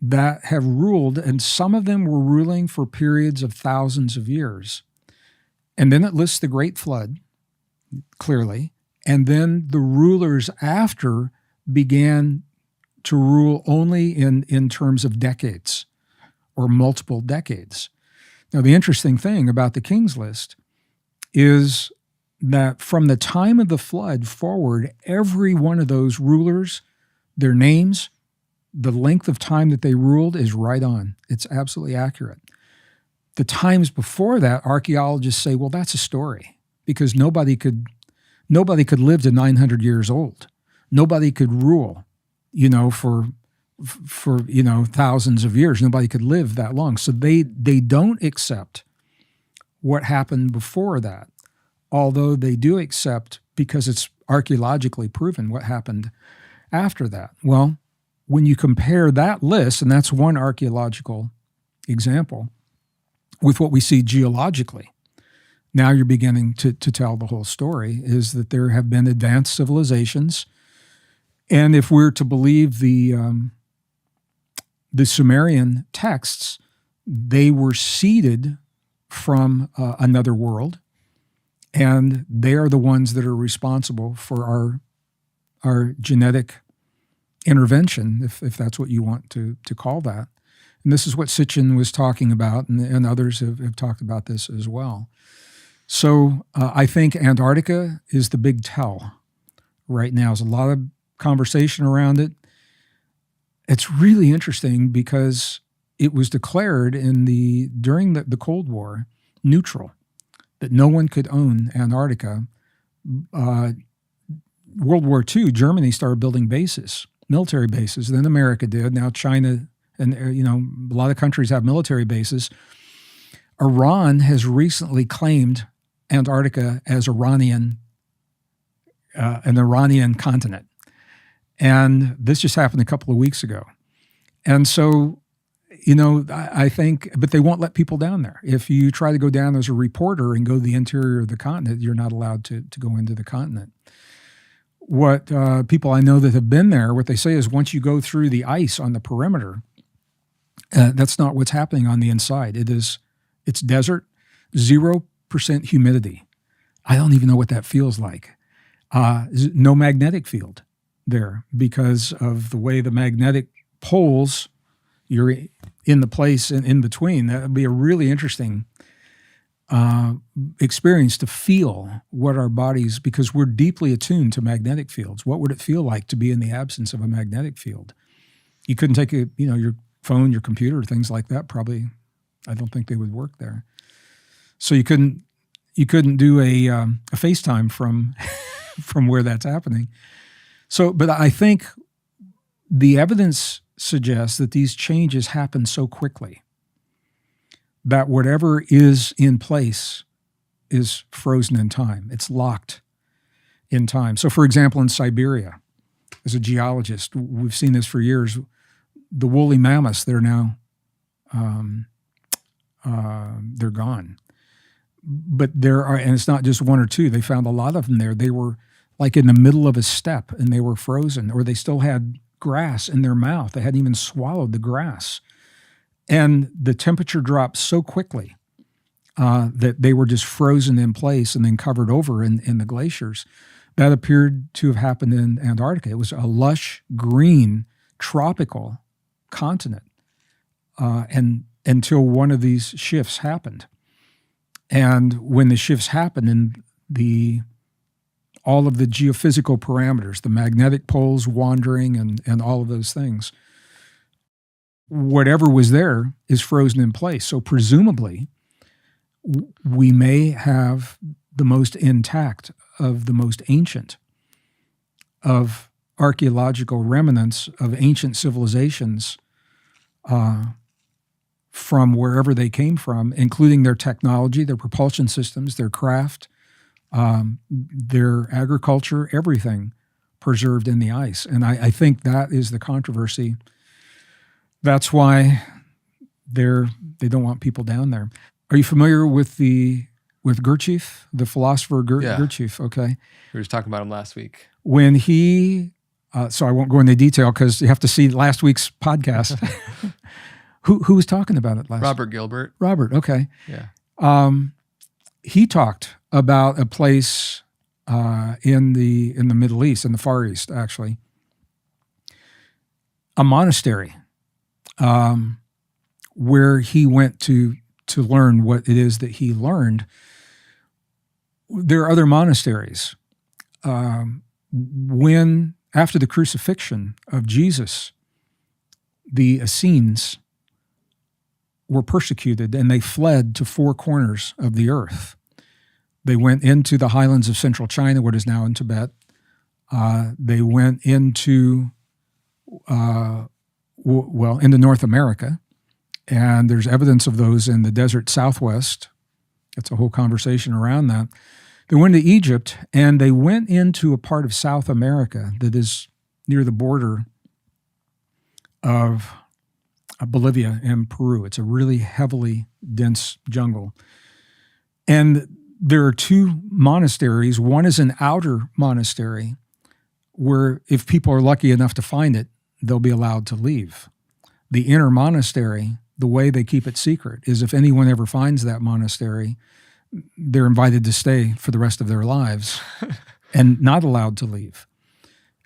that have ruled, and some of them were ruling for periods of thousands of years. And then it lists the Great Flood, clearly, and then the rulers after began to rule only in terms of decades or multiple decades. Now, the interesting thing about the King's List is that from the time of the flood forward, every one of those rulers, their names, the length of time that they ruled is right on. It's absolutely accurate. The times before that, archaeologists say, well, that's a story, because nobody could live to 900 years old. Nobody could rule, for thousands of years. Nobody could live that long. So they don't accept what happened before that, although they do accept, because it's archaeologically proven, what happened after that. Well, when you compare that list, and that's one archaeological example, with what we see geologically, now you're beginning to tell the whole story, is that there have been advanced civilizations. And if we're to believe the Sumerian texts, they were seeded from another world, and they are the ones that are responsible for our genetic intervention, if that's what you want to call that. And this is what Sitchin was talking about, and others have talked about this as well. So I think Antarctica is the big tell right now. There's a lot of conversation around it. It's really interesting because it was declared during the Cold War neutral, that no one could own Antarctica World War II, Germany started building bases, military bases. Then America did. Now China and a lot of countries have military bases. Iran has recently claimed Antarctica as an Iranian continent. And this just happened a couple of weeks ago. And so, I think, but they won't let people down there. If you try to go down as a reporter and go to the interior of the continent, you're not allowed to go into the continent. What people I know that have been there, what they say is once you go through the ice on the perimeter, that's not what's happening on the inside. It's desert, 0% humidity. I don't even know what that feels like. No magnetic field there because of the way the magnetic poles, you're in the place and in between. That would be a really interesting experience to feel what our bodies, because we're deeply attuned to magnetic fields. What would it feel like to be in the absence of a magnetic field? You couldn't take your phone, your computer, things like that. Probably, I don't think they would work there. So you couldn't do a FaceTime from from where that's happening. So, but I think the evidence suggests that these changes happen so quickly that whatever is in place is frozen in time. It's locked in time. So, for example, in Siberia, as a geologist, we've seen this for years. The woolly mammoths, they're now they're gone. But there are, and it's not just one or two. They found a lot of them there. They were like in the middle of a steppe, and they were frozen, or they still had grass in their mouth. They hadn't even swallowed the grass. And the temperature dropped so quickly that they were just frozen in place and then covered over in the glaciers. That appeared to have happened in Antarctica. It was a lush, green, tropical continent and until one of these shifts happened. And when the shifts happened and all of the geophysical parameters, the magnetic poles wandering and all of those things, whatever was there is frozen in place. So presumably, we may have the most intact of the most ancient of archaeological remnants of ancient civilizations from wherever they came from, including their technology, their propulsion systems, their craft, their agriculture, everything preserved in the ice. And I think that is the controversy. That's why they don't want people down there. Are you familiar with Gurdjieff, the philosopher Gurdjieff? Okay. We were just talking about him last week. When he, so I won't go into detail because you have to see last week's podcast. Who was talking about it last week? Robert Gilbert. Robert, okay. Yeah. He talked about a place in the Middle East, in the Far East, actually, a monastery where he went to learn what it is that he learned. There are other monasteries. When, after the crucifixion of Jesus, the Essenes were persecuted and they fled to four corners of the earth. They went into the highlands of central China, what is now in Tibet. They went into North America, and there's evidence of those in the desert Southwest. It's a whole conversation around that. They went to Egypt, and they went into a part of South America that is near the border of Bolivia and Peru. It's a really heavily dense jungle. And there are two monasteries. One is an outer monastery where if people are lucky enough to find it, they'll be allowed to leave. The inner monastery, the way they keep it secret is if anyone ever finds that monastery, they're invited to stay for the rest of their lives and not allowed to leave.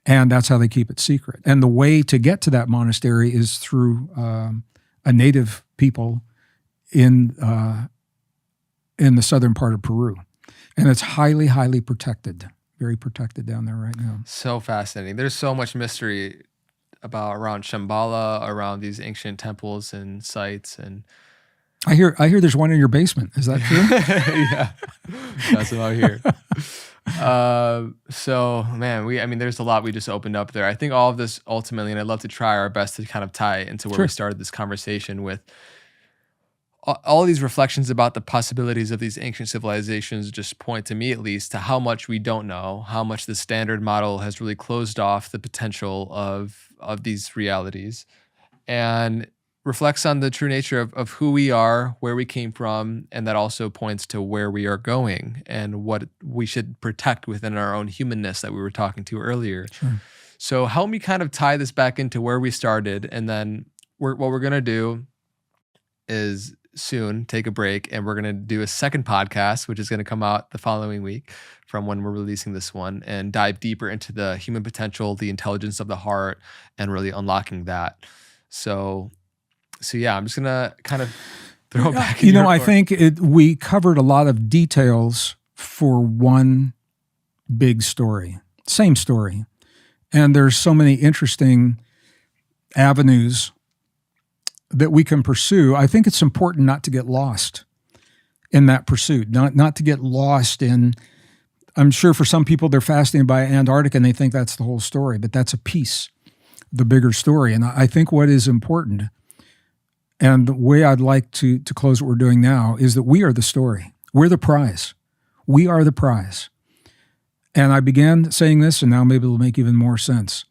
And that's how they keep it secret. And the way to get to that monastery is through a native people in the southern part of Peru. And it's highly, highly protected, very protected down there right now. So fascinating. There's so much mystery around Shambhala, around these ancient temples and sites. And I hear there's one in your basement. Is that true? Yeah, that's what I hear. So man, there's a lot we just opened up there. I think all of this ultimately, and I'd love to try our best to kind of tie it into where we Sure. started this conversation with all these reflections about the possibilities of these ancient civilizations just point to me at least to how much we don't know, how much the standard model has really closed off the potential of these realities, and reflects on the true nature of who we are, where we came from, and that also points to where we are going and what we should protect within our own humanness that we were talking to earlier. Sure. So help me kind of tie this back into where we started, and then what we're gonna do is soon take a break, and we're going to do a second podcast, which is going to come out the following week from when we're releasing this one, and dive deeper into the human potential, the intelligence of the heart, and really unlocking that. So yeah, I'm just going to kind of throw it back. I think we covered a lot of details for one big story, same story. And there's so many interesting avenues that we can pursue. I think it's important not to get lost in that pursuit, not to get lost in, I'm sure for some people they're fascinated by Antarctica and they think that's the whole story, but that's a piece, the bigger story. And I think what is important, and the way I'd like to close what we're doing now, is that we are the story. We're the prize. We are the prize. And I began saying this, and now maybe it'll make even more sense.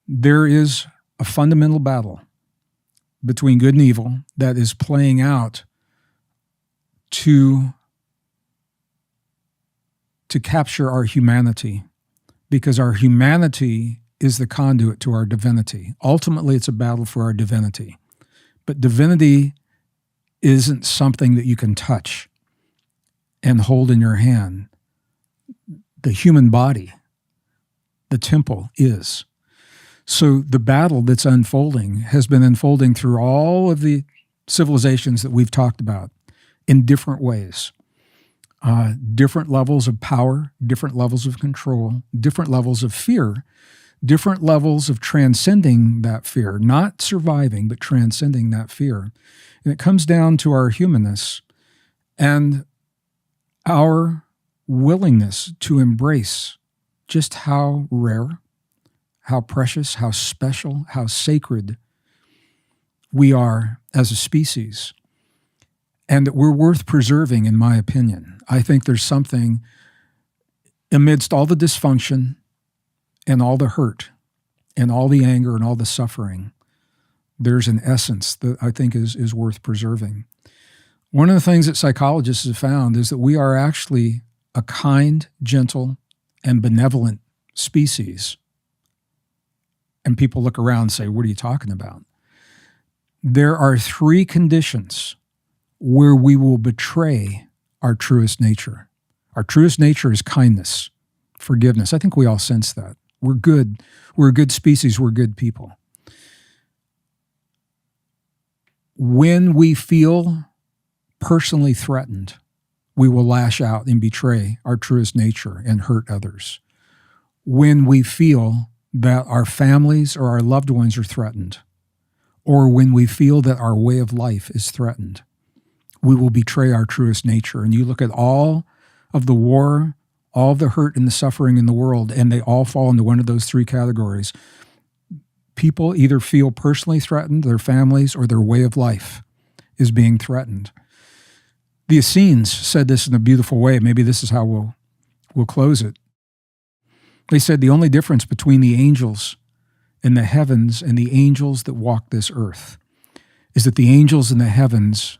There is a fundamental battle between good and evil that is playing out to capture our humanity, because our humanity is the conduit to our divinity. Ultimately, it's a battle for our divinity. But divinity isn't something that you can touch and hold in your hand. The human body, the temple, is. So the battle that's unfolding has been unfolding through all of the civilizations that we've talked about in different ways. Different levels of power, different levels of control, different levels of fear, different levels of transcending that fear, not surviving, but transcending that fear. And it comes down to our humanness and our willingness to embrace just how rare, how precious, how special, how sacred we are as a species, and that we're worth preserving, in my opinion. I think there's something amidst all the dysfunction and all the hurt and all the anger and all the suffering. There's an essence that I think is worth preserving. One of the things that psychologists have found is that we are actually a kind, gentle, and benevolent species. And people look around and say, what are you talking about? There are 3 conditions where we will betray our truest nature. Our truest nature is kindness, forgiveness. I think we all sense that. We're good. We're a good species. We're good people. When we feel personally threatened, we will lash out and betray our truest nature and hurt others. When we feel that our families or our loved ones are threatened, or when we feel that our way of life is threatened, we will betray our truest nature. And you look at all of the war, all of the hurt and the suffering in the world, and they all fall into one of those 3 categories. People either feel personally threatened, their families, or their way of life is being threatened. The Essenes said this in a beautiful way. Maybe this is how we'll close it. They said the only difference between the angels in the heavens and the angels that walk this earth is that the angels in the heavens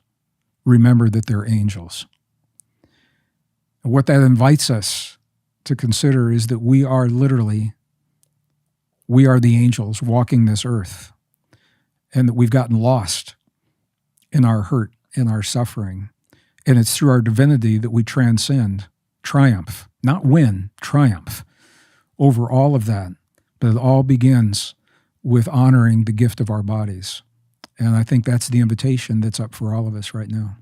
remember that they're angels. And what that invites us to consider is that we are the angels walking this earth, and that we've gotten lost in our hurt, in our suffering. And it's through our divinity that we transcend, triumph, not win, triumph over all of that. But it all begins with honoring the gift of our bodies. And I think that's the invitation that's up for all of us right now.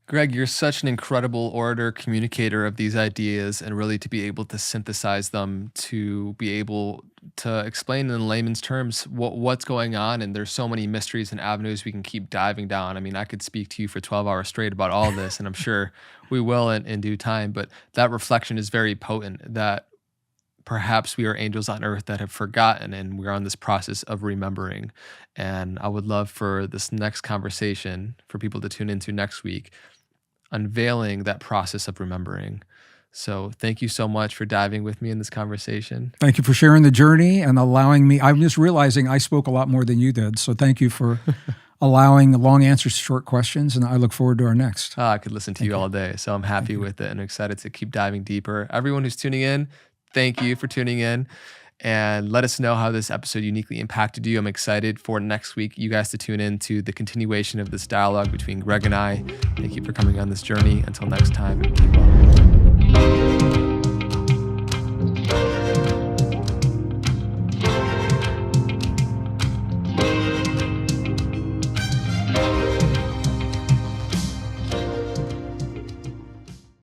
Gregg, you're such an incredible orator, communicator of these ideas, and really to be able to synthesize them, to be able to explain in layman's terms what's going on. And there's so many mysteries and avenues we can keep diving down. I mean, I could speak to you for 12 hours straight about all this, and I'm sure we will in due time. But that reflection is very potent, that perhaps we are angels on earth that have forgotten, and we're on this process of remembering. And I would love for this next conversation for people to tune into next week, unveiling that process of remembering. So thank you so much for diving with me in this conversation. Thank you for sharing the journey and allowing me. I'm just realizing I spoke a lot more than you did. So thank you for allowing long answers to short questions. And I look forward to our next. I could listen to you all day. So I'm happy with it and excited to keep diving deeper. Everyone who's tuning in, thank you for tuning in. And let us know how this episode uniquely impacted you. I'm excited for next week, you guys to tune in to the continuation of this dialogue between Gregg and I. Thank you for coming on this journey. Until next time, keep well.